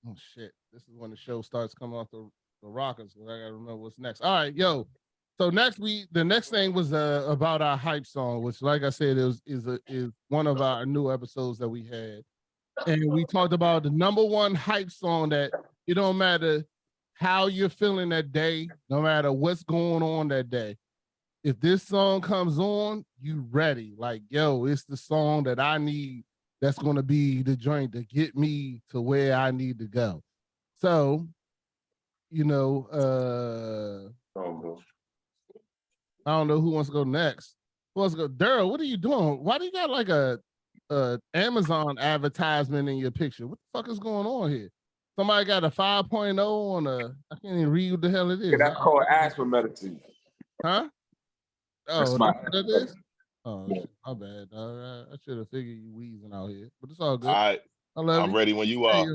Speaker 1: Oh shit, this is when the show starts coming off the rockers. So I gotta remember what's next. All right, yo. So the next thing was about our hype song, which, like I said, is one of our new episodes that we had. And we talked about the number one hype song that it don't matter how you're feeling that day, no matter what's going on that day. If this song comes on, you ready. Like, yo, it's the song that I need that's going to be the joint to get me to where I need to go. So, you know, I don't know who wants to go next. Who wants to go? Daryl, what are you doing? Why do you got like a Amazon advertisement in your picture? What the fuck is going on here? Somebody got a 5.0 on I can't even read what the hell it is.
Speaker 11: That's called asthma medicine.
Speaker 1: Huh? Oh,
Speaker 11: that's what
Speaker 1: that is? Oh, yeah. My bad. I should have figured you wheezing out here, but it's all good.
Speaker 10: All right. I'm ready when you are.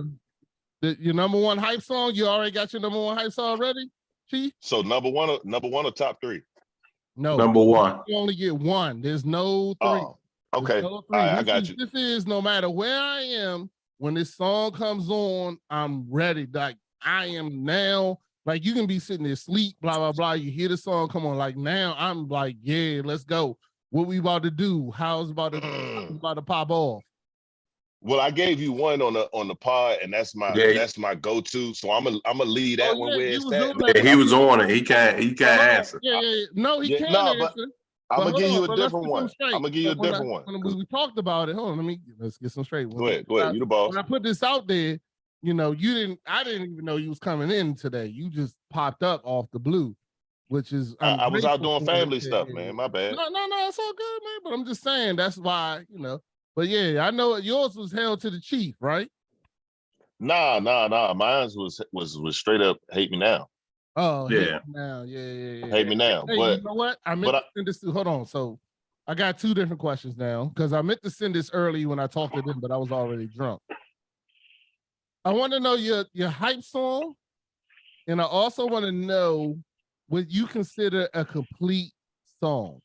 Speaker 1: Your number one hype song? You already got your number one hype song ready, Chief?
Speaker 10: So number one or top three?
Speaker 1: No.
Speaker 7: Number one.
Speaker 1: You only get one. There's no three.
Speaker 10: Oh, okay.
Speaker 1: No
Speaker 10: all right, I got you.
Speaker 1: This is no matter where I am, when this song comes on, I'm ready. Like I am now. Like you can be sitting there asleep, blah, blah, blah. You hear the song come on. Like now I'm like, yeah, let's go. What we about to do? How's about to pop off?
Speaker 10: Well, I gave you one on the pod, and that's my go-to. So I'm gonna lead that one where it's that.
Speaker 7: Yeah, he was on it. He can't answer.
Speaker 1: Yeah. No, he can't
Speaker 10: no,
Speaker 1: answer.
Speaker 10: But I'm gonna give you a different one. I'm gonna give you a different one.
Speaker 1: When we talked about it, hold on, let's get some straight.
Speaker 10: Go ahead. You the boss.
Speaker 1: When I put this out there, you know, I didn't even know you was coming in today. You just popped up off the blue, which is
Speaker 10: I was out doing family stuff, man. My bad.
Speaker 1: No, it's all good, man. But I'm just saying that's why, you know. But yeah, I know yours was held to the chief, right?
Speaker 10: Nah. Mine was straight up hate me now.
Speaker 1: Oh
Speaker 10: yeah. Hate me now.
Speaker 1: Hey,
Speaker 10: but
Speaker 1: you know what? I meant to send this to. Hold on. So I got two different questions now because I meant to send this early when I talked to them, but I was already drunk. I want to know your hype song, and I also want to know what you consider a complete song.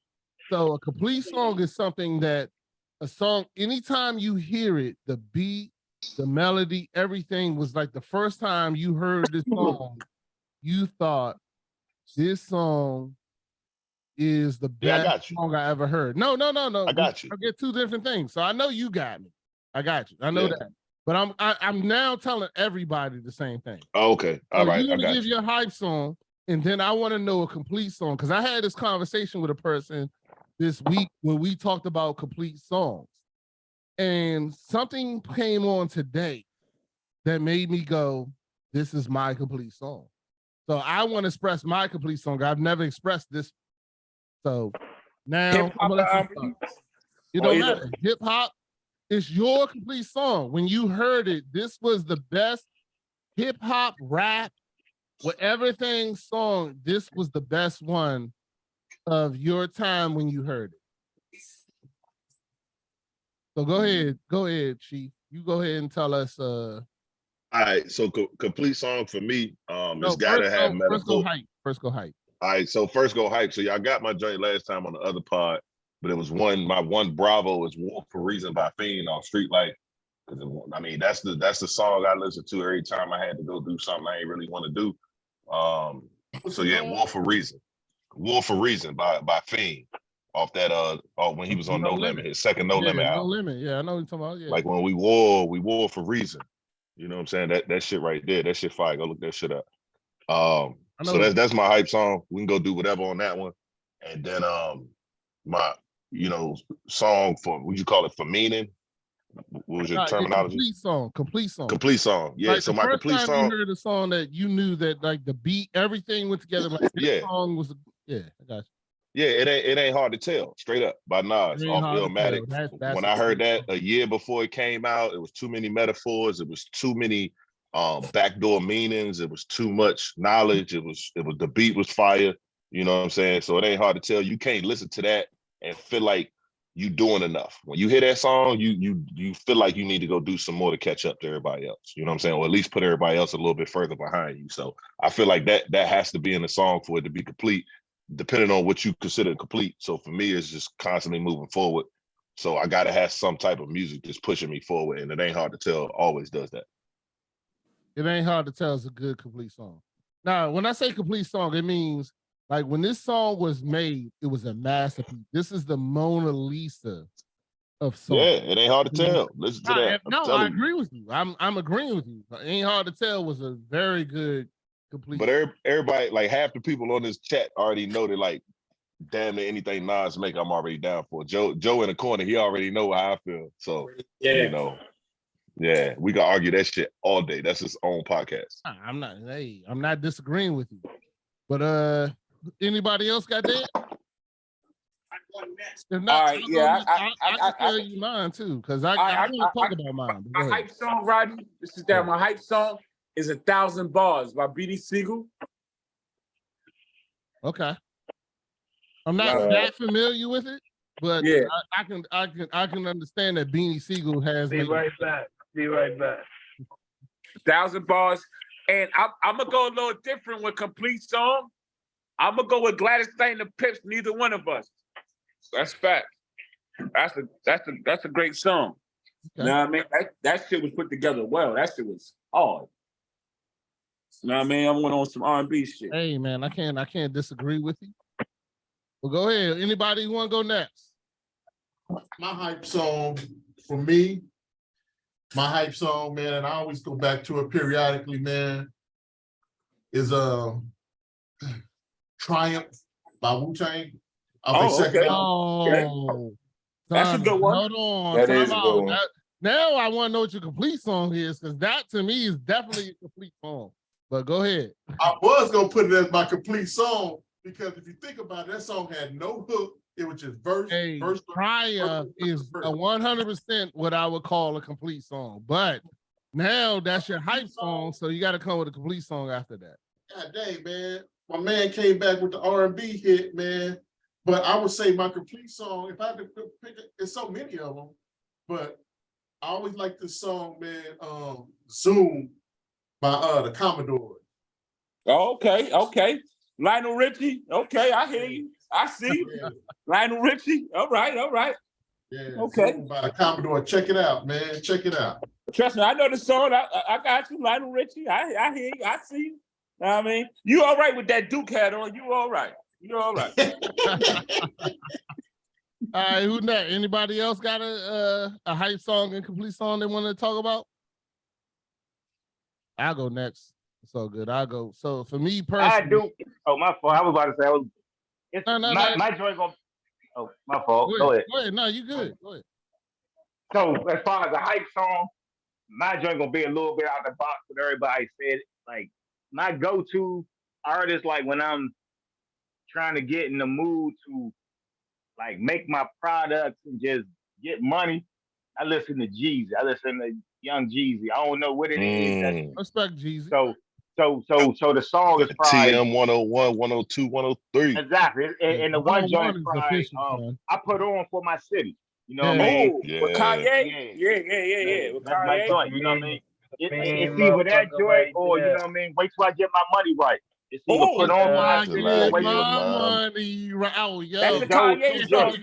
Speaker 1: So a complete song is something that a song, anytime you hear it, the beat, the melody, everything was like the first time you heard this song, you thought this song is the best song I ever heard. No.
Speaker 10: I got you.
Speaker 1: I get two different things. So I know you got me. I got you. I know that. But I'm now telling everybody the same thing.
Speaker 10: Oh, okay. All right.
Speaker 1: You're gonna give your hype song, and then I want to know a complete song because I had this conversation with a person this week when we talked about complete songs, and something came on today that made me go, "This is my complete song." So I want to express my complete song. I've never expressed this, so now I'm gonna let you know matter. Hip hop. It's your complete song. When you heard it, this was the best hip hop rap with everything song, this was the best one of your time when you heard it. So go ahead, Chief. You go ahead and tell us.
Speaker 10: All right, so complete song for me, it's
Speaker 1: No,
Speaker 10: gotta have
Speaker 1: first go
Speaker 10: metaphor.
Speaker 1: hype. First go hype.
Speaker 10: All right, so first go hype. So y'all got my joint last time on the other pod, but it was my one Bravo is War for Reason by Fiend on Street Light. I mean, that's the song I listen to every time I had to go do something I ain't really want to do. So yeah, War for Reason. War for Reason by Fiend. Off that when he was on No Limit, his second No Limit album.
Speaker 1: No Limit, yeah, I know what you're talking about. Yeah.
Speaker 10: Like when we war for reason. You know what I'm saying? That shit right there, that shit fire. Go look that shit up. So that's my hype song. We can go do whatever on that one. And then my song for, would you call it, for meaning? What was your terminology?
Speaker 1: Complete song.
Speaker 10: Complete song. Yeah.
Speaker 1: Like
Speaker 10: so my complete song.
Speaker 1: You heard a song that you knew that like the beat, everything went together. Like this song was I got you.
Speaker 10: Yeah, it ain't hard to tell. Straight up by Nas off Illmatic. When I heard that a year before it came out, it was too many metaphors. It was too many backdoor meanings. It was too much knowledge. It was the beat was fire. You know what I'm saying? So it ain't hard to tell. You can't listen to that and feel like you doing enough. When you hear that song, you feel like you need to go do some more to catch up to everybody else. You know what I'm saying? Or at least put everybody else a little bit further behind you. So I feel like that has to be in the song for it to be complete, depending on what you consider complete. So for me, it's just constantly moving forward. So I gotta have some type of music that's pushing me forward, and it ain't hard to tell. Always does that.
Speaker 1: It ain't hard to tell it's a good complete song. Now, when I say complete song, it means like when this song was made, it was a masterpiece. This is the Mona Lisa of songs.
Speaker 10: Yeah, it ain't hard to tell. Listen to that.
Speaker 1: No, I agree with you. I'm agreeing with you. It ain't hard to tell was a very good complete.
Speaker 10: But everybody, like half the people on this chat already know that, like, damn near anything Nas make, I'm already down for. Joe in the corner, he already know how I feel. So yeah, we can argue that shit all day. That's his own podcast.
Speaker 1: I'm not disagreeing with you. But anybody else got that? If not,
Speaker 9: all right,
Speaker 1: I can tell you mine too, because I want to talk about mine.
Speaker 9: My hype song, Rodney. This is that. My hype song is 1,000 Bars by Beanie Siegel.
Speaker 1: Okay. I'm not that familiar with it, but yeah, I can understand that Beanie Siegel has.
Speaker 8: Be right back.
Speaker 9: 1,000 Bars, and I'm gonna go a little different with complete song. I'm gonna go with Gladys Knight and the Pips. Neither one of us. That's fact. That's a great song. Okay. You know what I mean? That shit was put together well. That shit was hard. You know what I mean? I went on some R&B shit.
Speaker 1: Hey man, I can't disagree with you. Well, go ahead. Anybody want to go next?
Speaker 4: My hype song for me, man, and I always go back to it periodically, man, is Triumph by Wu-Tang.
Speaker 9: Okay.
Speaker 1: Oh,
Speaker 9: that's a good one.
Speaker 1: Hold on.
Speaker 11: That is a good one.
Speaker 1: Now I want to know what your complete song is, because that to me is definitely a complete song. But go ahead.
Speaker 4: I was gonna put it as my complete song, because if you think about it, that song had no hook. It was just verse.
Speaker 1: Triumph is a 100% what I would call a complete song. But now that's your hype song, so you got to come with a complete song after that.
Speaker 4: God dang, man. My man came back with the R&B hit, man. But I would say my complete song, if I had to pick it, there's so many of them, but I always like this song, man, Zoom by the Commodores.
Speaker 9: Okay. Lionel Richie. Okay, I hear you. I see you. Yeah. Lionel Richie. All right.
Speaker 4: Yeah.
Speaker 9: Okay.
Speaker 4: Zoom by the Commodore. Check it out, man. Check it out.
Speaker 9: Trust me, I know the song. I got you, Lionel Richie. I hear you. I see you. Know what I mean, you all right with that Duke hat on? You all right? You're all right.
Speaker 1: All right, who next? Anybody else got a hype song and complete song they want to talk about? I'll go next. It's all good. I'll go. So for me personally,
Speaker 6: I do. Oh, my fault. I was about to say my joint gonna. Oh, my fault. Go ahead.
Speaker 1: Go ahead. No, you good. Go ahead.
Speaker 6: So as far as the hype song, my joint gonna be a little bit out the box with everybody said. Like my go-to artist, like when I'm trying to get in the mood to like make my products and just get money, I listen to Jeezy. I listen to Young Jeezy. I don't know what it is.
Speaker 1: Respect Jeezy.
Speaker 6: So So the song is probably
Speaker 10: TM 101, 102, 103.
Speaker 6: exactly, and the one joint probably I put on for my city. You know what I mean?
Speaker 9: With Kanye? Yeah. With
Speaker 6: That's my
Speaker 9: Kanye?
Speaker 6: joint. You know what I mean? It's either that joint or you know what I mean. Wait till I get my money right. It's either put on for my city or wait till
Speaker 1: money right. Oh, yo.
Speaker 9: That's a Kanye song.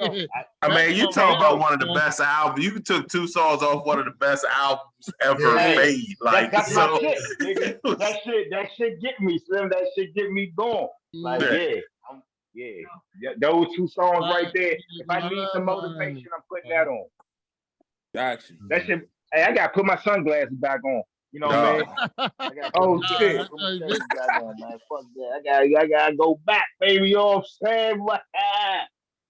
Speaker 7: I mean, you talk about one of the best albums. You took 2 songs off one of the best albums ever made. Like
Speaker 6: that's
Speaker 7: so,
Speaker 6: my shit, nigga. That shit get me, Slim. That shit get me going. Like yeah, those 2 songs right there. If I need some motivation, I'm putting that on.
Speaker 9: Gotcha.
Speaker 6: That shit. Hey, I gotta put my sunglasses back on. You know what I mean?
Speaker 9: Oh shit!
Speaker 6: Put my sunglasses back on, man. Fuck that. I gotta go back, baby. You know what I'm saying?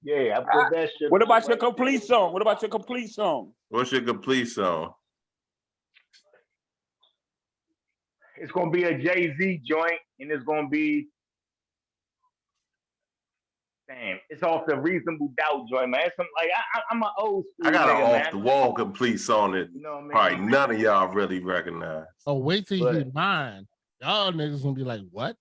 Speaker 6: Yeah, I put that shit.
Speaker 9: What about your complete song? What about your complete song?
Speaker 7: What's your complete song?
Speaker 6: It's gonna be a Jay-Z joint, and it's gonna be. Damn, it's off the Reasonable Doubt joint, man. It's like I'm an old school.
Speaker 7: I got an
Speaker 6: nigga,
Speaker 7: off the wall complete song that probably none of y'all really recognize.
Speaker 1: Oh, wait till you hear mine. Y'all niggas gonna be like, what?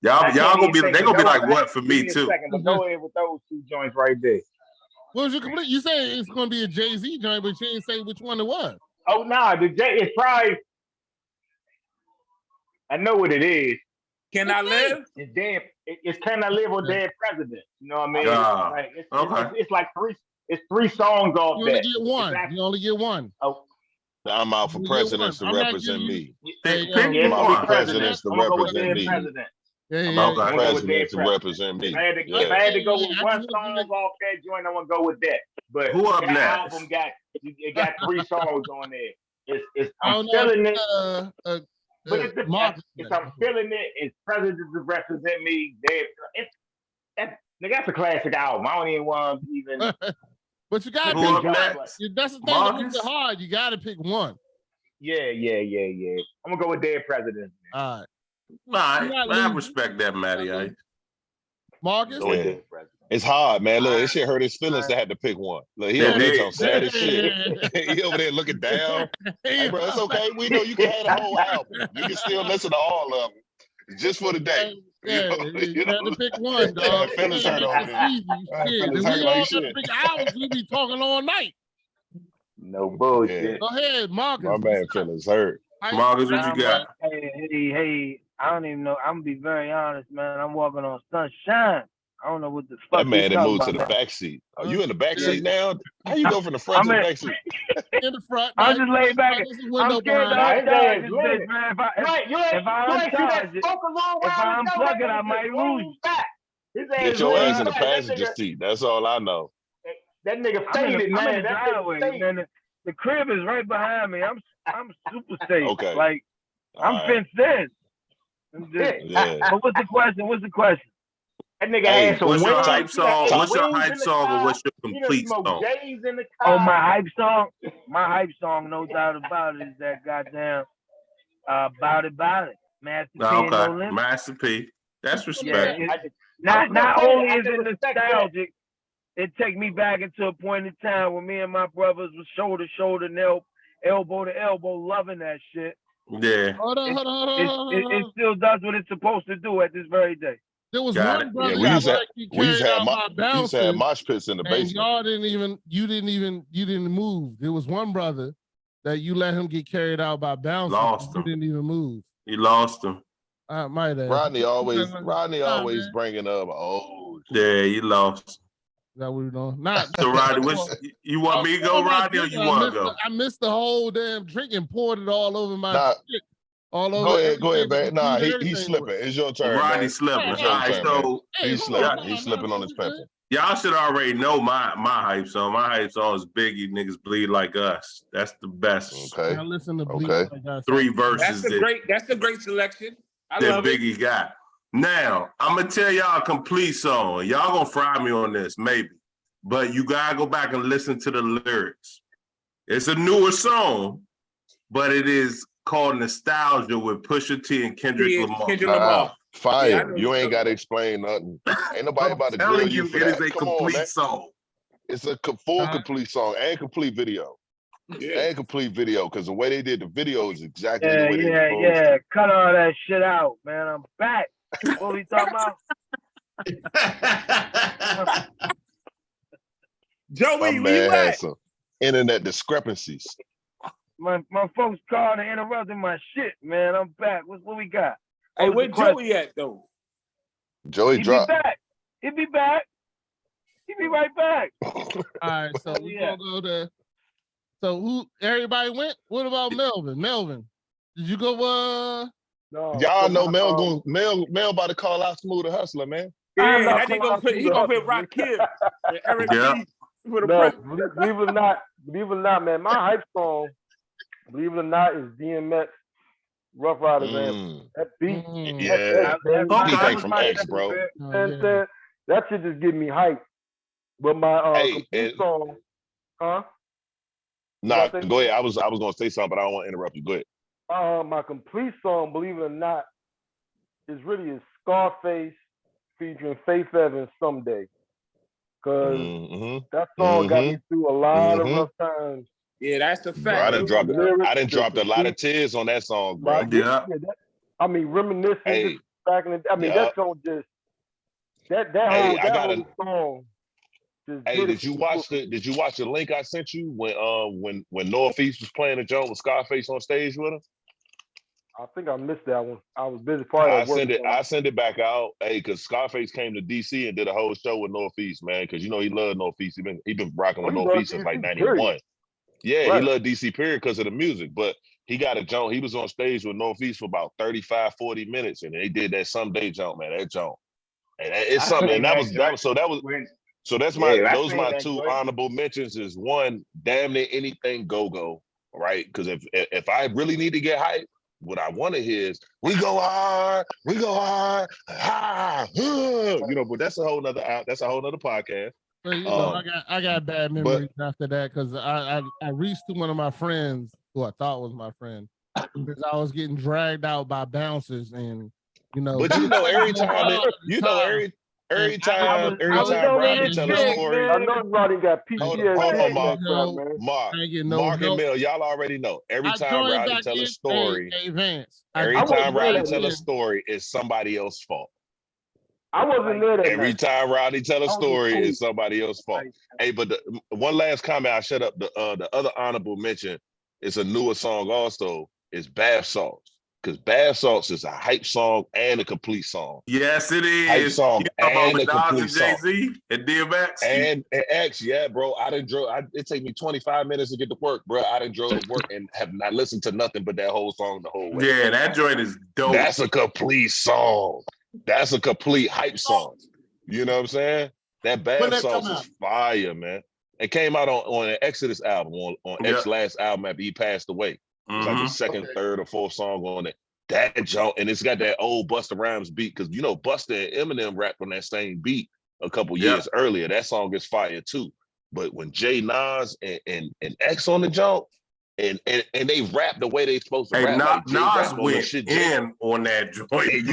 Speaker 7: Y'all gonna be. They gonna be like, what for me too?
Speaker 6: But go ahead with those 2 joints right there.
Speaker 1: What was your complete? You said it's gonna be a Jay-Z joint, but you didn't say which one it was.
Speaker 6: Oh nah, the J. It's probably. I know what it is.
Speaker 9: Can I Live?
Speaker 6: It's damn. It's Can I Live or Dead President. You know what I mean? Like, it's like 3. It's 3 songs off
Speaker 1: you
Speaker 6: that.
Speaker 1: You only get one. You only get one.
Speaker 6: Oh.
Speaker 10: I'm out for presidents to represent me.
Speaker 6: I'm
Speaker 10: out for presidents to represent me. I'm out for presidents to represent me.
Speaker 6: If I had to go with one song off that joint, I want to go with that. But
Speaker 7: who up
Speaker 6: that
Speaker 7: next?
Speaker 6: album got 3 songs on there. I'm feeling it. But it's I'm feeling it. It's presidents to represent me. That's a classic album. I don't even want to even.
Speaker 1: But you gotta pick one. That's the thing that makes it hard. You gotta pick one.
Speaker 6: Yeah. I'm gonna go with Dead Presidents.
Speaker 1: All right.
Speaker 7: I respect that, Matty.
Speaker 1: Marcus?
Speaker 10: Yeah. It's hard, man. Look, this shit hurt his feelings to have to pick one. Look, he over there sad as shit. He over there looking down. Hey, bro, it's okay. We know you can have the whole album. You can still listen to all of them. Just for the day.
Speaker 1: You had to pick one, dog.
Speaker 10: Feelings hurt over there.
Speaker 1: Feelings hurt like shit. Pick hours, we be talking all night.
Speaker 6: No bullshit.
Speaker 1: Go ahead, Marcus.
Speaker 10: My man feelings hurt.
Speaker 7: Marcus, what you got?
Speaker 8: Hey, I don't even know. I'm gonna be very honest, man. I'm walking on sunshine. I don't know what the fuck.
Speaker 10: That man that moved to the back seat. Are you in the back seat now? How you go from the front to the back seat?
Speaker 1: In the front.
Speaker 8: I'm just laid back. I'm scared to uncharge this bitch, man. If I unplug it, I might lose.
Speaker 10: Get your ass in the passenger seat. That's all I know.
Speaker 6: That nigga faded, man.
Speaker 8: That the crib is right behind me. I'm super safe.
Speaker 10: Okay.
Speaker 8: Like I'm fenced in. But what's the question?
Speaker 6: That nigga had some
Speaker 7: what's your
Speaker 6: wings.
Speaker 7: hype song? What's your hype song or what's your complete song?
Speaker 8: Oh, my hype song? My hype song, no doubt about it, is that goddamn Bout It, Master P and No Limit.
Speaker 7: Master P. That's respect.
Speaker 8: Yeah, not only is it nostalgic, it take me back into a point in time when me and my brothers was shoulder to shoulder, elbow to elbow, loving that shit.
Speaker 7: Yeah.
Speaker 1: Hold on.
Speaker 8: It still does what it's supposed to do at this very day.
Speaker 1: There was one brother
Speaker 10: we used to have mosh pits in the basement.
Speaker 1: Y'all you didn't move. There was one brother that you let him get carried out by bouncers.
Speaker 7: Lost him.
Speaker 1: You didn't even move.
Speaker 7: You lost him.
Speaker 1: I might have.
Speaker 10: Rodney always bringing up,
Speaker 7: yeah, you lost.
Speaker 1: Is that what we're doing? Not
Speaker 7: so Rodney, you want me to go, Rodney, or you want to go?
Speaker 1: I missed the whole damn drink and poured it all over my shit. All over.
Speaker 10: Go ahead, man. Nah, he's slipping. It's your turn.
Speaker 7: Rodney slipping. All right, so
Speaker 10: he's slipping. He's slipping on his pepper.
Speaker 7: Y'all should already know my hype song. My hype song is Biggie, Niggas Bleed Like Us. That's the best.
Speaker 10: Okay.
Speaker 1: Now listen to Bleed Like Us.
Speaker 7: 3 verses.
Speaker 9: That's a great selection. I
Speaker 7: that
Speaker 9: love
Speaker 7: Biggie got. Now, I'm gonna tell y'all a complete song. Y'all gonna fry me on this, maybe. But you gotta go back and listen to the lyrics. It's a newer song, but it is called Nostalgia with Pusha T and Kendrick Lamar.
Speaker 10: Fire. Yeah, you ain't got to explain nothing. Ain't nobody about to grill you for
Speaker 7: that.
Speaker 10: It
Speaker 7: is a complete song.
Speaker 10: It's a full complete song and complete video. And complete video, because the way they did the video is exactly the way they supposed
Speaker 8: yeah.
Speaker 10: to.
Speaker 8: Cut all that shit out, man. I'm back. What we talking about?
Speaker 9: Joey,
Speaker 10: My
Speaker 9: where you
Speaker 10: man had
Speaker 9: at?
Speaker 10: some internet discrepancies.
Speaker 8: My folks called and interrupted my shit, man. I'm back. What we got?
Speaker 9: Hey,
Speaker 8: What was
Speaker 9: where
Speaker 8: the question?
Speaker 9: Joey at though?
Speaker 10: Joey
Speaker 8: He
Speaker 10: dropped.
Speaker 8: be back. He be back. He be right back.
Speaker 1: All right, so we gonna go to. So who? Everybody went. What about Melvin? Melvin, did you go?
Speaker 5: No,
Speaker 10: Y'all
Speaker 5: so
Speaker 10: know
Speaker 5: my,
Speaker 10: Mel about to call out Smooth the Hustler, man.
Speaker 9: Yeah,
Speaker 5: I'm not
Speaker 9: that nigga
Speaker 5: calling out
Speaker 9: he gonna put Rock Kid and Eric
Speaker 7: Yeah.
Speaker 9: B for the
Speaker 5: no,
Speaker 9: president.
Speaker 5: believe it or not, man, my hype song, believe it or not, is DMX Rough Riders anthem. That beat,
Speaker 10: Yeah.
Speaker 7: Okay.
Speaker 10: Anything from X, bro.
Speaker 5: you know what I'm saying? That shit just give me hype. But my complete song, huh?
Speaker 10: Nah, go ahead. I was gonna say something, but I don't want to interrupt you. Go ahead.
Speaker 5: My complete song, believe it or not, is really Scarface featuring Faith Evans Someday. Cause that song got me through a lot of rough times.
Speaker 9: Yeah, that's a
Speaker 10: Bro,
Speaker 9: fact.
Speaker 10: I done dropped a lot of tears on that song, bro.
Speaker 5: I mean, reminiscing back in the day. I mean, that song just that whole song.
Speaker 10: Hey, did you watch the link I sent you when Northeast was playing the joint with Scarface on stage with him?
Speaker 5: I think I missed that one. I was busy probably at work.
Speaker 10: I send it back out. Hey, because Scarface came to DC and did a whole show with Northeast, man. Because you know he loved Northeast. He been rocking with Northeast since like '91. Yeah, right. He loved DC period because of the music. But he got a joint. He was on stage with Northeast for about 35, 40 minutes, and they did that Someday joint, man. That joint, and it's something. And that was so that's those my two honorable mentions. Is one, damn near anything go, right? Because if I really need to get hype, what I want to hear is we go hard, ha, you know. But that's a whole nother podcast.
Speaker 1: Well, you know, I got bad memories after that because I reached to one of my friends who I thought was my friend because I was getting dragged out by bouncers and you know.
Speaker 10: But you know, every time Rodney tell a story.
Speaker 5: I know Rodney got PTSD.
Speaker 10: Hold on, Mark and Mel, y'all already know. Every time Rodney tell a story, every time Rodney tell a story, it's somebody else's fault.
Speaker 5: I wasn't there that
Speaker 10: Every
Speaker 5: night.
Speaker 10: time Rodney tell a story, it's somebody else's fault. Hey, but one last comment, I shut up. The other honorable mention is a newer song also, is Bath Salts. Because Bath Salts is a hype song and a complete song.
Speaker 7: Yes, it is.
Speaker 10: Hype song and a complete song.
Speaker 7: Jay-Z and DMX.
Speaker 10: And X, yeah, bro. It take me 25 minutes to get to work, bro. I done drove to work and have not listened to nothing but that whole song the whole way.
Speaker 7: Yeah, that joint is dope.
Speaker 10: That's a complete song. That's a complete hype song. You know what I'm saying? That Bath Salts is fire, man. It came out on an Exodus album, on X's last album after he passed away. It's like the second, third, or fourth song on it. That joint, and it's got that old Busta Rhymes beat, because you know Busta and Eminem rapped on that same beat a couple years earlier. That song is fire too. But when Jay Nas and X on the joint, and they rap the way they supposed to rap, like
Speaker 7: Nas went in on that joint.
Speaker 10: And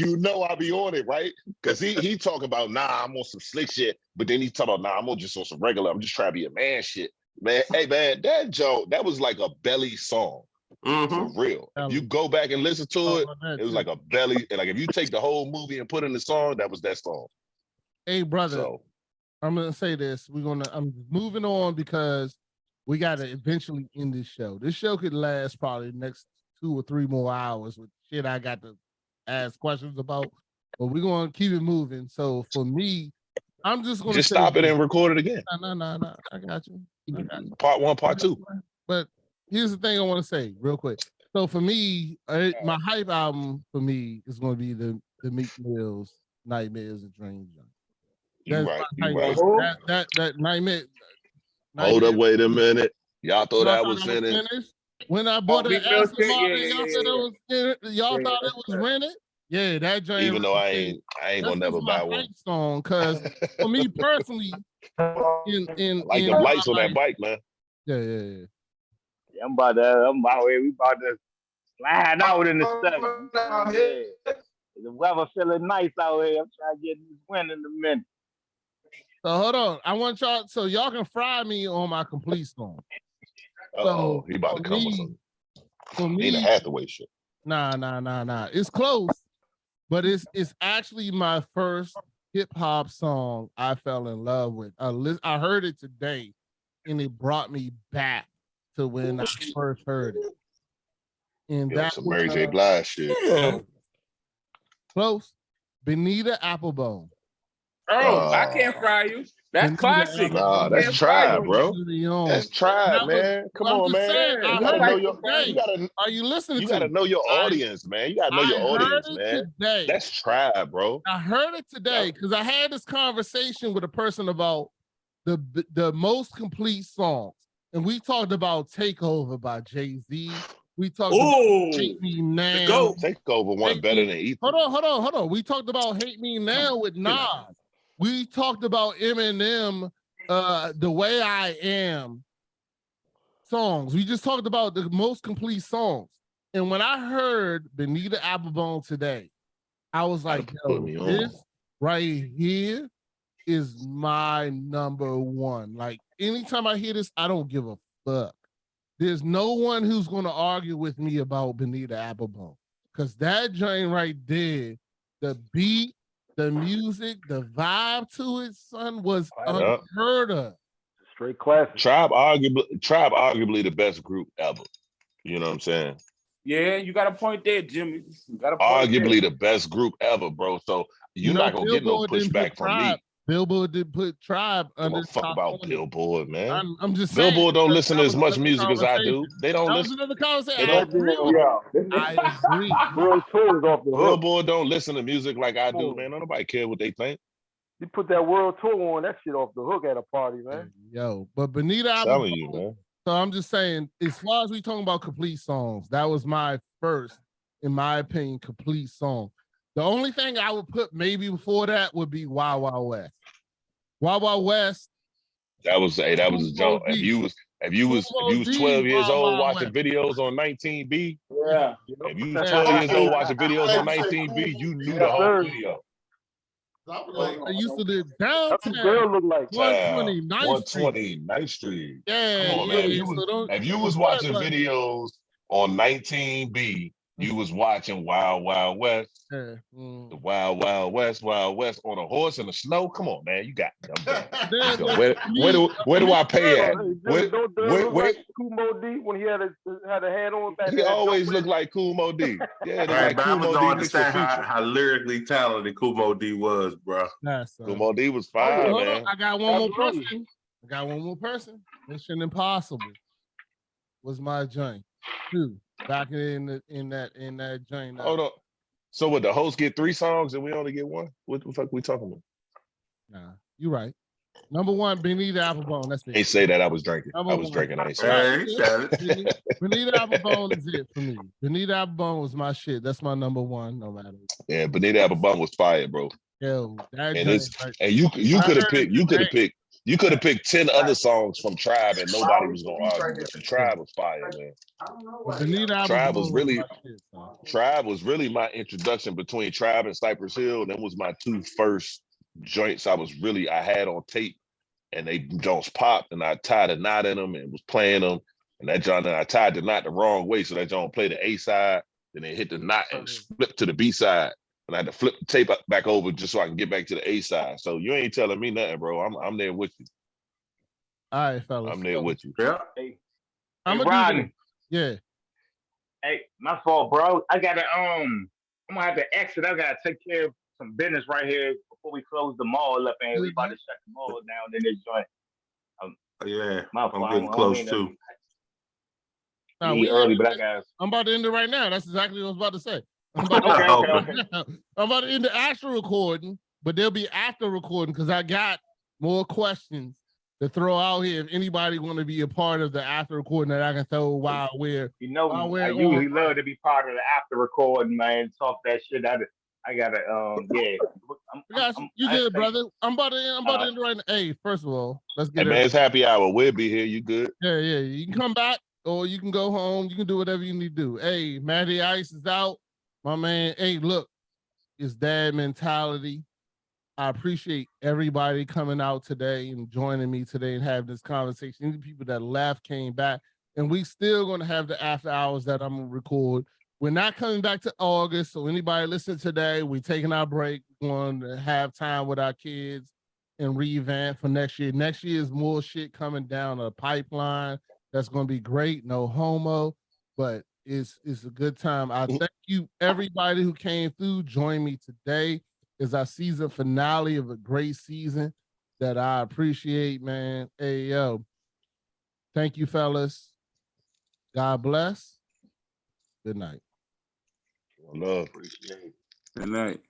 Speaker 10: you know I be on it, right? Because he talk about, I'm on some slick shit, but then he talk about, I'm just on some regular, I'm just trying to be a man shit. Man, hey man, that joke, that was like a belly song. For real. If you go back and listen to it, it was like a belly. And like if you take the whole movie and put in the song, that was that song.
Speaker 1: Hey brother, I'm gonna say this. I'm moving on because we gotta eventually end this show. This show could last probably the next 2 or 3 more hours with shit I got to ask questions about. But we're gonna keep it moving. So for me, I'm just gonna
Speaker 10: stop it and record it again.
Speaker 1: No. I got you.
Speaker 10: Part 1, part 2.
Speaker 1: But here's the thing I want to say real quick. So for me, my hype album for me is going to be the Meek Mill's Nightmares and Dreams. That's
Speaker 10: right.
Speaker 1: That Nightmare.
Speaker 10: Hold up, wait a minute. Y'all thought I was finished?
Speaker 1: When I bought the y'all thought it was rented? Yeah, that joint.
Speaker 10: Even though I ain't gonna never buy one.
Speaker 1: Song, because for me personally, in
Speaker 10: like the lights on that bike, man.
Speaker 1: Yeah.
Speaker 6: I'm about we about to slide out in the second. Yeah. The weather feeling nice out here. I'm trying to get this wind in a minute.
Speaker 1: So hold on. I want y'all so y'all can fry me on my complete song.
Speaker 10: Uh-oh, he about to come with some Nina Hathaway shit.
Speaker 1: Nah. It's close, but it's actually my first hip hop song I fell in love with. I heard it today, and it brought me back to when I first heard it. And
Speaker 10: Yo, some Mary J. Blige shit.
Speaker 1: Close. Benita Applebone.
Speaker 9: Oh, I can't fry you. That's classic.
Speaker 10: Nah, that's Tribe, bro. That's Tribe, man. Come on, man. You gotta know your.
Speaker 1: Are you listening?
Speaker 10: You gotta know your audience, man. You gotta know your audience, man. That's Tribe, bro.
Speaker 1: I heard it today because I had this conversation with a person about the most complete songs, and we talked about "Takeover" by Jay-Z. We talked about "Hate Me Now."
Speaker 10: Takeover one better than Ethan.
Speaker 1: Hold on. We talked about "Hate Me Now" with Nas. We talked about Eminem, "The Way I Am" songs. We just talked about the most complete songs. And when I heard Benita Applebone today, I was like, yo, this right here is my number one. Like, anytime I hear this, I don't give a fuck. There's no one who's going to argue with me about Benita Applebone. Because that joint right there, the beat, the music, the vibe to it, son, was unheard of.
Speaker 5: Straight classic.
Speaker 10: Tribe arguably the best group ever. You know what I'm saying?
Speaker 9: Yeah, you got a point there, Jimmy. You got a point
Speaker 10: arguably the best group ever, bro. So you're not gonna get no pushback from me.
Speaker 1: Billboard did put Tribe under.
Speaker 10: Fuck about Billboard, man.
Speaker 1: I'm just
Speaker 10: saying. Billboard don't
Speaker 1: that,
Speaker 10: listen to as much music as I do. They don't listen.
Speaker 1: Another conversation.
Speaker 10: They don't.
Speaker 1: I agree.
Speaker 10: Billboard don't listen to music like I do, man. Don't nobody care what they think.
Speaker 5: You put that world tour on, that shit off the hook at a party, man.
Speaker 1: Yo, but Benita,
Speaker 10: I'm telling you, man.
Speaker 1: So I'm just saying, as far as we talking about complete songs, that was my first, in my opinion, complete song. The only thing I would put maybe before that would be Wild Wild West. Wild Wild West.
Speaker 10: That was a joke. If you was 12 years old watching videos on 19B,
Speaker 2: yeah.
Speaker 10: If you was 12 years old watching videos on 19B, you knew the whole video.
Speaker 1: I used to live downtown.
Speaker 5: Look like
Speaker 10: 129th Street.
Speaker 1: Yeah,
Speaker 10: come on, man. If you was watching videos on 19B, you was watching Wild Wild West. The Wild Wild West on a horse in the snow. Come on, man. You got where do I pay at? Where
Speaker 5: Kumo D when he had a hat on?
Speaker 10: He always looked like Kumo D. Yeah,
Speaker 7: right, but I don't understand how lyrically talented Kumo D was, bro.
Speaker 10: Kumo D was fire, man.
Speaker 1: I got one more person. Mission Impossible was my joint too. Back in that joint.
Speaker 10: Hold on. So would the host get 3 songs and we only get 1? What the fuck we talking about?
Speaker 1: Nah, you're right. Number 1, Benita Applebone. That's me.
Speaker 10: Ain't say that I was drinking. I was drinking. I ain't say
Speaker 1: that. Benita Applebone is it for me. Benita Applebone was my shit. That's my number 1, no matter what.
Speaker 10: Yeah, Benita Applebone was fire, bro.
Speaker 1: Yo,
Speaker 10: and you could have picked 10 other songs from Tribe and nobody was gonna argue. Tribe was fire, man. Tribe was really my introduction between Tribe and Cypress Hill. Them was my 2 first joints I had on tape, and they joints popped, and I tied a knot in them and was playing them. And that joint, I tied the knot the wrong way, so that joint played the A side, then it hit the knot and flipped to the B side. And I had to flip the tape back over just so I can get back to the A side. So you ain't telling me nothing, bro. I'm there with you.
Speaker 1: All right, fellas.
Speaker 10: I'm there with you.
Speaker 7: Yeah.
Speaker 1: I'm gonna do yeah.
Speaker 6: Hey, my fault, bro. I gotta I'm gonna have to exit. I gotta take care of some business right here before we close the mall up, and we about to shut the mall down in this joint.
Speaker 7: Yeah, I'm getting close too.
Speaker 1: We
Speaker 6: early, but I got.
Speaker 1: I'm about to end it right now. That's exactly what I was about to say. I'm about to end the actual recording, but they'll be after recording because I got more questions to throw out here. If anybody want to be a part of the after recording that I can throw while we're
Speaker 6: I usually love to be part of the after recording, man. Talk that shit. I gotta
Speaker 1: you good, brother. I'm about to end right now. Hey, first of all, let's get
Speaker 10: it. Man, it's happy hour. We'll be here. You good?
Speaker 1: Yeah. You can come back or you can go home. You can do whatever you need to do. Hey, Matty Ice is out. My man, hey, look, it's dad mentality. I appreciate everybody coming out today and joining me today and having this conversation. Any people that left, came back. and we still going to have the after hours that I'm going to record. We're not coming back to August, so anybody listening today, we're taking our break. We're going to have time with our kids and revamp for next year. Next year is more shit coming down a pipeline. That's going to be great. No homo, but it's a good time. I thank you, everybody who came through. Join me today. Is our season finale of a great season that I appreciate, man. Hey, yo. Thank you, fellas. God bless. Good night.
Speaker 10: Love.
Speaker 11: Good night.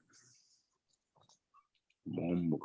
Speaker 11: Bomba